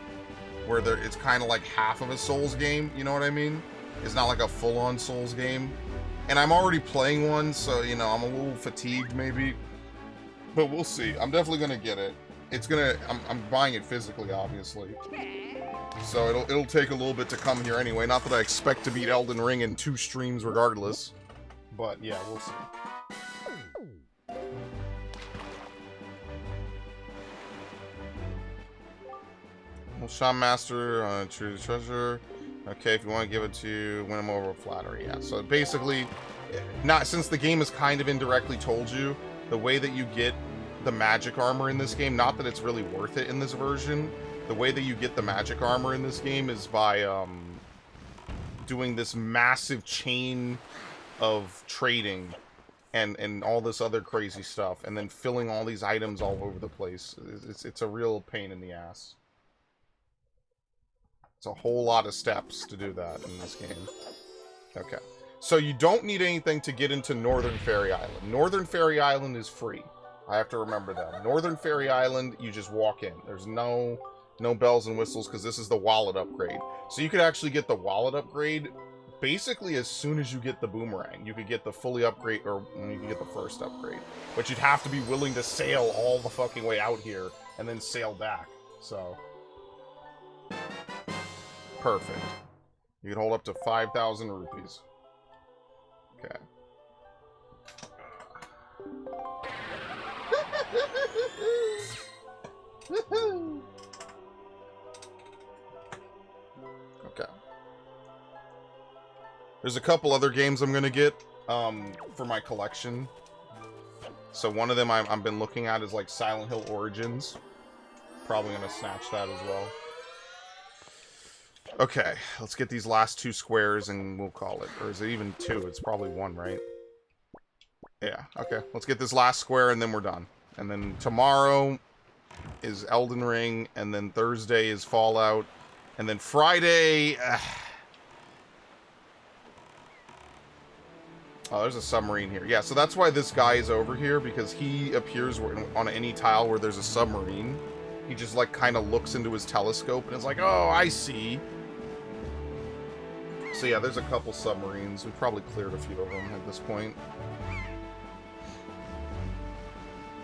S1: Where it's kind of like half of a Souls game, you know what I mean? It's not like a full-on Souls game. And I'm already playing one, so, you know, I'm a little fatigued, maybe. But we'll see. I'm definitely gonna get it. It's gonna... I'm buying it physically, obviously. So it'll take a little bit to come here anyway. Not that I expect to beat Elden Ring in 2 streams regardless. But, yeah, we'll see. Well, Shaman Master, True Treasure... Okay, if you want to give it to win him over with flattery, yeah. So basically, not since the game has kind of indirectly told you, the way that you get the magic armor in this game, not that it's really worth it in this version, the way that you get the magic armor in this game is by doing this massive chain of trading and all this other crazy stuff, and then filling all these items all over the place. It's a real pain in the ass. It's a whole lot of steps to do that in this game. Okay. So you don't need anything to get into Northern Fairy Island. Northern Fairy Island is free. I have to remember that. Northern Fairy Island, you just walk in. There's no bells and whistles because this is the wallet upgrade. So you could actually get the wallet upgrade basically as soon as you get the boomerang. You could get the fully upgrade, or you can get the first upgrade. But you'd have to be willing to sail all the fucking way out here and then sail back. So... perfect. You can hold up to 5,000 rupees. Okay. Okay. There's a couple other games I'm gonna get. for my collection. So one of them I've been looking at is like Silent Hill Origins. Probably gonna snatch that as well. Okay, let's get these last 2 squares and we'll call it. Or is it even 2? It's probably 1, right? Yeah, okay. Let's get this last square and then we're done. And then tomorrow is Elden Ring, and then Thursday is Fallout, and then Friday... Oh, there's a submarine here. Yeah, so that's why this guy is over here, because he appears on any tile where there's a submarine. He just, like, kind of looks into his telescope and is like, oh, I see. So yeah, there's a couple submarines. We've probably cleared a few of them at this point.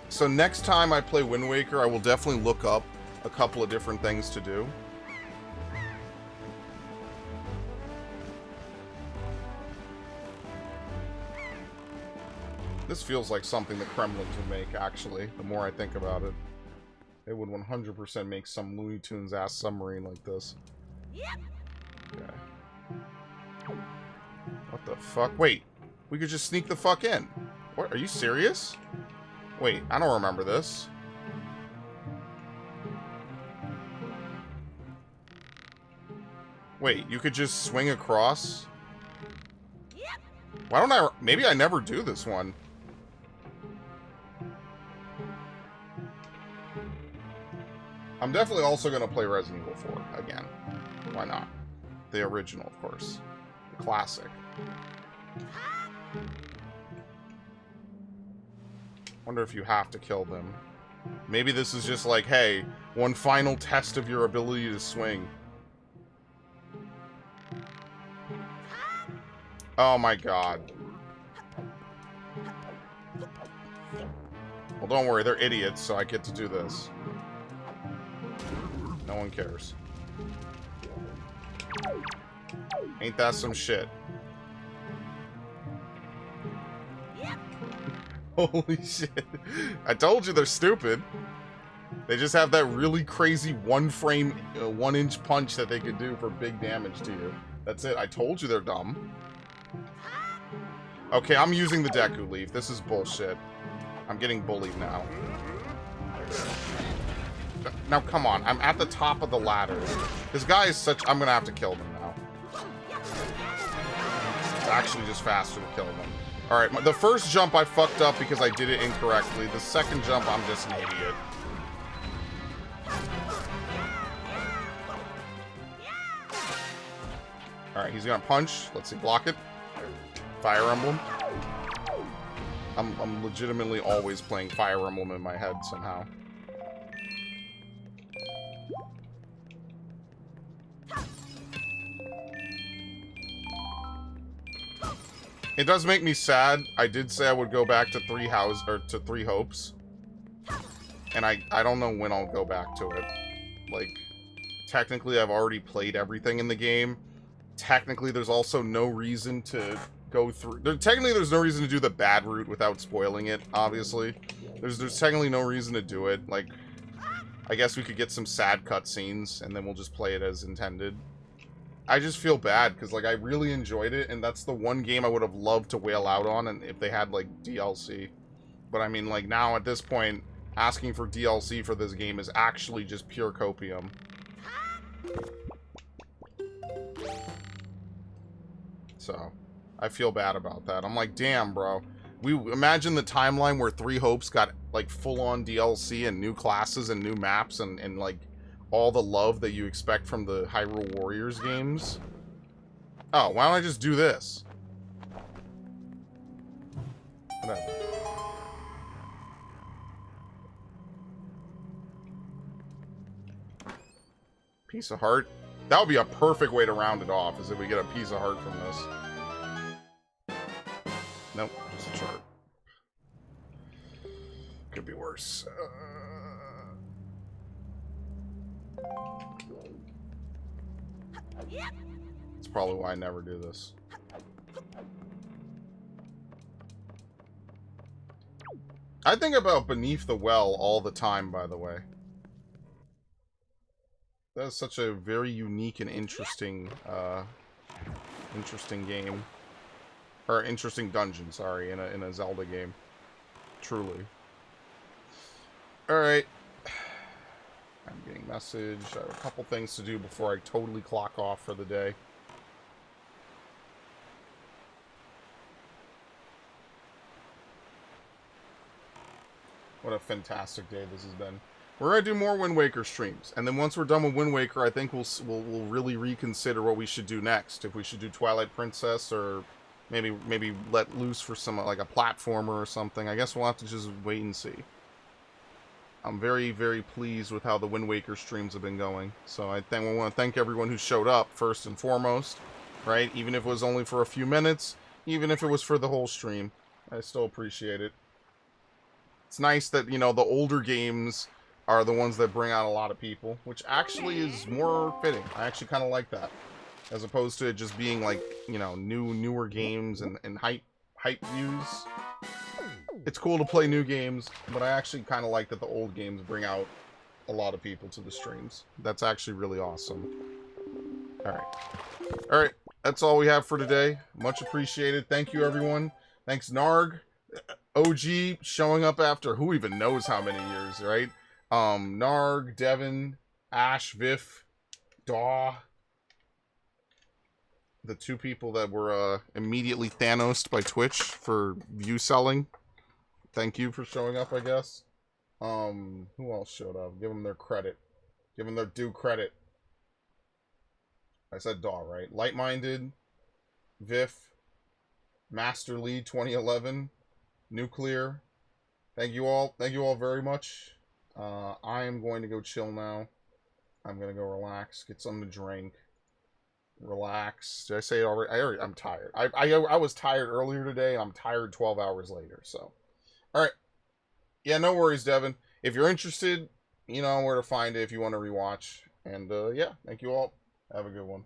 S1: So next time I play Wind Waker, I will definitely look up a couple of different things to do. This feels like something the Kremlins would make, actually, the more I think about it. They would 100% make some Looney Tunes-ass submarine like this. Okay. What the fuck? Wait, we could just sneak the fuck in. What? Are you serious? Wait, I don't remember this. Wait, you could just swing across? Why don't I... Maybe I never do this one. I'm definitely also going to play Resident Evil 4 again. Why not? The original, of course. The classic. Wonder if you have to kill them. Maybe this is just like, hey, one final test of your ability to swing. Oh my god. Well, don't worry, they're idiots, so I get to do this. No one cares. Ain't that some shit? Holy shit. I told you they're stupid. They just have that really crazy one-frame, 1-inch punch that they could do for big damage to you. That's it. I told you they're dumb. Okay, I'm using the Deku Leaf. This is bullshit. I'm getting bullied now. Now, come on. I'm at the top of the ladder. This guy is such... I'm gonna have to kill him now. It's actually just faster to kill them. Alright, the first jump I fucked up because I did it incorrectly. The second jump, I'm just an idiot. Alright, he's gonna punch. Let's see, block it. Fire Emblem. I'm legitimately always playing Fire Emblem in my head somehow. It does make me sad. I did say I would go back to Three Hopes. And I don't know when I'll go back to it. Like, technically I've already played everything in the game. Technically there's also no reason to go through... Technically there's no reason to do the bad route without spoiling it, obviously. There's technically no reason to do it. Like, I guess we could get some sad cutscenes, and then we'll just play it as intended. I just feel bad, because, like, I really enjoyed it, and that's the one game I would have loved to wail out on, and if they had, like, DLC. But, I mean, like, now, at this point, asking for DLC for this game is actually just pure copium. So, I feel bad about that. I'm like, damn, bro. We imagine the timeline where Three Hopes got, like, full-on DLC and new classes and new maps and like, all the love that you expect from the Hyrule Warriors games. Oh, why don't I just do this? Whatever. Piece of heart. That would be a perfect way to round it off, is if we get a piece of heart from this. Nope, just a chart. Could be worse. That's probably why I never do this. I think about Beneath the Well all the time, by the way. That is such a very unique and interesting, interesting game. or interesting dungeon, sorry, in a Zelda game. Truly. Alright. I'm getting message. I have a couple things to do before I totally clock off for the day. What a fantastic day this has been. We're gonna do more Wind Waker streams, and then once we're done with Wind Waker, I think we'll really reconsider what we should do next. If we should do Twilight Princess, or maybe let loose for some like a platformer or something. I guess we'll have to just wait and see. I'm very, very pleased with how the Wind Waker streams have been going. So I think we want to thank everyone who showed up first and foremost, right? Even if it was only for a few minutes, even if it was for the whole stream, I still appreciate it. It's nice that, you know, the older games are the ones that bring out a lot of people, which actually is more fitting. I actually kind of like that, as opposed to it just being like, you know, newer games and hype views. It's cool to play new games, but I actually kind of like that the old games bring out a lot of people to the streams. That's actually really awesome. Alright, that's all we have for today. Much appreciated. Thank you, everyone. Thanks, Narg. OG showing up after who even knows how many years, right? Narg, Devin, Ash, Viff, Daw. The two people that were immediately Thanos'd by Twitch for view selling. Thank you for showing up, I guess. Who else showed up? Give them their credit. Give them their due credit. I said Daw, right? Light-Minded, Viff, Master Lee 2011, Nuclear. Thank you all. Thank you all very much. I am going to go chill now. I'm going to go relax, get something to drink. Relax. Did I say it already? I'm tired. I was tired earlier today. I'm tired 12 hours later, so. Alright. Yeah, no worries, Devin. If you're interested, you know where to find it if you want to rewatch. And, yeah, thank you all. Have a good one.